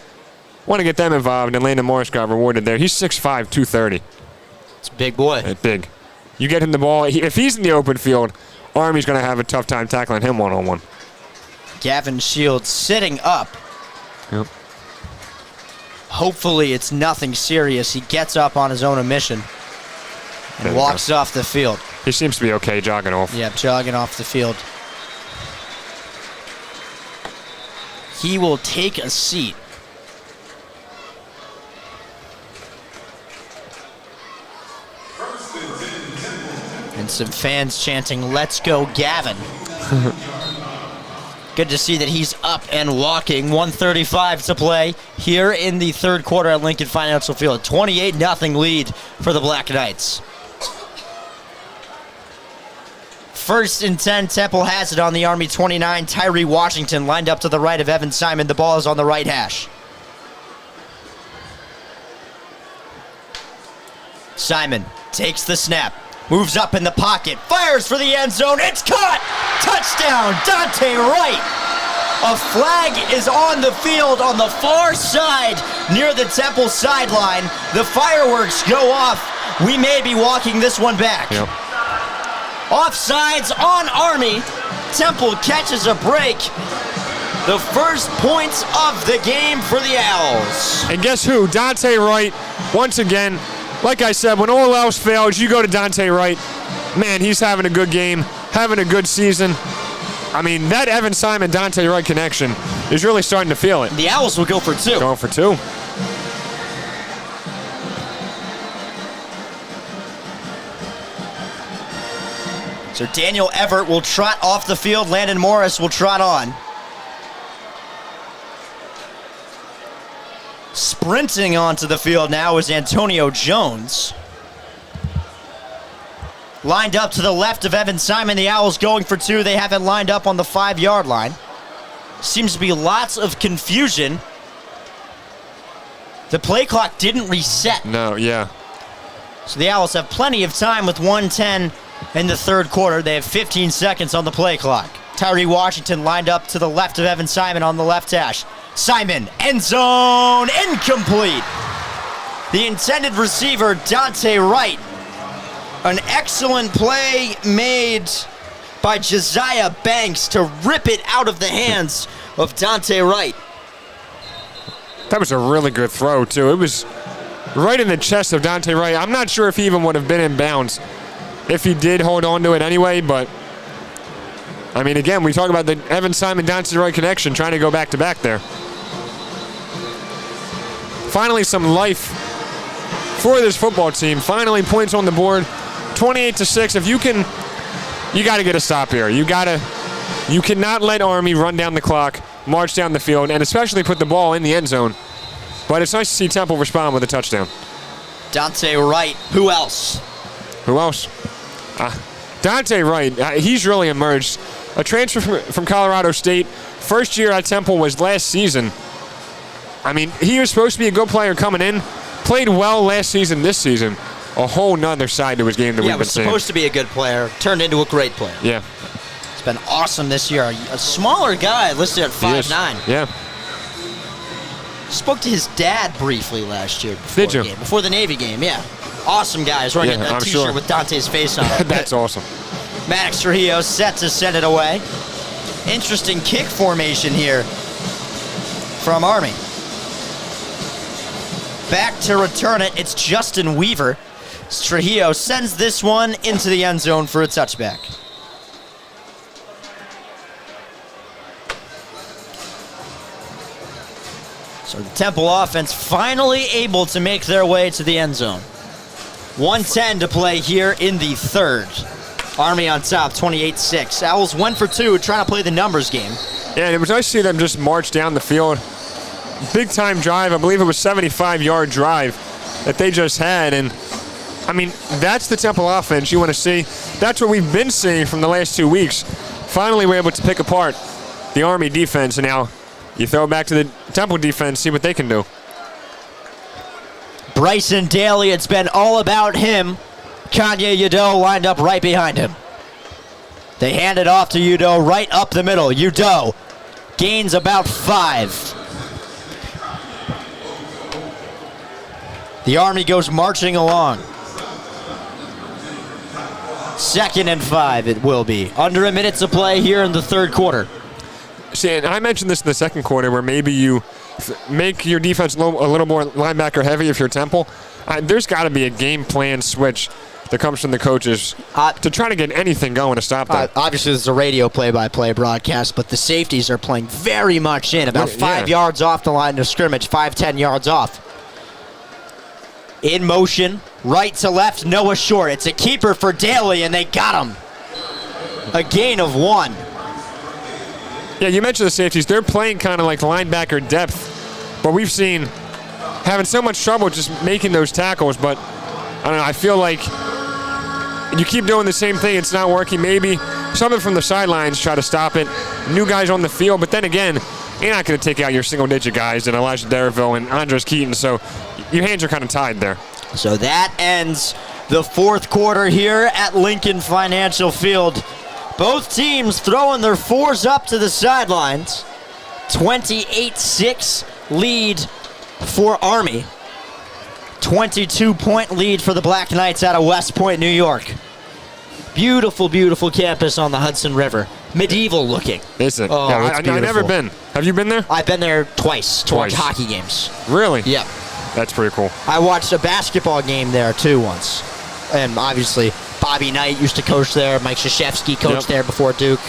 Want to get them involved, and Landon Morris got rewarded there. He's 6'5", 230. It's a big boy. It's big. You get him the ball. If he's in the open field, Army's going to have a tough time tackling him one-on-one. Gavin Shields sitting up. Yep. Hopefully it's nothing serious. He gets up on his own admission and walks off the field. He seems to be okay jogging off. Yeah, jogging off the field. He will take a seat And some fans chanting, "Let's go, Gavin." Good to see that he's up and walking. 1:35 to play here in the third quarter at Lincoln Financial Field. 28-0 lead for the Black Knights. First and 10, Temple has it on the Army 29. Tyree Washington lined up to the right of Evan Simon. The ball is on the right hash. Simon takes the snap, moves up in the pocket, fires for the end zone. It's caught! Touchdown, Dante Wright! A flag is on the field on the far side near the Temple sideline. The fireworks go off. We may be walking this one back. Yep. Offsides on Army. Temple catches a break. The first points of the game for the Owls. And guess who? Dante Wright, once again. Like I said, when all else fails, you go to Dante Wright. Man, he's having a good game, having a good season. I mean, that Evan Simon-Dante Wright connection is really starting to feel it. The Owls will go for two. Going for two. So Daniel Everett will trot off the field. Landon Morris will trot on. Sprinting onto the field now is Antonio Jones. Lined up to the left of Evan Simon. The Owls going for two. They have it lined up on the 5-yard line. Seems to be lots of confusion. The play clock didn't reset. No, yeah. So the Owls have plenty of time with 1:10 in the third quarter. They have 15 seconds on the play clock. Tyree Washington lined up to the left of Evan Simon on the left hash. Simon, end zone, incomplete. The intended receiver, Dante Wright. An excellent play made by Josiah Banks to rip it out of the hands of Dante Wright. That was a really good throw, too. It was right in the chest of Dante Wright. I'm not sure if he even would have been in bounds if he did hold on to it anyway, but I mean, again, we talk about the Evan Simon-Dante Wright connection, trying to go back-to-back there. Finally, some life for this football team. Finally, points on the board, 28-6. If you can, you got to get a stop here. You cannot let Army run down the clock, march down the field, and especially put the ball in the end zone. But it's nice to see Temple respond with a touchdown. Dante Wright, who else? Who else? Dante Wright, he's really emerged. A transfer from Colorado State. First year at Temple was last season. I mean, he was supposed to be a good player coming in. Played well last season, this season. A whole nother side to his game that we've been seeing. Yeah, was supposed to be a good player. Turned into a great player. Yeah. It's been awesome this year. A smaller guy listed at 5'9". Yeah. Spoke to his dad briefly last year before Did you? the game, before the Navy game, yeah. Awesome guys running a t-shirt sure. with Dante's face on it. That's awesome. Maddox Trujillo set to send it away. Interesting kick formation here from Army. Back to return it, it's Justin Weaver. Trujillo sends this one into the end zone for a touchback. So the Temple offense finally able to make their way to the end zone. 1:10 to play here in the third. Army on top, 28-6. Owls 1 for 2, trying to play the numbers game. Yeah, and it was nice to see them just march down the field. Big time drive. I believe it was 75-yard drive that they just had. And, I mean, that's the Temple offense you want to see. That's what we've been seeing from the last 2 weeks. Finally, we're able to pick apart the Army defense. And now you throw it back to the Temple defense, see what they can do. Bryson Daly, it's been all about him. Kanye Udoh lined up right behind him. They hand it off to Udoh right up the middle. Udoh gains about 5. The Army goes marching along. 2nd and 5 it will be. Under a minute to play here in the third quarter. See, and I mentioned this in the second quarter where maybe you make your defense a little more linebacker heavy if you're Temple. There's got to be a game plan switch that comes from the coaches to try to get anything going to stop that. Obviously, this is a radio play-by-play broadcast, but the safeties are playing very much in, about 5 yards off the line of scrimmage, 5-10 yards off. In motion, Right to left, Noah Short. It's a keeper for Daly, and they got him. A gain of 1. Yeah, you mentioned the safeties. They're playing kind of like linebacker depth, but we've seen having so much trouble just making those tackles. But I don't know. I feel like you keep doing the same thing. It's not working. Maybe someone from the sidelines try to stop it. New guys on the field, but then again, you're not going to take out your single-digit guys and Elijah Darreville and Andres Keaton. So your hands are kind of tied there. So that ends the fourth quarter here at Lincoln Financial Field. Both teams throwing their fours up to the sidelines. 28-6 lead for Army. 22-point lead for the Black Knights out of West Point, New York. Beautiful, beautiful campus on the Hudson River. Medieval looking. Is it? Oh, yeah, it's I've beautiful. never been. Have you been there? I've been there twice to watch Twice. hockey games. Really? Yep. That's pretty cool. I watched a basketball game there too once. And obviously, Bobby Knight used to coach there. Mike Krzyzewski coached there before Duke.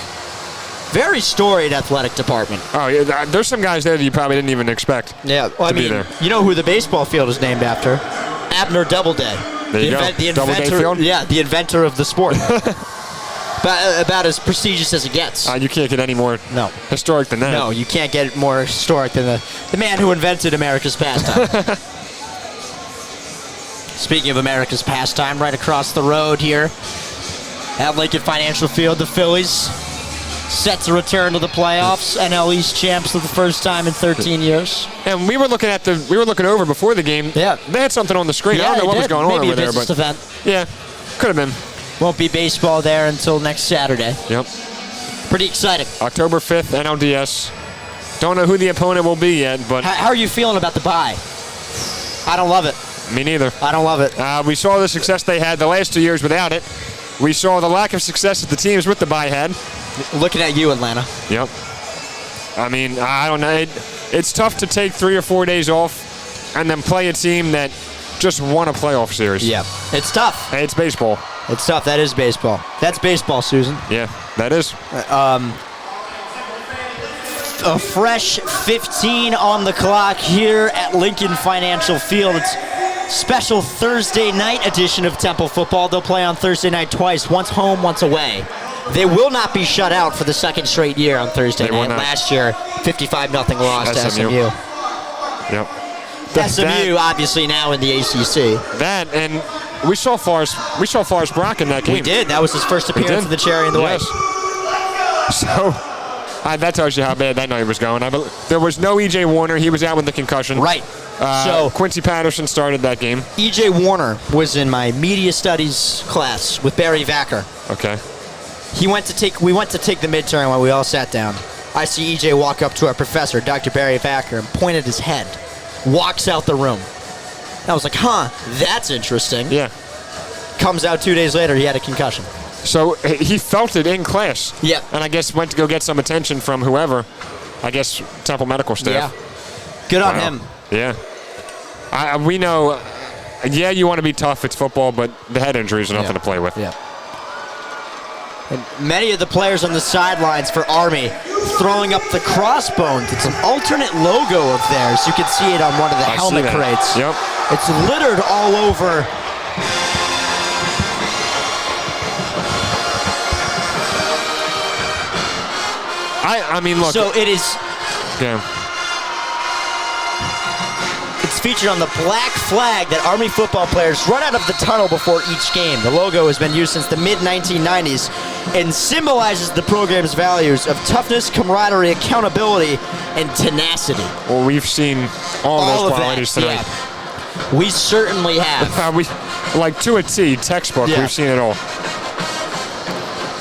Very storied athletic department. Oh, yeah. There's some guys there that you probably didn't even expect. Yeah, well, I be mean, there. you know who the baseball field is named after? Abner Doubleday. There you go. The Doubleday inventor, Field? yeah, the inventor of the sport. about as prestigious as it gets. You can't get any more No. historic than that. No, you can't get more historic than the man who invented America's pastime. Speaking of America's pastime, right across the road here at Lincoln Financial Field, the Phillies set to return to the playoffs. NL East champs for the first time in 13 years. And we were looking over before the game. Yeah. They had something on the screen. I don't know what was going on Maybe over a there, business but event. yeah, could have been. Won't be baseball there until next Saturday. Yep. Pretty exciting. October 5th, NLDS. Don't know who the opponent will be yet, but How are you feeling about the bye? I don't love it. me neither. I don't love it. We saw the success they had the last 2 years without it. We saw the lack of success that the teams with the bye had. Looking at you, Atlanta. Yep. I mean, I don't know. It's tough to take 3 or 4 days off and then play a team that just won a playoff series. Yeah. It's tough. Hey, it's baseball. It's tough. That is baseball. That's baseball, Susan. Yeah, that is. A fresh 15 on the clock here at Lincoln Financial Field. It's special Thursday night edition of Temple football. They'll play on Thursday night twice, once home, once away. They will not be shut out for the second straight year on Thursday They will night. not. Last year, 55-0 loss to SMU. SMU. Yep. SMU obviously now in the ACC. That and we saw Forrest Brock in that game. We did. That was his first We appearance did. in the cherry and the Yes. white. So that tells you how bad that night was going. There was no E.J. Warner. He was out with the concussion. Right. So Quincy Patterson started that game. E.J. Warner was in my media studies class with Barry Vacker. Okay. We went to take the midterm when we all sat down. I see E.J. walk up to our professor, Dr. Barry Vacker, and point at his head. Walks out the room. I was like, huh, that's interesting. Yeah. Comes out 2 days later, he had a concussion. So he felt it in class. Yep. And I guess went to go get some attention from whoever. I guess Temple medical staff. Yeah. Good on Wow. him. Yeah. We know, yeah, you want to be tough. It's football, but the head injuries are nothing to play with. Yeah. And many of the players on the sidelines for Army throwing up the crossbones. It's an alternate logo of theirs. You can see it on one of the I see helmet that. crates. Yep. It's littered all over. I mean, look. So it is. Yeah. It's featured on the black flag that Army football players run out of the tunnel before each game. The logo has been used since the mid-1990s and symbolizes the program's values of toughness, camaraderie, accountability, and tenacity. Well, we've seen all those qualities that, tonight. yeah. We certainly have. We, like to a T, textbook. Yeah. We've seen it all.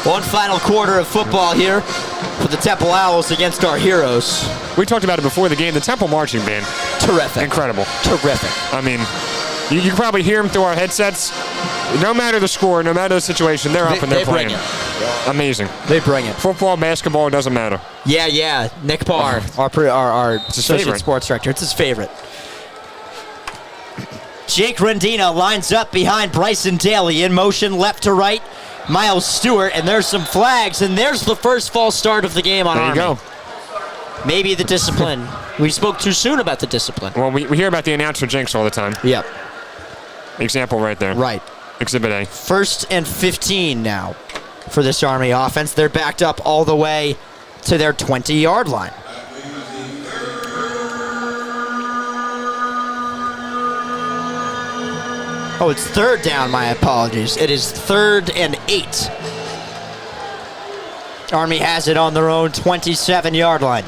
One final quarter of football here for the Temple Owls against our heroes. We talked about it before the game. The Temple marching band, Terrific. incredible. Terrific. I mean, you can probably hear them through our headsets. No matter the score, no matter the situation, they're up and they're bring playing. it. Amazing. They bring it. Football, basketball, it doesn't matter. Yeah. Nick Parr, our his associate favorite. sports director. It's his favorite. Jake Rendina lines up behind Bryson Daly in motion left to right. Miles Stewart, and there's some flags, and there's the first false start of the game on There you Army. go. Maybe the discipline. We spoke too soon about the discipline. Well, we hear about the announcer jinx all the time. Yep. example right there. Right. Exhibit A. 1st and 15 now for this Army offense. They're backed up all the way to their 20-yard line. Oh, it's 3rd down, my apologies. It is 3rd and 8. Army has it on their own 27-yard line.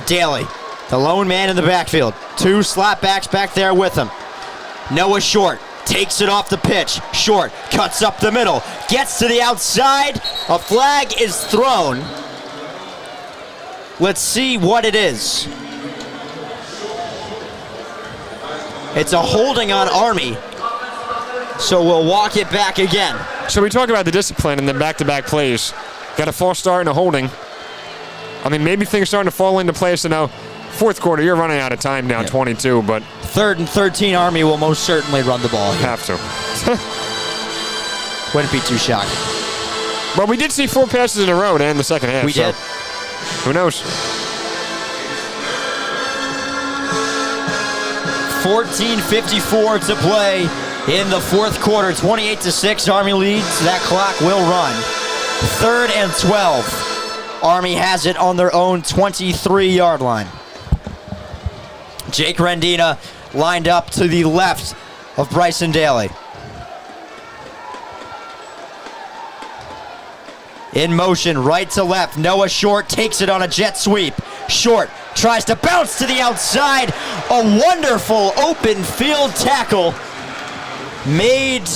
Daly, the lone man in the backfield. 2 slot backs back there with him. Noah Short takes it off the pitch. Short cuts up the middle, gets to the outside. A flag is thrown. Let's see what it is. It's a holding on Army, so we'll walk it back again. So we talk about the discipline and the back-to-back plays. Got a false start and a holding. I mean, maybe things starting to fall into place. Now, 4th quarter, you're running out of time now, 22, but 3rd and 13, Army will most certainly run the ball here. have to. Wouldn't be too shocking. But we did see 4 passes in a row to end the second half. We so did. Who knows? 14:54 to play in the 4th quarter. 28-6, Army leads. That clock will run. 3rd and 12. Army has it on their own 23-yard line. Jake Rendina lined up to the left of Bryson Daly. In motion, right to left. Noah Short takes it on a jet sweep. Short tries to bounce to the outside. A wonderful open field tackle made.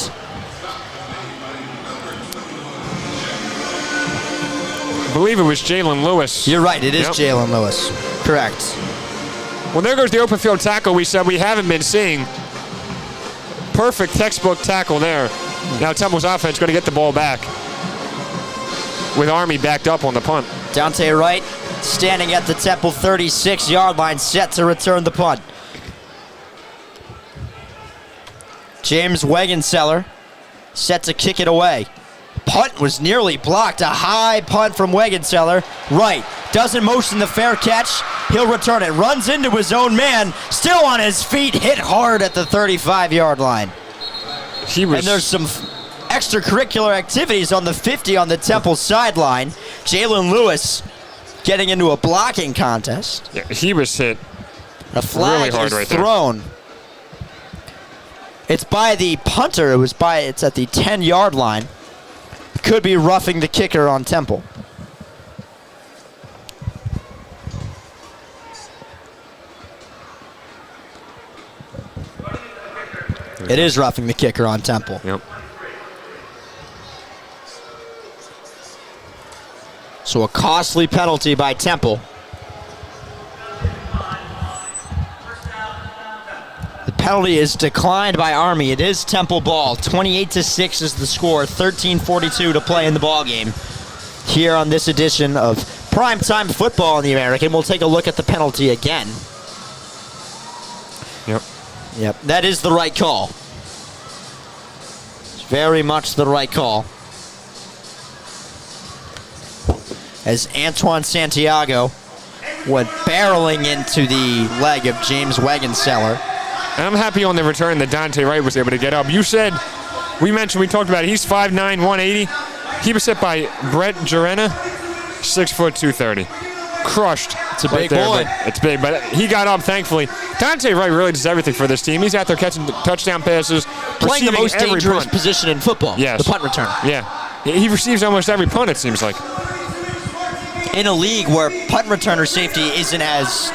I believe it was Jalen Lewis. You're right, it is Yep. Jalen Lewis. Correct. Well, there goes the open field tackle we said we haven't been seeing. Perfect textbook tackle there. Now Temple's offense going to get the ball back with Army backed up on the punt. Dante Wright standing at the Temple 36-yard line, set to return the punt. James Wegenseller set to kick it away. Punt was nearly blocked. A high punt from Wegenseller. Wright doesn't motion the fair catch. He'll return it. Runs into his own man. Still on his feet. Hit hard at the 35-yard line. And there's some extracurricular activities on the 50 on the Temple sideline. Jalen Lewis getting into a blocking contest. Yeah, he was hit. A flag really hard is right there. thrown. It's by the punter. It's at the 10-yard line. Could be roughing the kicker on Temple. It is roughing the kicker on Temple. Yep. So a costly penalty by Temple. The penalty is declined by Army. It is Temple ball. 28-6 is the score. 13:42 to play in the ball game. Here on this edition of Primetime Football in the American, we'll take a look at the penalty again. Yep, that is the right call. It's very much the right call. As Antoine Santiago went barreling into the leg of James Wegenseller. And I'm happy on the return that Dante Wright was able to get up. You said, we talked about it, he's 5'9", 180. He was hit by Brett Jarena, 6', 230. Crushed. It's a big boy. It's big, but he got up, thankfully. Dante Wright really does everything for this team. He's out there catching touchdown passes, Playing the most every dangerous punt. position in football, Yes. the punt returner. Yeah. He receives almost every punt, it seems like. In a league where punt returner safety isn't as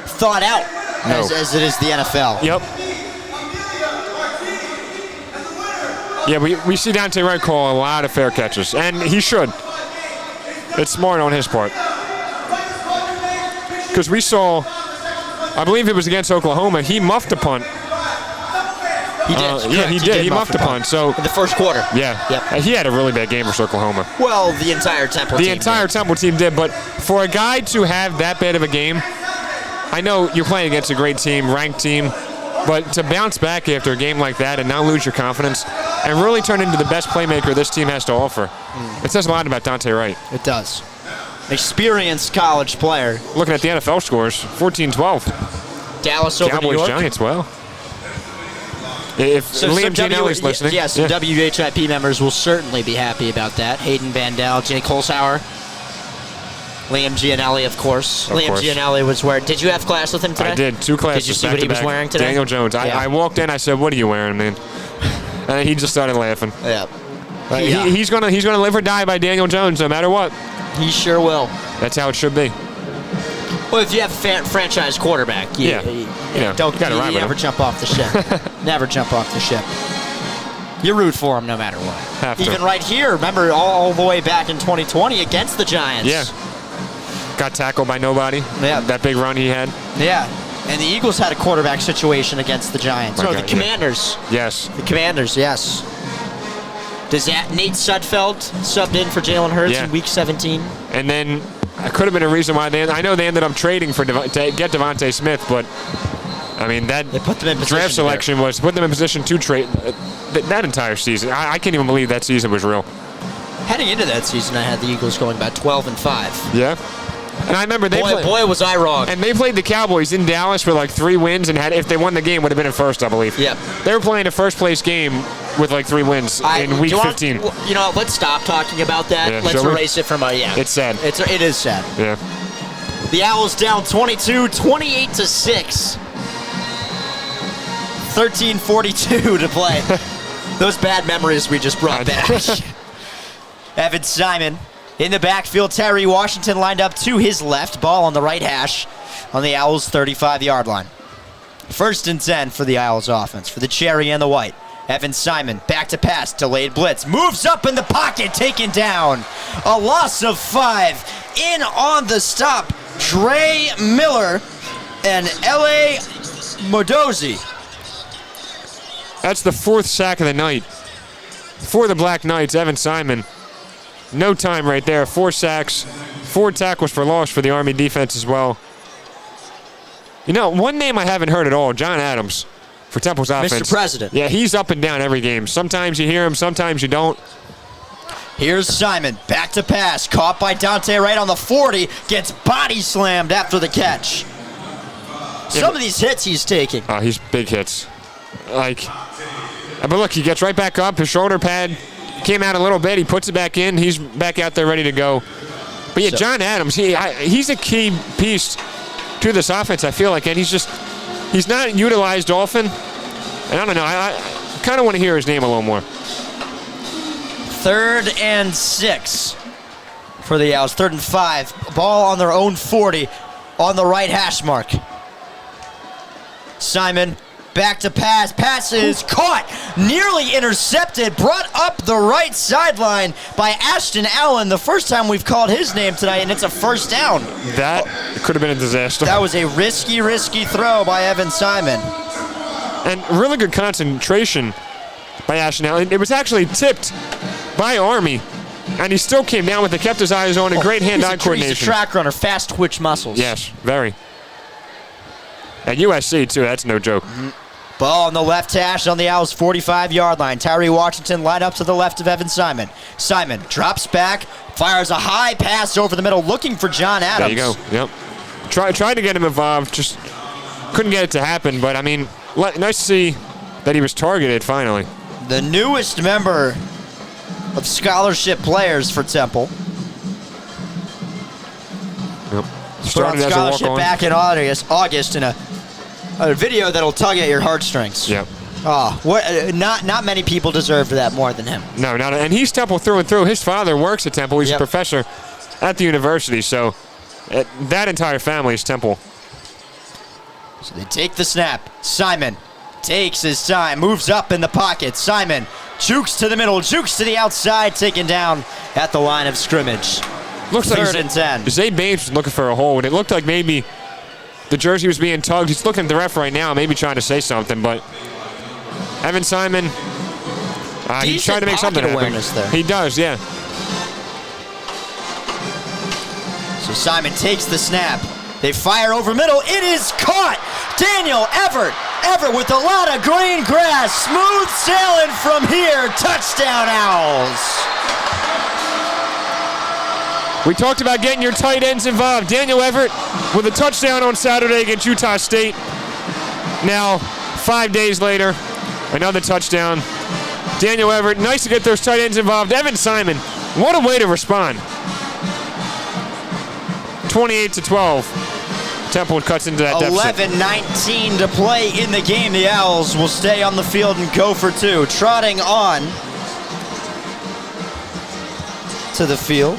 thought out as it is the NFL. Yep. Yeah, we see Dante Wright call a lot of fair catches, and he should. It's smart on his part. Because we saw, I believe it was against Oklahoma, he muffed a punt. He did. Yeah, he did. He muffed a punt. So in the first quarter. Yeah. Yep. He had a really bad game versus Oklahoma. Well, the entire Temple team. The entire Temple team did, but for a guy to have that bad of a game, I know you're playing against a great team, ranked team, but to bounce back after a game like that and not lose your confidence and really turn into the best playmaker this team has to offer, it says a lot about Dante Wright. It does. Experienced college player. Looking at the NFL scores, 14-12. Dallas over Cowboys, New York. Giants, well. If So Liam some Gianelli's listening. Yes, some WHIP members will certainly be happy about that. Hayden Vandal, Jake Holzhauer, Liam Gianelli, of course. Of Liam course. Gianelli was wearing. Did you have class with him today? I did, 2 classes. Did you see back what to he was back. wearing today? Daniel Jones. Yeah. I walked in, I said, "What are you wearing, man?" And he just started laughing. Yeah. He's gonna live or die by Daniel Jones, no matter what. He sure will. That's how it should be. Well, if you have a franchise quarterback, you don't gotta ride with never him. jump off the ship. Never jump off the ship. You root for him no matter what. Have to. Even right here, remember all the way back in 2020 against the Giants. Yeah. Got tackled by nobody. Yeah. That big run he had. Yeah. And the Eagles had a quarterback situation against the Giants. Okay, No, the yeah. Commanders. Yes. The Commanders, yes. Does that Nate Sudfeld subbed in for Jalen Hurts Yeah. in Week 17? And then it could have been a reason why I know they ended up trading to get Devontae Smith, but I mean that They put them in position. draft selection was put them in position to trade that entire season. I can't even believe that season was real. Heading into that season, I had the Eagles going about 12-5. Yeah. And I remember Boy, was I wrong. And they played the Cowboys in Dallas with like 3 wins, and if they won the game, would have been in first, I believe. Yep. They were playing a first place game with like 3 wins in week 15. You know, let's stop talking about that. Yeah, Let's shall we? erase it from our, yeah. It's sad. It is sad. Yeah. The Owls down 22, 28-6. 13:42 to play. Those bad memories we just brought back. Evan Simon in the backfield. Terry Washington lined up to his left. Ball on the right hash on the Owls' 35-yard line. 1st and 10 for the Owls offense, for the cherry and the white. Evan Simon, back to pass, delayed blitz. Moves up in the pocket, taken down. A loss of 5. In on the stop, Dre Miller and L.A. Modozi. That's the 4th sack of the night for the Black Knights. Evan Simon, no time right there. 4 sacks, 4 tackles for loss for the Army defense as well. You know, one name I haven't heard at all, John Adams for Temple's offense. Mr. President. Yeah, he's up and down every game. Sometimes you hear him, sometimes you don't. Here's Simon, back to pass, caught by Dante right on the 40, gets body slammed after the catch. Some of these hits he's taking. He's big hits. But look, he gets right back up. His shoulder pad came out a little bit. He puts it back in. He's back out there ready to go. But yeah, John Adams, he's a key piece to this offense, I feel like. And he's not utilized often. And I don't know, I kind of want to hear his name a little more. 3rd and 6 for the Owls. 3rd and 5. Ball on their own 40 on the right hash mark. Simon back to pass. Pass is caught. Nearly intercepted. Brought up the right sideline by Ashton Allen. The first time we've called his name tonight, and it's a 1st down. That could have been a disaster. That was a risky throw by Evan Simon. And really good concentration by Ashton Allen. It was actually tipped by Army, and he still came down with it, kept his eyes on it. Great hand-eye coordination. He's a track runner, fast twitch muscles. Yes, very. At USC, too, that's no joke. Ball on the left hash on the Owls' 45-yard line. Tyree Washington lined up to the left of Evan Simon. Simon drops back, fires a high pass over the middle, looking for John Adams. There you go, yep. Tried to get him involved, just couldn't get it to happen. But, I mean, nice to see that he was targeted finally. The newest member of scholarship players for Temple. Yep. Put on Started as a scholarship walk-on. back in August in a video that'll tug at your heartstrings. Yep. Not many people deserve that more than him. No, not. And he's Temple through and through. His father works at Temple. He's Yep. a professor at the university. So that entire family is Temple. So they take the snap. Simon takes his time, moves up in the pocket. Simon jukes to the middle, jukes to the outside, taken down at the line of scrimmage. Looks 3rd like and 10. Zayd Bates was looking for a hole, and it looked like maybe the jersey was being tugged. He's looking at the ref right now, maybe trying to say something, but Evan Simon, he's trying to make something happen. awareness there. He does, yeah. So Simon takes the snap. They fire over middle. It is caught. Daniel Everett. Everett with a lot of green grass. Smooth sailing from here. Touchdown Owls. We talked about getting your tight ends involved. Daniel Everett with a touchdown on Saturday against Utah State. Now, 5 days later, Another touchdown. Daniel Everett, nice to get those tight ends involved. Evan Simon, what a way to respond. 28-12. Temple cuts into that deficit. 11-19 to play in the game. The Owls will stay on the field and go for two. Trotting on to the field.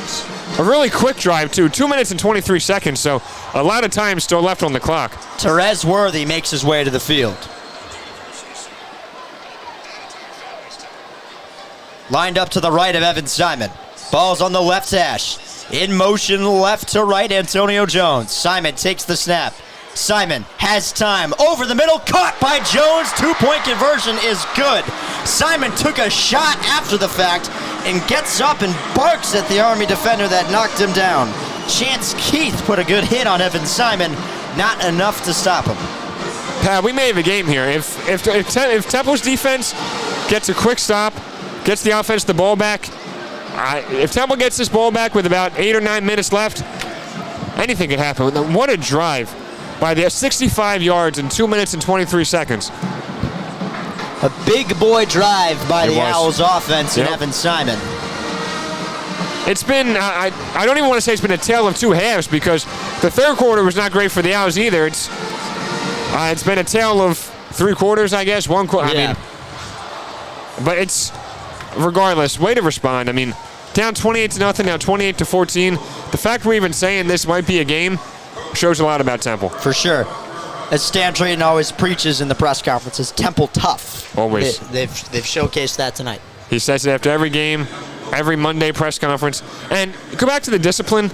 A really quick drive, too. 2 minutes and 23 seconds, so a lot of time still left on the clock. Terez Worthy makes his way to the field. Lined up to the right of Evan Simon. Ball's on the left hash. In motion, left to right, Antonio Jones. Simon takes the snap. Simon has time. Over the middle, caught by Jones. 2-point conversion is good. Simon took a shot after the fact and gets up and barks at the Army defender that knocked him down. Chance Keith put a good hit on Evan Simon. Not enough to stop him. Pat, we may have a game here. If Temple's defense gets a quick stop, gets the offense the ball back, if Temple gets this ball back with about 8 or 9 minutes left, anything could happen. What a drive by the 65 yards in 2 minutes and 23 seconds. A big boy drive by the Owls offense and Yep. Evan Simon. It's been, I don't even want to say it's been a tale of two halves, because the third quarter was not great for the Owls either. It's been a tale of 3 quarters, I guess. 1 quarter. Yeah. I mean, but it's, regardless, way to respond. I mean, down 28-0, now 28-14. The fact we're even saying this might be a game shows a lot about Temple. For sure. As Stan Drayton always preaches in the press conferences, Temple tough. Always. They've showcased that tonight. He says it after every game, every Monday press conference. And go back to the discipline.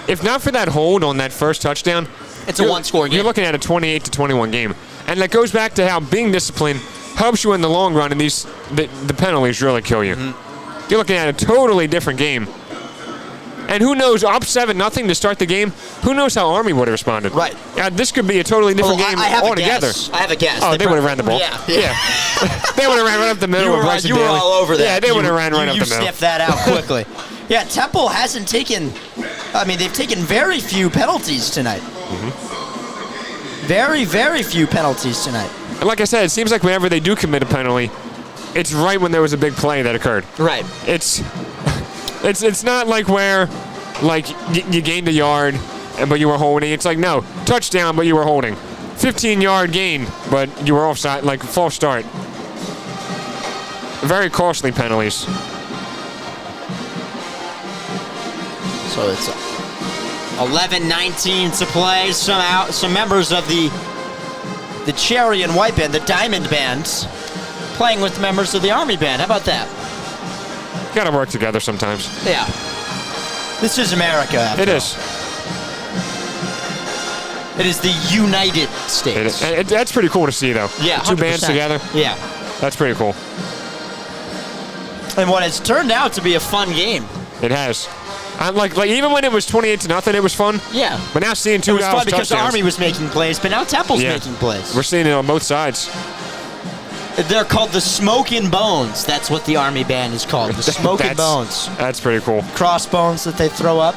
If not for that hold on that first touchdown, It's a one-score game. You're looking at a 28-21 game. And that goes back to how being disciplined helps you in the long run, and the penalties really kill you. Mm-hmm. You're looking at a totally different game. And who knows, up 7-0 to start the game, who knows how Army would have responded. Right. This could be a totally different game I have altogether. I have a guess. Oh, they would have ran the ball. Yeah. They would have ran right up the middle. You with were, Bryson you were Daly. all over that. Yeah, they would have ran right up the middle. You sniffed that out quickly. Yeah, Temple hasn't taken, they've taken very few penalties tonight. Mm-hmm. Very, very few penalties tonight. And like I said, it seems like whenever they do commit a penalty, it's right when there was a big play that occurred. Right. It's not like where you gained a yard but you were holding. It's like, no, touchdown but you were holding. 15-yard gain but you were offside, like false start. Very costly penalties. So it's 11-19 to play. Some members of the Cherry and White Band, the Diamond Bands, playing with members of the Army Band. How about that? Gotta work together sometimes. Yeah. This is America, after It all. is. It is the United States. It is. And that's pretty cool to see, though. Yeah, The two bands 100%. together. Yeah. That's pretty cool. And what has turned out to be a fun game. It has. Like even when it was 28-0, it was fun. Yeah. But now seeing It two was fun Owls because the touchdowns. Army was making plays, but now Temple's Yeah. making plays. We're seeing it on both sides. They're called the Smokin' Bones. That's what the Army Band is called. The Smokin' Bones. That's pretty cool. Crossbones that they throw up.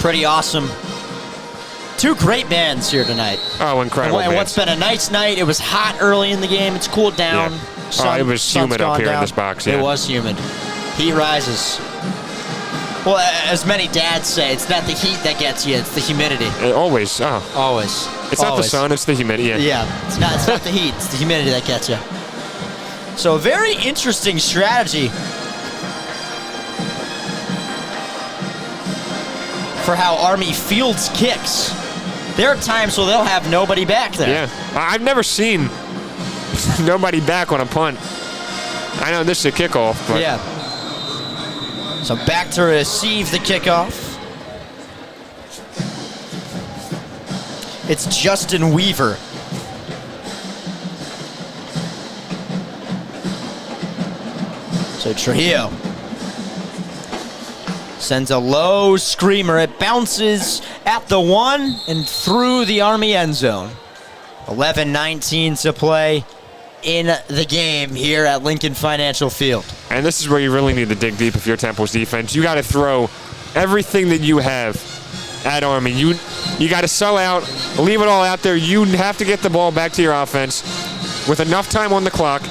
Pretty awesome. Two great bands here tonight. Oh, incredible. And what's been a nice night, it was hot early in the game. It's cooled down. Yeah. It was Sun's humid up gone here in down. this box, yeah. It was humid. Heat rises. Well, as many dads say, it's not the heat that gets you, it's the humidity. Always. Oh. Always. It's not the sun, it's the humidity. Yeah. Yeah, it's not the heat, it's the humidity that gets you. So a very interesting strategy for how Army fields kicks. There are times where they'll have nobody back there. Yeah. I've never seen nobody back on a punt. I know this is a kickoff, but Yeah. So back to receive the kickoff. It's Justin Weaver. So Trujillo sends a low screamer. It bounces at the 1 and through the Army end zone. 11-19 to play in the game here at Lincoln Financial Field. and this is where you really need to dig deep if you're Temple's defense. You got to throw everything that you have at Army. You got to sell out, leave it all out there. You have to get the ball back to your offense with enough time on the clock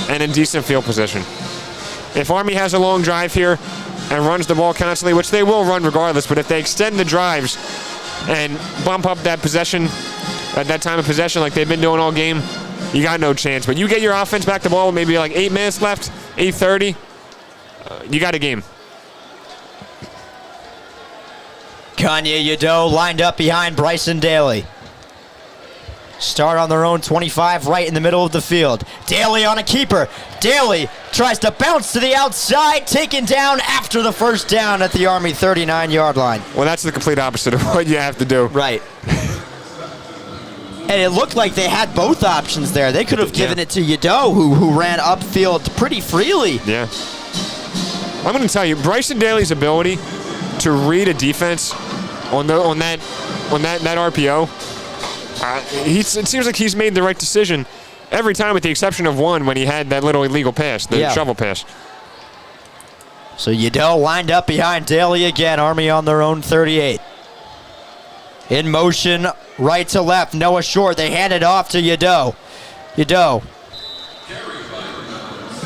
and in decent field position. If Army has a long drive here and runs the ball constantly, which they will run regardless, but if they extend the drives and bump up that possession at that time of possession like they've been doing all game, you got no chance. But you get your offense back the ball with maybe like 8 minutes left, 8:30, you got a game. Kanye Yado lined up behind Bryson Daly. Start on their own 25 right in the middle of the field. Daly on a keeper. Daly tries to bounce to the outside, taken down after the first down at the Army 39-yard line. Well, that's the complete opposite of what you have to do. Right. And it looked like they had both options there. They could have given it to Yado, who ran upfield pretty freely. Yeah. I'm going to tell you, Bryson Daly's ability to read a defense on that RPO, it seems like he's made the right decision every time, with the exception of one when he had that little illegal pass, the shovel pass. So Yado lined up behind Daly again. Army on their own 38. In motion, right to left. Noah Short. They hand it off to Yado. Yado.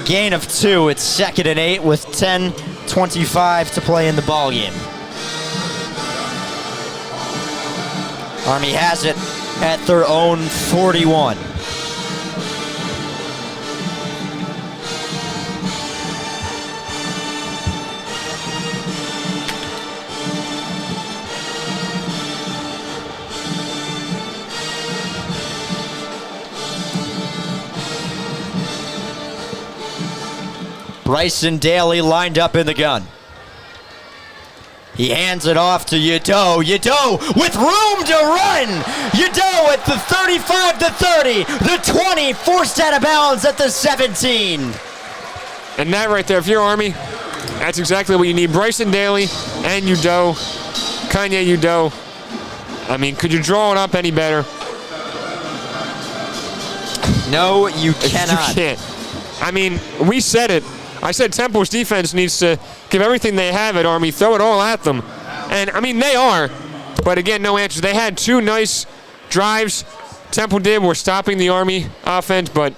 Gain of 2. It's 2nd and 8 with 10:25 to play in the ball game. Army has it at their own 41. Bryson Daly lined up in the gun. He hands it off to Yado. Yado with room to run. Yado at the 35 to 30. The 20 forced out of bounds at the 17. And that right there, if you're Army, that's exactly what you need. Bryson Daly and Yado, Kanye Yado. I mean, could you draw it up any better? No, you cannot. You can't. I mean, we said it. I said Temple's defense needs to give everything they have at Army, throw it all at them. And, I mean, they are. But, again, no answers. They had 2 nice drives. Temple did. We're stopping the Army offense, but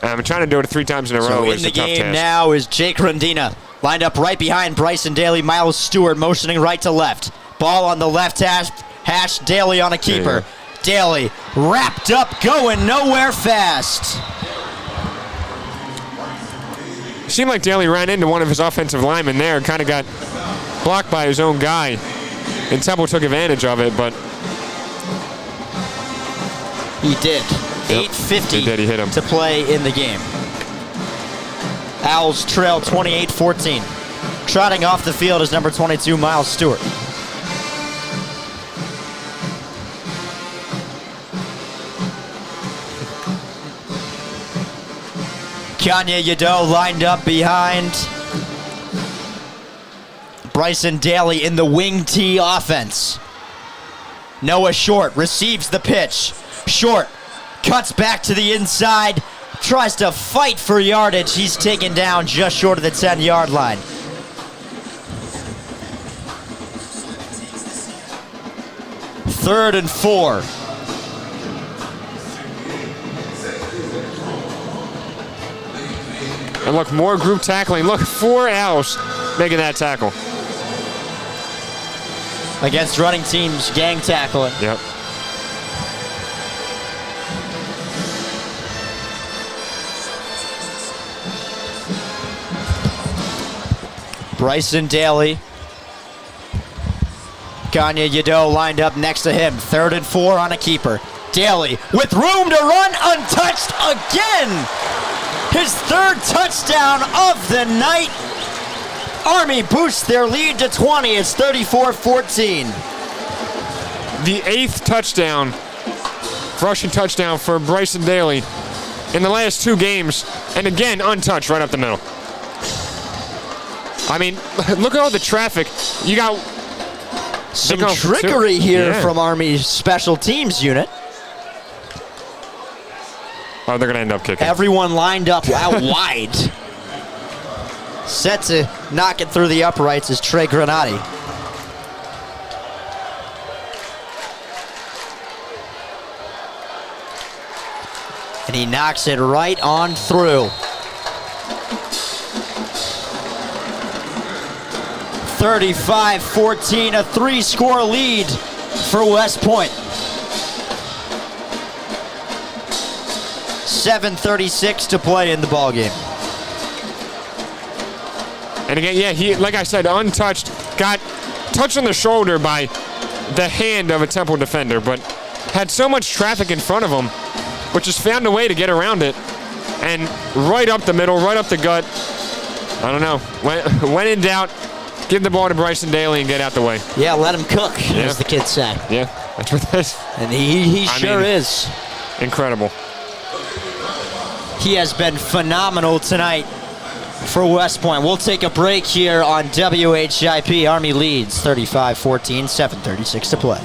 I'm trying to do it 3 times in a row. So in the game now is Jake Rondina. Lined up right behind Bryson Daly. Miles Stewart motioning right to left. Ball on the left hash. Daly on a keeper. Daly wrapped up, going nowhere fast. Seemed like Daly ran into one of his offensive linemen there and kind of got blocked by his own guy. And Temple took advantage of it, but he did. Yep. 8:50 He did. He hit him. to play in the game. Owls trail 28-14. Trotting off the field is number 22, Miles Stewart. Kanye Yado lined up behind Bryson Daly in the wing T offense. Noah Short receives the pitch. Short cuts back to the inside, tries to fight for yardage. He's taken down just short of the 10-yard line. Third and 4. And look, more group tackling. Look, 4 Owls making that tackle. Against running teams, gang tackling. Yep. Bryson Daly. Kanye Yado lined up next to him. 3rd and 4 on a keeper. Daly with room to run, untouched again. His 3rd touchdown of the night. Army boosts their lead to 20. It's 34-14. The 8th touchdown, rushing touchdown for Bryson Daly in the last 2 games. And again, untouched right up the middle. I mean, look at all the traffic. You got some trickery here yeah. from Army's special teams unit. Oh, they're going to end up kicking. Everyone lined up out wide. Set to knock it through the uprights is Trey Granati. And he knocks it right on through. 35-14, a 3-score lead for West Point. 7:36 to play in the ballgame. And again, yeah, he, like I said, untouched, got touched on the shoulder by the hand of a Temple defender, but had so much traffic in front of him, but just found a way to get around it, and right up the middle, right up the gut. I don't know. When in doubt, give the ball to Bryson Daly and get out the way. Yeah, let him cook, Yeah. as the kids say. Yeah, that's what that is. And he sure mean- is. Incredible. He has been phenomenal tonight for West Point. We'll take a break here on WHIP. Army leads 35-14, 7:36 to play.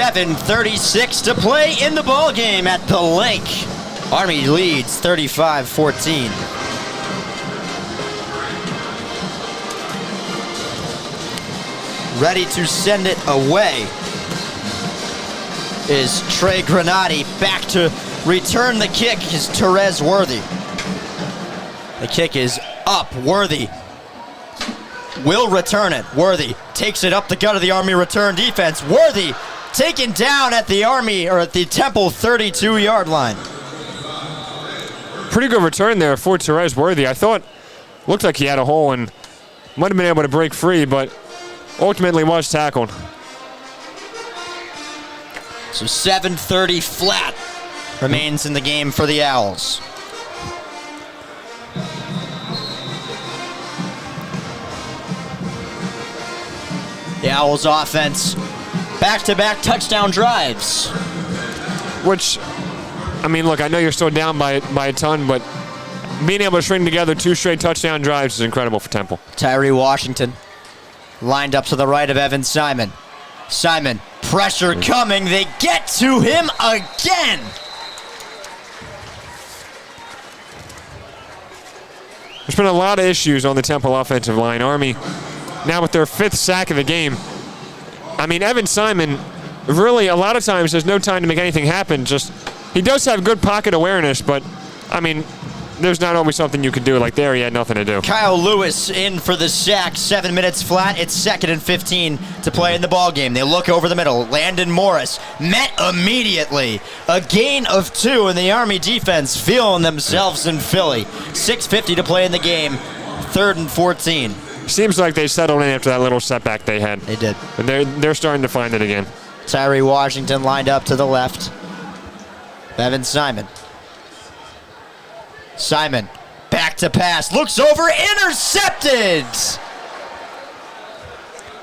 .36 to play in the ball game at the link. Army leads 35-14. Ready to send it away is Trey Granati. Back to return the kick is Therese Worthy. The kick is up. Worthy will return it. Worthy takes it up the gut of the Army return defense. Worthy taken down at the Army, or at the Temple 32-yard line. Pretty good return there for Therese Worthy. I thought, looked like he had a hole and might have been able to break free, but ultimately was tackled. So 7:30 flat remains in the game for the Owls. The Owls offense, back-to-back touchdown drives. Which, I mean, look, I know you're still down by a ton, but being able to string together 2 straight touchdown drives is incredible for Temple. Tyree Washington lined up to the right of Evan Simon. Simon, pressure coming. They get to him again. There's been a lot of issues on the Temple offensive line. Army, now with their 5th sack of the game. I mean, Evan Simon, really, a lot of times there's no time to make anything happen. Just, he does have good pocket awareness, but, I mean, there's not always something you can do. Like there, he had nothing to do. Kyle Lewis in for the sack. 7 minutes flat. It's 2nd and 15 to play in the ball game. They look over the middle. Landon Morris met immediately. A gain of 2, and the Army defense feeling themselves in Philly. 6:50 to play in the game. 3rd and 14. Seems like they settled in after that little setback they had. They did. And they're starting to find it again. Tyree Washington lined up to the left. Evan Simon. Simon, back to pass, looks over, intercepted!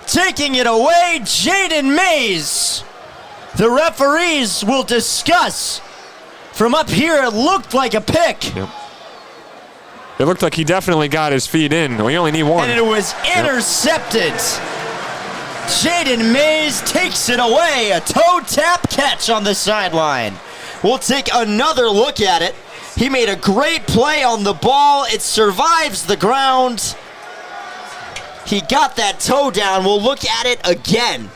Taking it away, Jaden Mays. The referees will discuss. From up here, it looked like a pick. Yep. It looked like he definitely got his feet in. We only need one. And it was intercepted. Jaden Mays takes it away. A toe tap catch on the sideline. We'll take another look at it. He made a great play on the ball. It survives the ground. He got that toe down. We'll look at it again.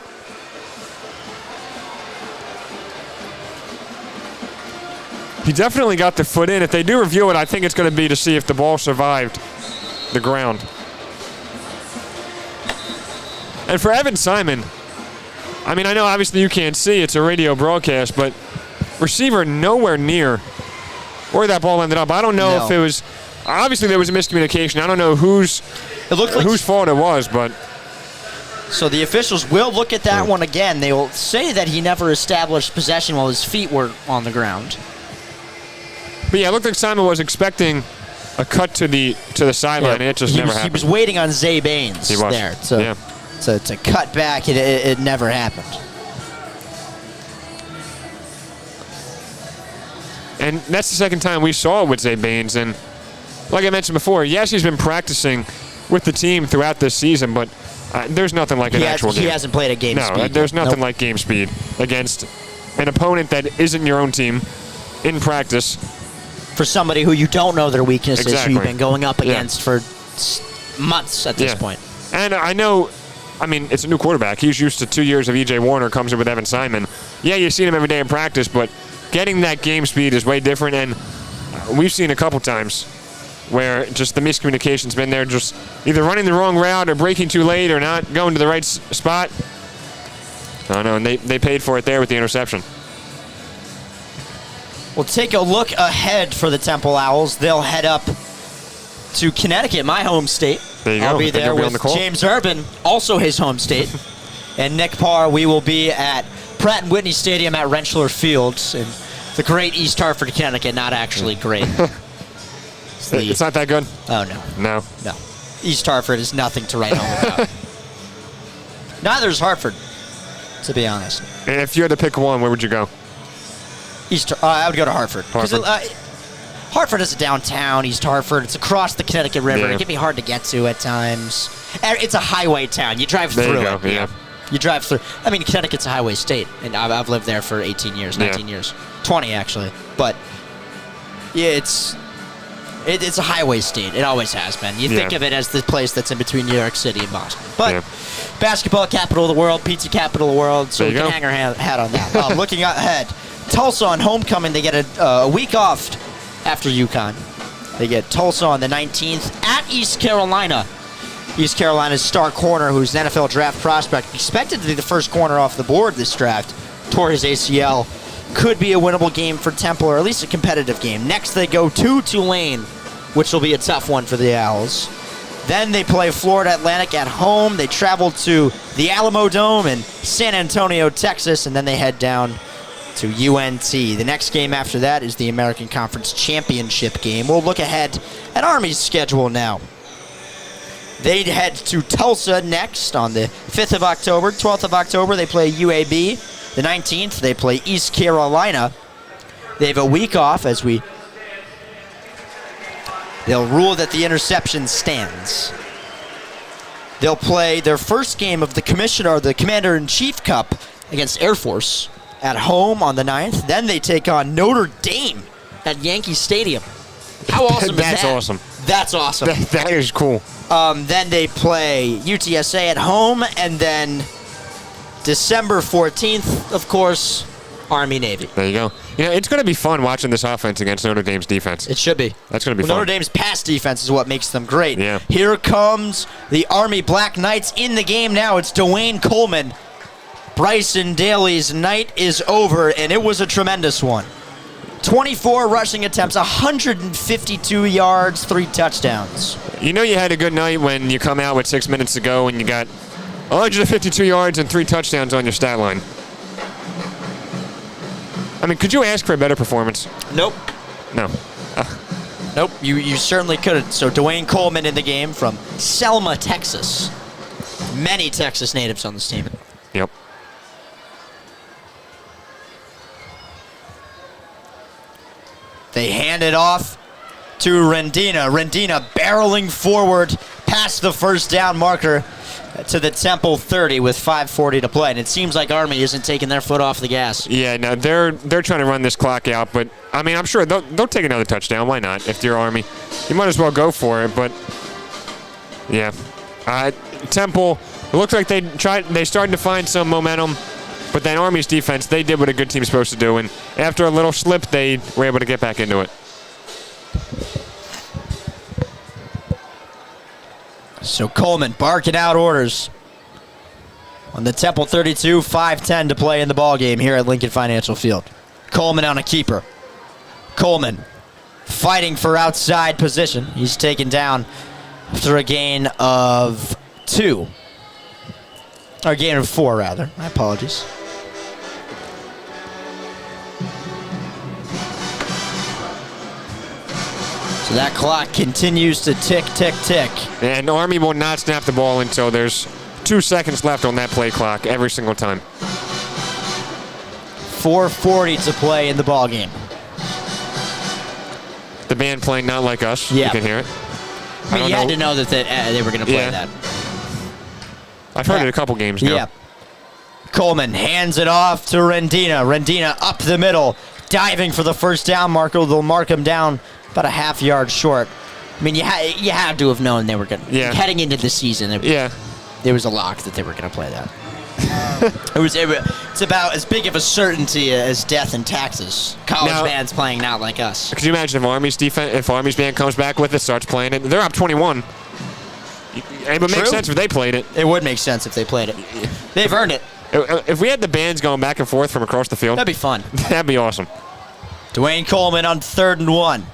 He definitely got the foot in. If they do review it, I think it's going to be to see if the ball survived the ground. And for Evan Simon, I mean, I know obviously you can't see. It's a radio broadcast, but receiver nowhere near where that ball ended up. I don't know if it was. Obviously, there was a miscommunication. I don't know whose fault it was, but. So the officials will look at that one again. They will say that he never established possession while his feet were on the ground. But yeah, it looked like Simon was expecting a cut to the sideline, and it just never happened. He was waiting on Zay Baines there to cut back. It never happened. And that's the second time we saw it with Zay Baines. And like I mentioned before, yes, he's been practicing with the team throughout this season, but there's nothing like an actual game. He hasn't played a game speed. No, there's nothing like game speed against an opponent that isn't your own team in practice. For somebody who you don't know their weaknesses, Exactly. who you've been going up against for months at this point. And I know, I mean, it's a new quarterback. He's used to 2 years of E.J. Warner, comes in with Evan Simon. Yeah, you've seen him every day in practice, but getting that game speed is way different. And we've seen a couple times where just the miscommunication's been there, just either running the wrong route or breaking too late or not going to the right spot. I don't know, and they paid for it there with the interception. We'll take a look ahead for the Temple Owls. They'll head up to Connecticut, my home state. There you go. I'll be there with James Urban, also his home state. And Nick Parr, we will be at Pratt & Whitney Stadium at Rentschler Field in the great East Hartford, Connecticut. Not actually great. It's not that good? Oh, no. No. East Hartford is nothing to write home about. Neither is Hartford, to be honest. And if you had to pick one, where would you go? I would go to Hartford. Hartford is a downtown, East Hartford. It's across the Connecticut River. Yeah. It can be hard to get to at times. It's a highway town. You drive There through you go, it. yeah. You drive through. I mean, Connecticut's a highway state, and I've lived there for 18 years, 19 years. 20, actually. But, yeah, it's a highway state. It always has been. You think of it as the place that's in between New York City and Boston. But basketball capital of the world, pizza capital of the world, so we can hang our hat on that. Looking ahead, Tulsa on homecoming, they get a week off after UConn. They get Tulsa on the 19th at East Carolina. East Carolina's star corner, who's an NFL draft prospect, expected to be the first corner off the board this draft, tore his ACL. Could be a winnable game for Temple, or at least a competitive game. Next, they go to Tulane, which will be a tough one for the Owls. Then they play Florida Atlantic at home. They travel to the Alamo Dome in San Antonio, Texas, and then they head down to UNT. The next game after that is the American Conference Championship game. We'll look ahead at Army's schedule now. They head to Tulsa next on the 5th of October. 12th of October, they play UAB. The 19th, they play East Carolina. They have a week off as they'll rule that the interception stands. They'll play their first game of the Commander-in-Chief Cup against Air Force at home on the 9th. Then they take on Notre Dame at Yankee Stadium. How awesome is that? That's awesome. That's awesome. That is cool. Then they play UTSA at home, and then December 14th, of course, Army-Navy. There you go. You know, it's going to be fun watching this offense against Notre Dame's defense. It should be. That's going to be fun. Notre Dame's pass defense is what makes them great. Yeah. Here comes the Army Black Knights in the game now. It's Dwayne Coleman. Bryson Daly's night is over, and it was a tremendous one. 24 rushing attempts, 152 yards, 3 touchdowns. You know you had a good night when you come out with 6 minutes to go and you got 152 yards and 3 touchdowns on your stat line. I mean, could you ask for a better performance? Nope. No. Nope, you certainly could. So Dwayne Coleman in the game from Selma, Texas. Many Texas natives on this team. Yep. They hand it off to Rendina. Rendina barreling forward past the first down marker to the Temple 30 with 5:40 to play. And it seems like Army isn't taking their foot off the gas. Yeah, no, they're trying to run this clock out, but I mean, I'm sure they'll take another touchdown. Why not? If you're Army, you might as well go for it. But yeah, Temple. It looked like they started to find some momentum, but then Army's defense, they did what a good team's supposed to do, and after a little slip, they were able to get back into it. So Coleman barking out orders on the Temple 32, 5:10 to play in the ball game here at Lincoln Financial Field. Coleman on a keeper. Coleman fighting for outside position. He's taken down after a gain of 2. Or a gain of 4, rather. My apologies. So that clock continues to tick, tick, tick. And Army will not snap the ball until there's 2 seconds left on that play clock every single time. 4:40 to play in the ball game. The band playing Not Like Us. Yeah. You can hear it. I mean, you had to know that they were going to play Yeah. that. I've heard it a couple games now. Yeah. Coleman hands it off to Rendina. Rendina up the middle, diving for the first down marker. They'll mark him down about a half yard short. I mean, you had to have known they were going to. Yeah. Heading into the season, there was a lock that they were going to play that. It's about as big of a certainty as death and taxes. College Now- bands playing Not Like Us. Could you imagine if Army's band comes back with it, starts playing it? They're up 21. It would make True. sense if they played it. It would make sense if they played it. They've earned it. If we had the bands going back and forth from across the field, That'd be fun. that'd be awesome. Dwayne Coleman on 3rd and 1.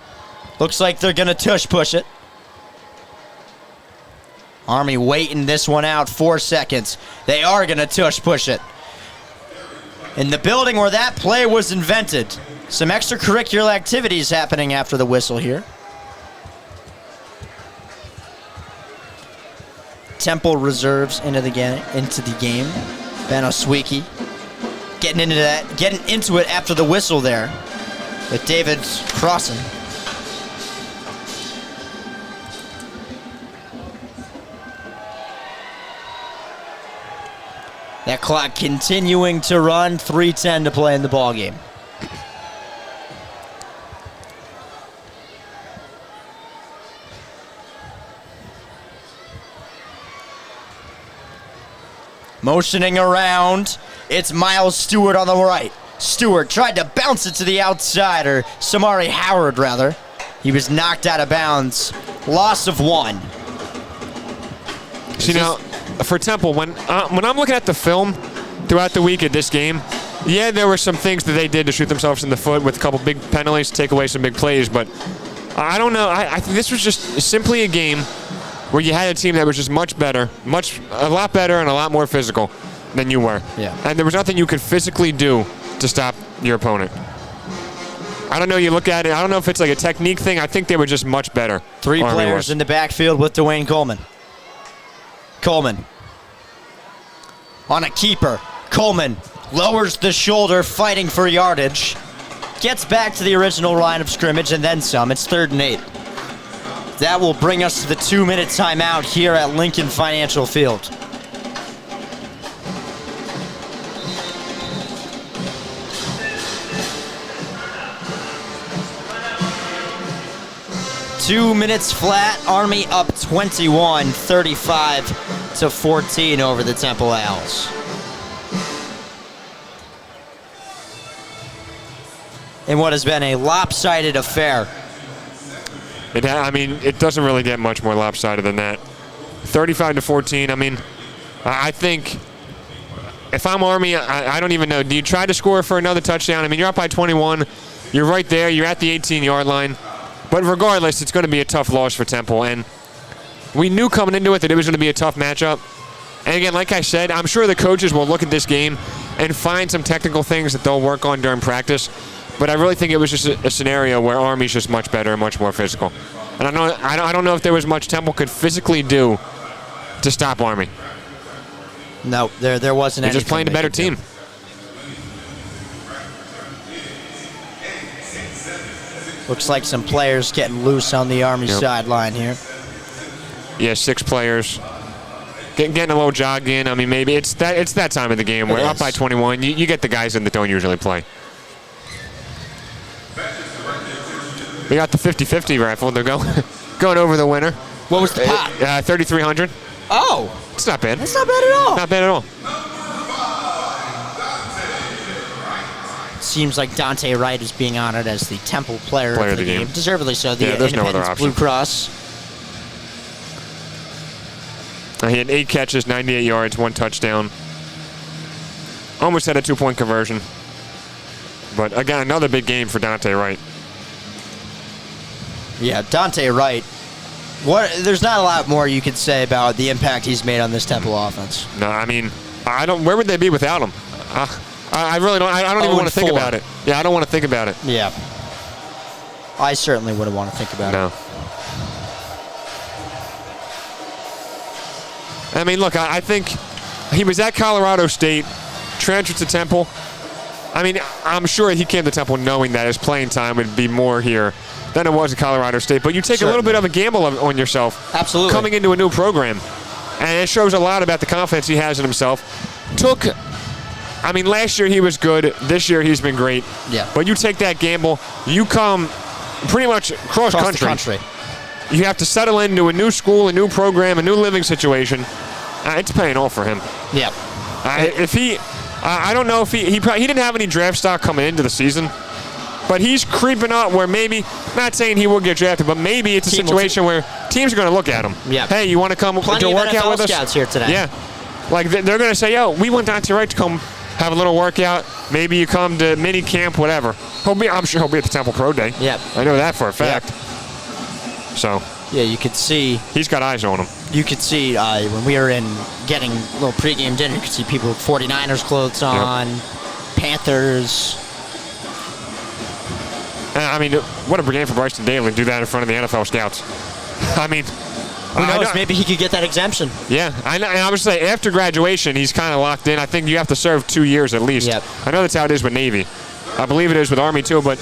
Looks like they're going to tush push it. Army waiting this one out 4 seconds. They are going to tush push it. In the building where that play was invented, some extracurricular activities happening after the whistle here. Temple reserves into the game. Ben Oswiki getting into it after the whistle there with David Crossan. That clock continuing to run, 3:10 to play in the ball game. Motioning around, it's Miles Stewart on the right. Stewart tried to bounce it to the outside, or Samari Howard rather. He was knocked out of bounds. Loss of 1. So, for Temple, when I'm looking at the film throughout the week of this game, yeah, there were some things that they did to shoot themselves in the foot with a couple big penalties, take away some big plays, but I don't know. I think this was just simply a game where you had a team that was just much better, a lot better and a lot more physical than you were. Yeah. And there was nothing you could physically do to stop your opponent. I don't know, you look at it, I don't know if it's like a technique thing. I think they were just much better. 3 Army players was. in the backfield with Dwayne Coleman. Coleman on a keeper. Coleman lowers the shoulder, fighting for yardage. Gets back to the original line of scrimmage and then some. It's 3rd and 8. That will bring us to the 2-minute timeout here at Lincoln Financial Field. Two minutes flat. Army up 21, 35-14 over the Temple Owls. In what has been a lopsided affair. It doesn't really get much more lopsided than that. 35-14. I mean, I think if I'm Army, I don't even know. Do you try to score for another touchdown? I mean, you're up by 21. You're right there. You're at the 18-yard line. But regardless, it's going to be a tough loss for Temple. And We knew coming into it that it was going to be a tough matchup. And again, like I said, I'm sure the coaches will look at this game and find some technical things that they'll work on during practice. But I really think it was just a scenario where Army's just much better and much more physical. And I don't know if there was much Temple could physically do to stop Army. No, there wasn't They're anything. just playing the they better could do. team. Looks like some players getting loose on the Army Yep. sideline here. Yeah, 6 players. Getting a little jog in. I mean, maybe it's that time of the game where It up is. by 21, you get the guys in that don't usually play. We got the 50-50 rifle. They're going over the winner. What was the pot? 3,300. Oh, It's not bad. that's not bad at all. Not bad at all. Seems like Dante Wright is being honored as the Temple player of the game. Deservedly so. The Yeah, there's no other Independence option. Blue Cross. He had 8 catches, 98 yards, 1 touchdown. Almost had a 2-point conversion. But again, another big game for Dante Wright. Yeah, Dante Wright. There's not a lot more you could say about the impact he's made on this Temple offense. No, I mean, I don't. Where would they be without him? I really don't. I don't even want to think 0-4. about it. Yeah, I don't want to think about it. Yeah. I certainly wouldn't want to think about No. I mean, look, I think he was at Colorado State, transferred to Temple. I mean, I'm sure he came to Temple knowing that his playing time would be more here than it was at Colorado State. But you take a little bit of a gamble on yourself. Absolutely. Coming into a new program. And it shows a lot about the confidence he has in himself. Last year he was good. This year he's been great. Yeah. But you take that gamble, you come pretty much cross the country. country. You have to settle into a new school, a new program, a new living situation. It's paying off for him. Yeah. I don't know if he didn't have any draft stock coming into the season, but he's creeping up where maybe, not saying he will get drafted, but maybe it's a Team will situation where teams are going to look at him. Yeah. Hey, you want to come Plenty do a of workout NFL with us? scouts here today. Yeah. Like they're going to say, yo, we want Dante Wright to come have a little workout. Maybe you come to mini camp, whatever. I'm sure he'll be at the Temple Pro Day. Yep. I know that for a fact. So Yeah, you could see. he's got eyes on him. You could see when we were in getting a little pregame dinner, you could see people with 49ers clothes on, Panthers. I mean, what a game for Bryson Daly to do that in front of the NFL scouts. I mean, Who knows? Maybe he could get that exemption. Yeah, I know, and I would say after graduation, he's kind of locked in. I think you have to serve 2 years at least. Yep. I know that's how it is with Navy. I believe it is with Army too, but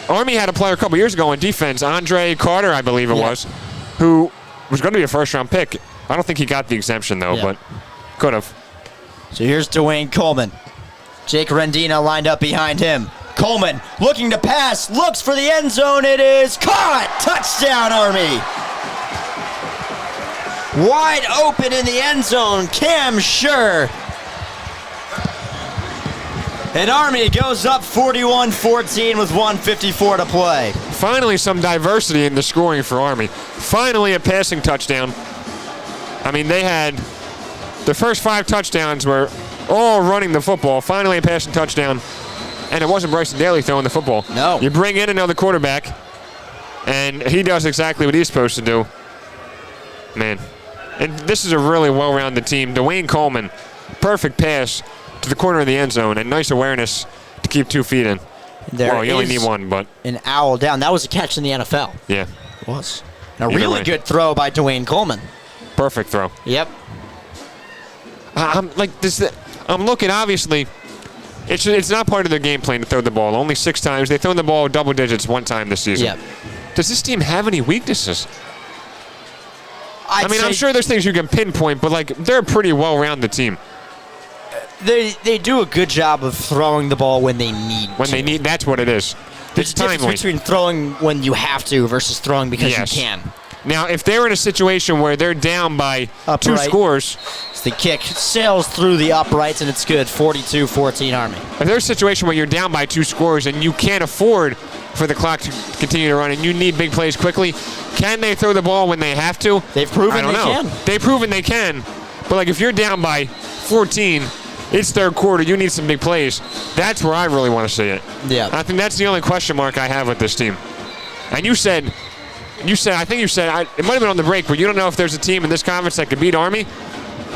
Army had a player a couple years ago on defense, Andre Carter, I believe it was, who was going to be a first-round pick. I don't think he got the exemption, though, but could have. So here's Dwayne Coleman. Jake Rendina lined up behind him. Coleman looking to pass, looks for the end zone. It is caught. Touchdown, Army. Wide open in the end zone. Cam Schur. And Army goes up 41-14 with 1:54 to play. Finally, some diversity in the scoring for Army. Finally, a passing touchdown. I mean, they had the first 5 touchdowns were all running the football. Finally, a passing touchdown. And it wasn't Bryson Daly throwing the football. No. You bring in another quarterback, and he does exactly what he's supposed to do. Man. And this is a really well-rounded team. Dwayne Coleman, perfect pass to the corner of the end zone, and nice awareness to keep 2 feet in. There You only is need 1, but an owl down. That was a catch in the NFL. yeah. It was. And a Either really way. good throw by Dwayne Coleman. Perfect throw. Yep. I'm like this. I'm looking. Obviously, it's not part of their game plan to throw the ball. Only 6 times. They've thrown the ball double digits 1 time this season. Yep. Does this team have any weaknesses? I'd I mean, say I'm sure there's things you can pinpoint, but like they're a pretty well-rounded team. they do a good job of throwing the ball when they need When to. they need, that's what it is. There's It's a difference timely. between throwing when you have to versus throwing because Yes. you can. Now, if they're in a situation where they're down by 2 Upright. scores, So the kick sails through the uprights and it's good. 42-14 Army. if there's a situation where you're down by 2 scores and you can't afford for the clock to continue to run and you need big plays quickly, can they throw the ball when they have to? They've proven I don't they know. can. They've proven they can. But like if you're down by 14, it's third quarter, you need some big plays. That's where I really want to see it. Yeah. I think that's the only question mark I have with this team. And you said I think you said, it might have been on the break, but you don't know if there's a team in this conference that could beat Army.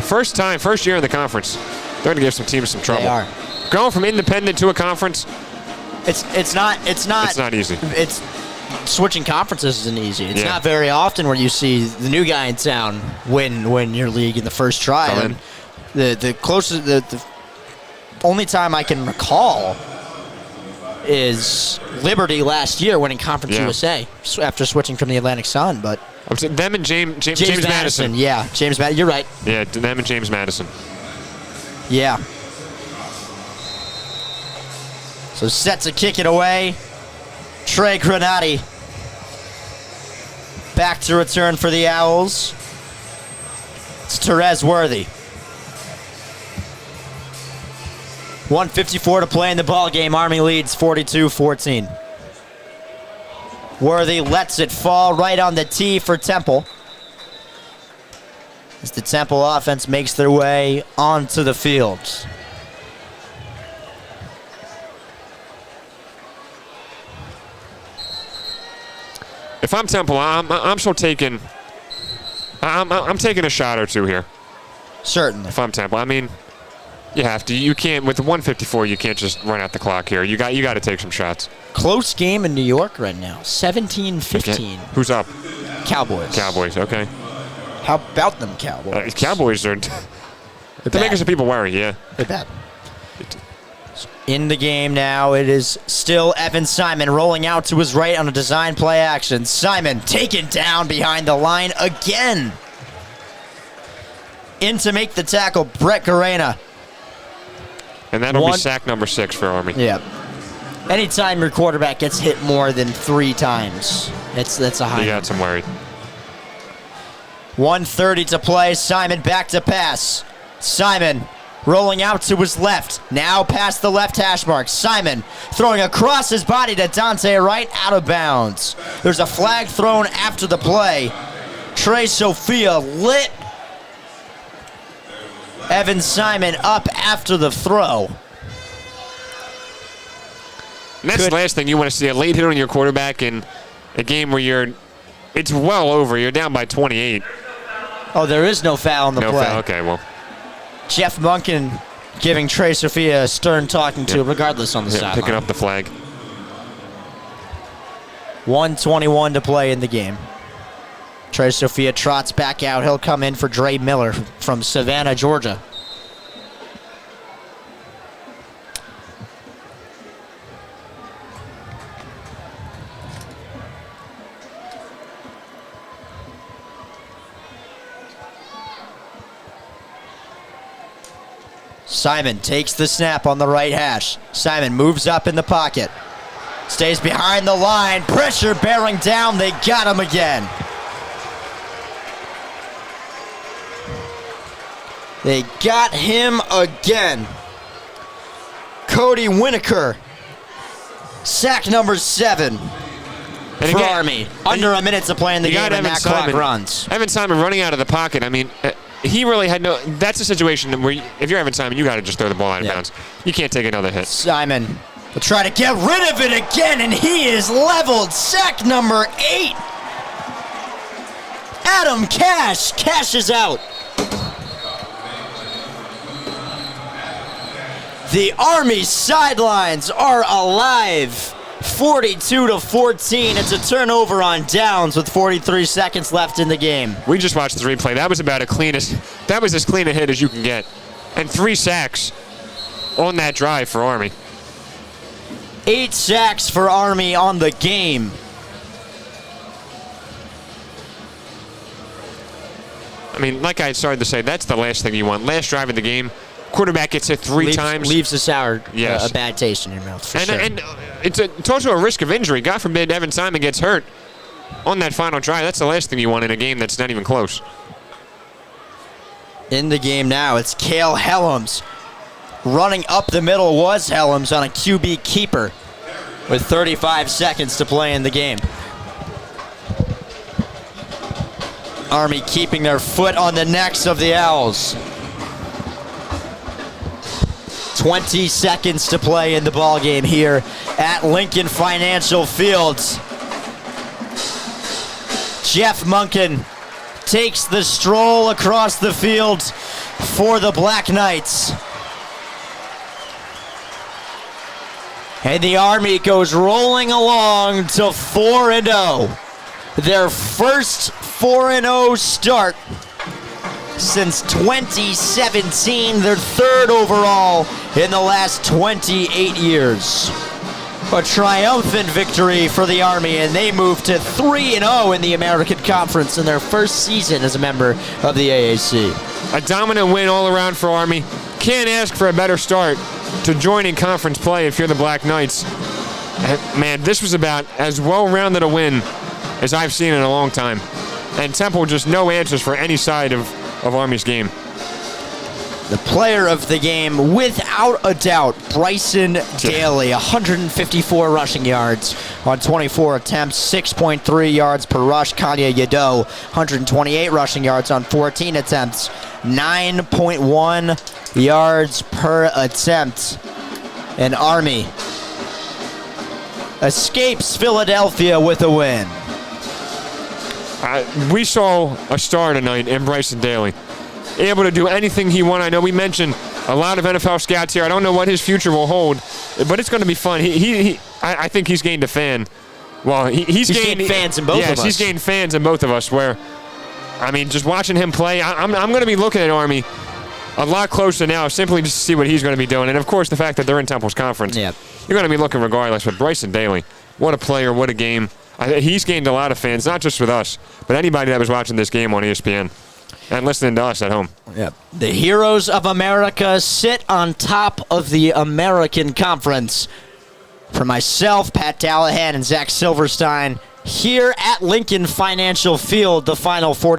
First year in the conference. They're going to give some teams some trouble. They are. Going from independent to a conference, It's not easy. It's switching conferences isn't easy. It's Yeah. not very often where you see the new guy in town win your league in the first try. Come And the closest the only time I can recall is Liberty last year winning Conference Yeah. USA after switching from the Atlantic Sun. But I'm saying them and James Madison. Yeah, James Madison. You're right. Yeah, them and James Madison. Yeah. So set to kick it away. Trey Granati back to return for the Owls. It's Therese Worthy. 1:54 to play in the ball game. Army leads 42-14. Worthy lets it fall right on the tee for Temple. As the Temple offense makes their way onto the field. If I'm Temple, I'm still taking. I'm taking a shot or two here. Certainly. If I'm Temple, I mean, you have to. You can't with the 154. You can't just run out the clock here. You got to take some shots. Close game in New York right now. 17-15. Okay. Who's up? Cowboys. Cowboys. Okay. How about them Cowboys? Cowboys are. They're They're making bad. some people worry. Yeah. They're bad. In the game now, it is still Evan Simon rolling out to his right on a design play action. Simon taken down behind the line again. In to make the tackle, Brett Garena. And that'll One- be sack number 6 for Army. Yeah. Anytime your quarterback gets hit more than 3 times, that's a high. You got some worry. 1:30 to play. Simon back to pass. Simon rolling out to his left. Now past the left hash mark. Simon throwing across his body to Dante Wright, out of bounds. There's a flag thrown after the play. Trey Sophia lit Evan Simon up after the throw. And that's the last thing you want to see, a late hit on your quarterback in a game where it's well over. You're down by 28. Oh, there is no foul on the No play. foul. Okay, well. Jeff Munkin giving Trey Sophia a stern talking to, Yep. regardless on the Yeah, sideline. picking up the flag. 1:21 to play in the game. Trey Sophia trots back out. He'll come in for Dre Miller from Savannah, Georgia. Simon takes the snap on the right hash. Simon moves up in the pocket. Stays behind the line. Pressure bearing down. They got him again. They got him again. Cody Winokur. Sack number 7 And for again, Army. Under a minute to play in the you game, got and Evan that clock Simon. runs. Evan Simon running out of the pocket. I mean, he really had no. That's a situation where if you're Evan Simon, you got to just throw the ball out of Yeah. bounds. You can't take another hit. Simon will try to get rid of it again, and he is leveled. Sack number 8. Adam Cash cashes out. The Army sidelines are alive. 42-14. It's a turnover on downs with 43 seconds left in the game. We just watched the replay. That was about that was as clean a hit as you can get. And 3 sacks on that drive for Army. 8 sacks for Army on the game. I mean, like I started to say, that's the last thing you want. Last drive of the game, quarterback gets hit 3 times. Leaves a sour, Yes. a bad taste in your mouth, for And, sure. and it's also a risk of injury. God forbid Evan Simon gets hurt on that final drive. That's the last thing you want in a game that's not even close. In the game now, it's Cale Helms. Running up the middle was Helms on a QB keeper with 35 seconds to play in the game. Army keeping their foot on the necks of the Owls. 20 seconds to play in the ball game here at Lincoln Financial Fields. Jeff Monken takes the stroll across the field for the Black Knights. And the Army goes rolling along to 4-0. Their first 4-0 start since 2017, their third overall in the last 28 years. A triumphant victory for the Army, and they move to 3-0 in the American Conference in their first season as a member of the AAC. A dominant win all around for Army. Can't ask for a better start to joining conference play if you're the Black Knights. And man, this was about as well-rounded a win as I've seen in a long time. And Temple just no answers for any side of Army's game. The player of the game, without a doubt, Bryson Daly, 154 rushing yards on 24 attempts, 6.3 yards per rush. Kanye Yado, 128 rushing yards on 14 attempts, 9.1 yards per attempt. And Army escapes Philadelphia with a win. We saw a star tonight in Bryson Daly. Able to do anything he wanted. I know we mentioned a lot of NFL scouts here. I don't know what his future will hold, but it's going to be fun. I think he's gained a fan. Well, he's gained fans in both of us. Yes, he's gained fans in both of us. Where, I mean, just watching him play, I'm going to be looking at Army a lot closer now, simply just to see what he's going to be doing. And of course, the fact that they're in Temple's conference, Yep. You're going to be looking regardless. But Bryson Daly, what a player, what a game. He's gained a lot of fans, not just with us, but anybody that was watching this game on ESPN. And listening to us at home. Yep. The heroes of America sit on top of the American Conference. For myself, Pat Dallahan, and Zach Silverstein, here at Lincoln Financial Field, the final 14.